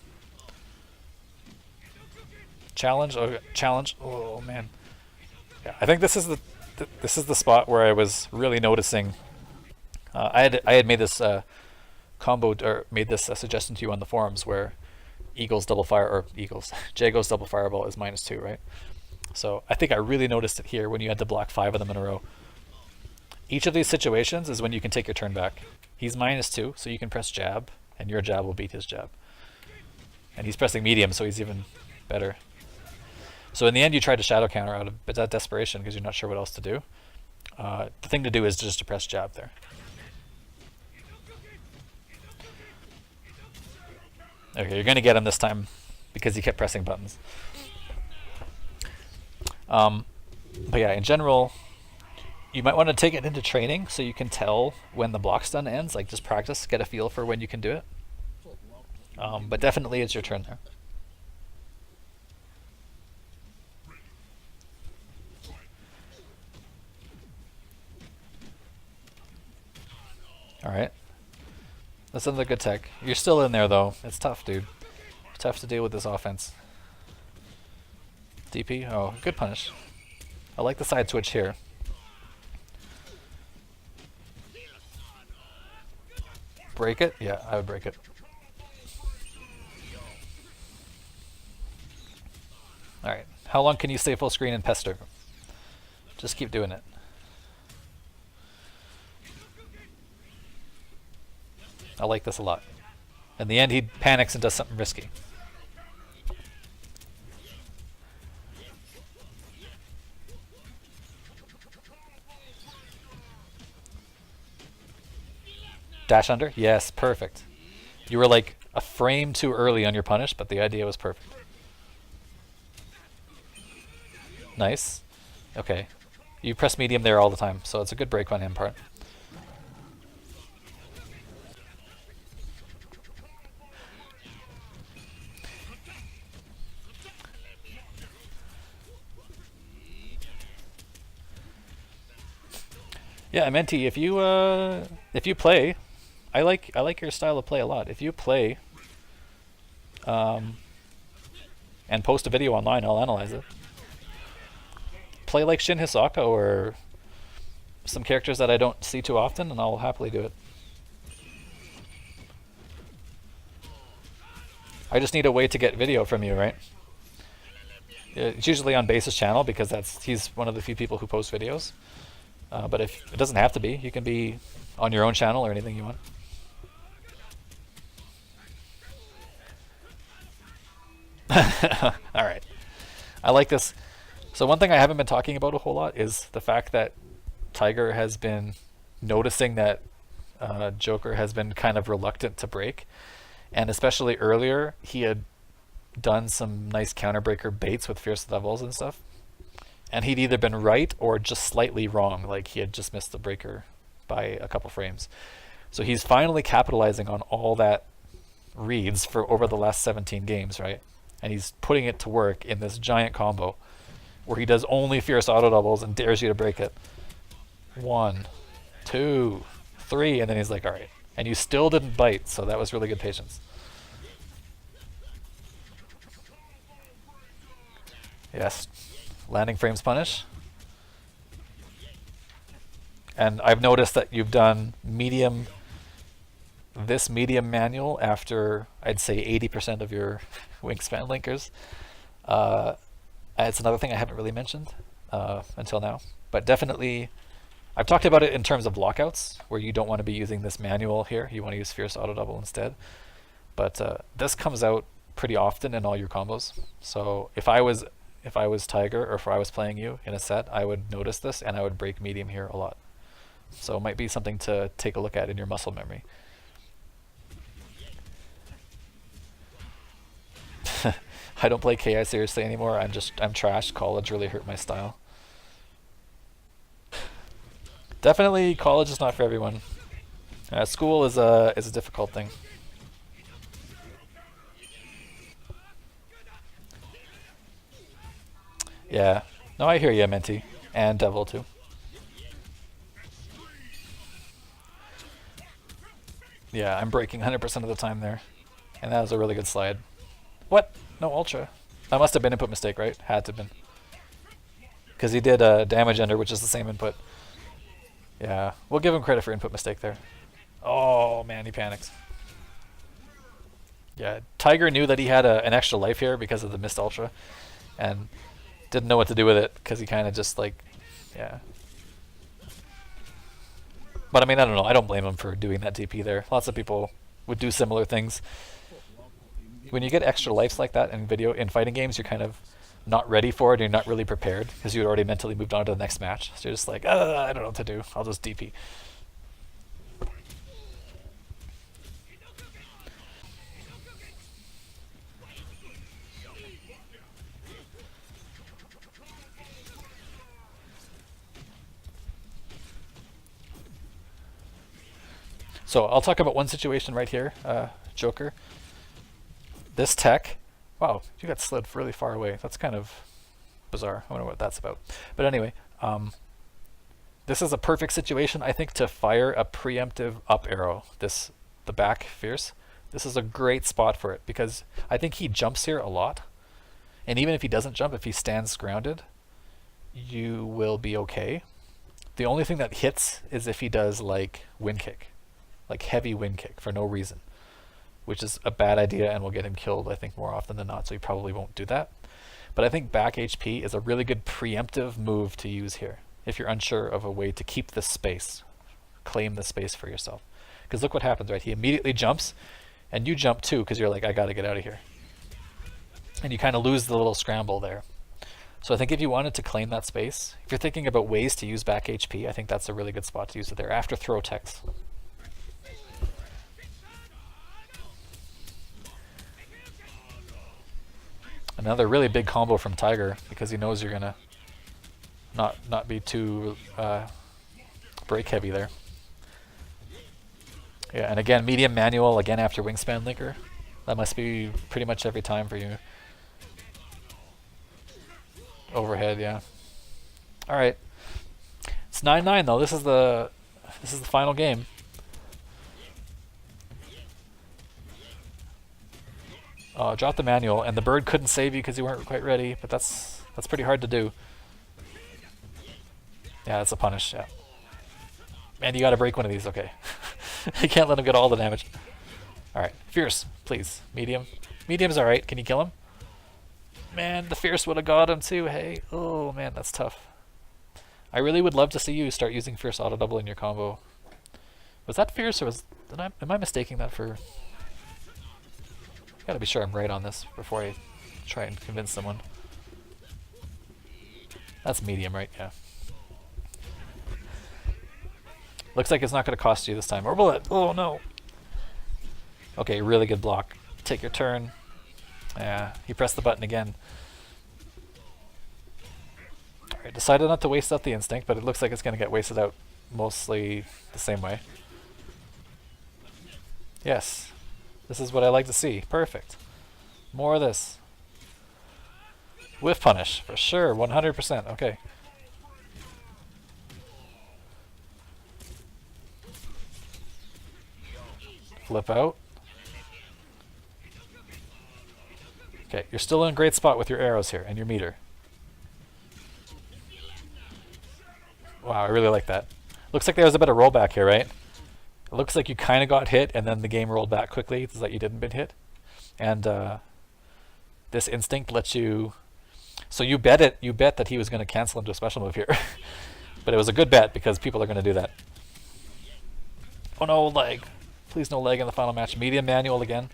Challenge, oh, challenge. Oh man, yeah. I think this is the spot where I was really noticing. I had made this combo or made this suggestion to you on the forums where Jago's double fireball is -2, right? So I think I really noticed it here when you had to block 5 of them in a row. Each of these situations is when you can take your turn back. He's -2, so you can press jab, and your jab will beat his jab. And he's pressing medium, so he's even better. So in the end, you try to shadow counter out of desperation because you're not sure what else to do. The thing to do is just to press jab there. Okay, you're going to get him this time because he kept pressing buttons. But yeah, in general, you might want to take it into training so you can tell when the block stun ends. Like just practice, get a feel for when you can do it. But definitely it's your turn there. Alright. That's another good tech. You're still in there though. It's tough, dude. It's tough to deal with this offense. DP? Oh, good punish. I like the side switch here. Break it? Yeah, I would break it. Alright. How long can you stay full screen and pester? Just keep doing it. I like this a lot. In the end, he panics and does something risky. Dash under? Yes, perfect. You were like a frame too early on your punish, but the idea was perfect. Nice. Okay. You press medium there all the time, so it's a good break on him part. Yeah, Menti, if you play, I like your style of play a lot. If you play, and post a video online, I'll analyze it. Play like Shin Hisoka or some characters that I don't see too often, and I'll happily do it. I just need a way to get video from you, right? It's usually on Base's channel because he's one of the few people who post videos. But if it doesn't have to be, you can be on your own channel or anything you want. Alright. I like this. So one thing I haven't been talking about a whole lot is the fact that Tiger has been noticing that Joker has been kind of reluctant to break. And especially earlier, he had done some nice counterbreaker baits with Fierce Levels and stuff. And he'd either been right or just slightly wrong, like he had just missed the breaker by a couple frames. So he's finally capitalizing on all that reads for over the last 17 games, right? And he's putting it to work in this giant combo where he does only fierce auto doubles and dares you to break it. 1, 2, 3, and then he's like, all right. And you still didn't bite, so that was really good patience. Yes, landing frames punish. And I've noticed that you've done this medium manual after, I'd say, 80% of your wingspan linkers. It's another thing I haven't really mentioned until now. But definitely, I've talked about it in terms of lockouts, where you don't want to be using this manual here. You want to use Fierce Auto Double instead. But this comes out pretty often in all your combos. So if I was Tiger, or if I was playing you in a set, I would notice this, and I would break medium here a lot. So it might be something to take a look at in your muscle memory. I don't play KI seriously anymore. I'm trash. College really hurt my style. Definitely, college is not for everyone. School is a difficult thing. Yeah. No, I hear you, Menti, and Devil too. Yeah, I'm breaking 100% of the time there, and that was a really good slide. What? No ultra. That must have been input mistake, right? Had to have been. Because he did damage ender, which is the same input. Yeah, we'll give him credit for input mistake there. Oh man, he panics. Yeah, Tiger knew that he had an extra life here because of the missed ultra, and didn't know what to do with it because he kind of just like, yeah. But I mean, I don't know. I don't blame him for doing that DP there. Lots of people would do similar things. When you get extra lives like that in fighting games, you're kind of not ready for it. You're not really prepared because you had already mentally moved on to the next match. So you're just like, I don't know what to do. I'll just DP. So I'll talk about one situation right here, Joker. This tech, wow, you got slid really far away. That's kind of bizarre. I wonder what that's about. But anyway, this is a perfect situation, I think, to fire a preemptive up arrow. The back fierce. This is a great spot for it because I think he jumps here a lot. And even if he doesn't jump, if he stands grounded, you will be okay. The only thing that hits is if he does like wind kick, like heavy wind kick for no reason, which is a bad idea and will get him killed, I think, more often than not, so he probably won't do that. But I think back HP is a really good preemptive move to use here if you're unsure of a way to keep this space, claim the space for yourself. Because look what happens, right? He immediately jumps, and you jump too because you're like, I gotta get out of here. And you kind of lose the little scramble there. So I think if you wanted to claim that space, if you're thinking about ways to use back HP, I think that's a really good spot to use it there after throw techs. Another really big combo from Tiger because he knows you're gonna not be too break heavy there. Yeah, and again, medium manual again after wingspan linker. That must be pretty much every time for you. Overhead, yeah. All right, it's 9-9 though. This is the final game. Drop the manual, and the bird couldn't save you because you weren't quite ready, but that's pretty hard to do. Yeah, that's a punish, yeah. Man, you gotta break one of these, okay. You can't let him get all the damage. Alright, Fierce, please. Medium. Medium's alright, can you kill him? Man, the Fierce would have got him too, hey. Oh man, that's tough. I really would love to see you start using Fierce auto double in your combo. Was that Fierce, or am I mistaking that for... Gotta be sure I'm right on this before I try and convince someone. That's medium, right? Yeah. Looks like it's not going to cost you this time. Or will it? Oh no. Okay, really good block. Take your turn. Yeah, he pressed the button again. Alright, decided not to waste out the instinct, but it looks like it's going to get wasted out mostly the same way. Yes. This is what I like to see. Perfect. More of this. Whiff punish, for sure. 100%. Okay. Flip out. Okay, you're still in a great spot with your arrows here and your meter. Wow, I really like that. Looks like there was a bit of rollback here, right? It looks like you kind of got hit and then the game rolled back quickly so that you didn't been hit. And this instinct lets you... So you bet that he was going to cancel into a special move here. But it was a good bet because people are going to do that. Oh no, leg. Please no leg in the final match. Medium manual again.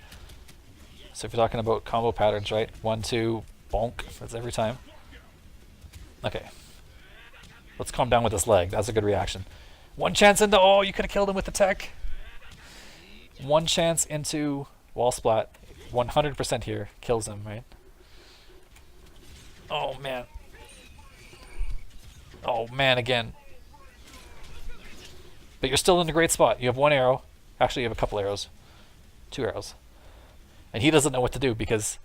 So if you're talking about combo patterns, right? 1, 2, bonk. That's every time. Okay. Let's calm down with this leg. That's a good reaction. One chance into... Oh, you could have killed him with the tech. One chance into wall splat. 100% here. Kills him, right? Oh, man. Oh, man, again. But you're still in a great spot. You have one arrow. Actually, you have a couple arrows. 2 arrows. And he doesn't know what to do because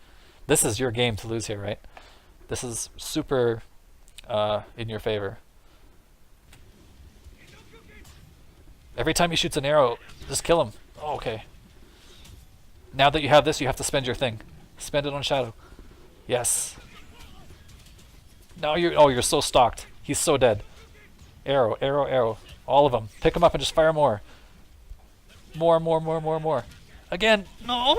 this is your game to lose here, right? This is super in your favor. Every time he shoots an arrow, just kill him. Oh, okay. Now that you have this, you have to spend your thing. Spend it on Shadow. Yes. Now you're... Oh, you're so stocked. He's so dead. Arrow, arrow, arrow. All of them. Pick him up and just fire more. More, more, more, more, more. Again. No!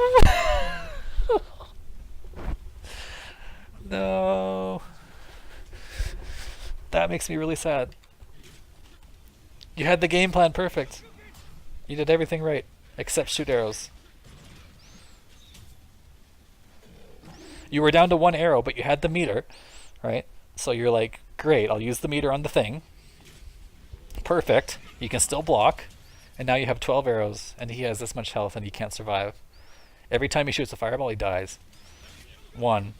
No. That makes me really sad. You had the game plan perfect. You did everything right, except shoot arrows. You were down to 1 arrow, but you had the meter, right? So you're like, great, I'll use the meter on the thing. Perfect. You can still block. And now you have 12 arrows, and he has this much health, and he can't survive. Every time he shoots a fireball, he dies. 1.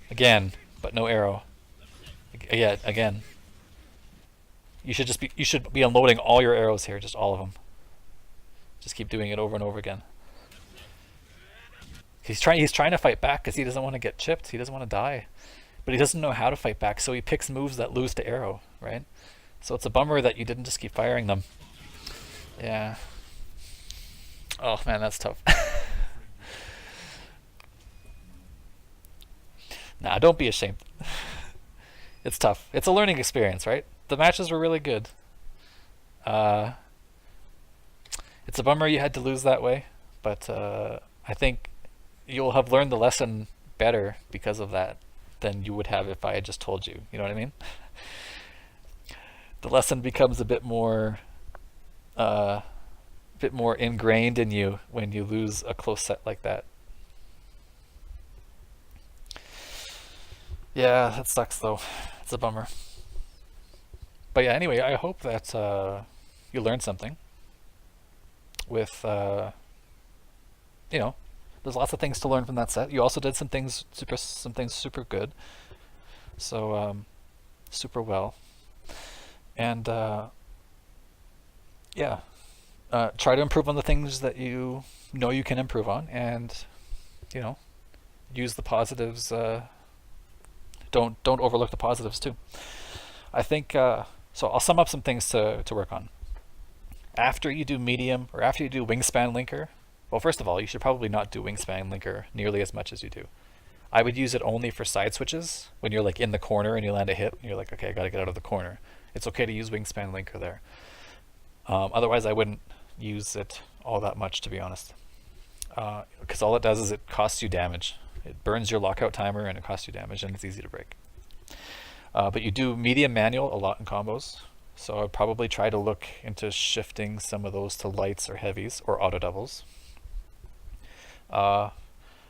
Again, but no arrow. Again. You should be unloading all your arrows here, just all of them. Just keep doing it over and over again. He's trying to fight back because he doesn't want to get chipped. He doesn't want to die. But he doesn't know how to fight back, so he picks moves that lose to arrow, right? So it's a bummer that you didn't just keep firing them. Yeah. Oh man, that's tough. Nah, don't be ashamed. It's tough. It's a learning experience, right? The matches were really good. It's a bummer you had to lose that way, but I think you'll have learned the lesson better because of that than you would have if I had just told you. You know what I mean? The lesson becomes a bit more ingrained in you when you lose a close set like that. Yeah, that sucks though. It's a bummer. But yeah, anyway, I hope that you learned something with, you know, there's lots of things to learn from that set. You also did some things super good. So, super well. And, yeah. Try to improve on the things that you know you can improve on, and, you know, use the positives. Don't overlook the positives too. I think so. I'll sum up some things to work on. After you do medium, or after you do wingspan linker, well, first of all, you should probably not do wingspan linker nearly as much as you do. I would use it only for side switches when you're like in the corner and you land a hit and you're like, okay, I gotta get out of the corner. It's okay to use wingspan linker there. Otherwise, I wouldn't use it all that much, to be honest, because all it does is it costs you damage. It burns your lockout timer and it costs you damage, and it's easy to break. But you do medium manual a lot in combos, so I'd probably try to look into shifting some of those to lights or heavies or auto doubles.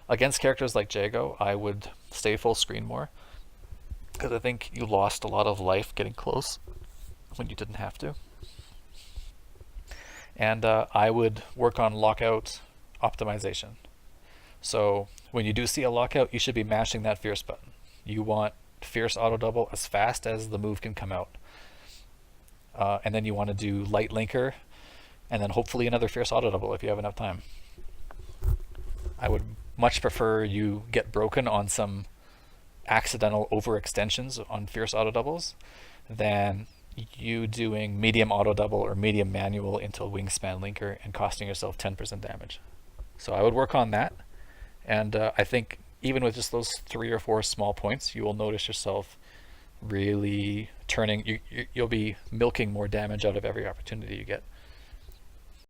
Against characters like Jago, I would stay full screen more, because I think you lost a lot of life getting close when you didn't have to. And I would work on lockout optimization. So when you do see a lockout, you should be mashing that fierce button. You want fierce auto double as fast as the move can come out. And then you want to do light linker, and then hopefully another fierce auto double if you have enough time. I would much prefer you get broken on some accidental overextensions on fierce auto doubles than you doing medium auto double or medium manual into wingspan linker and costing yourself 10% damage. So I would work on that, and I think even with just those 3 or 4 small points, you will notice yourself really turning. You'll be milking more damage out of every opportunity you get.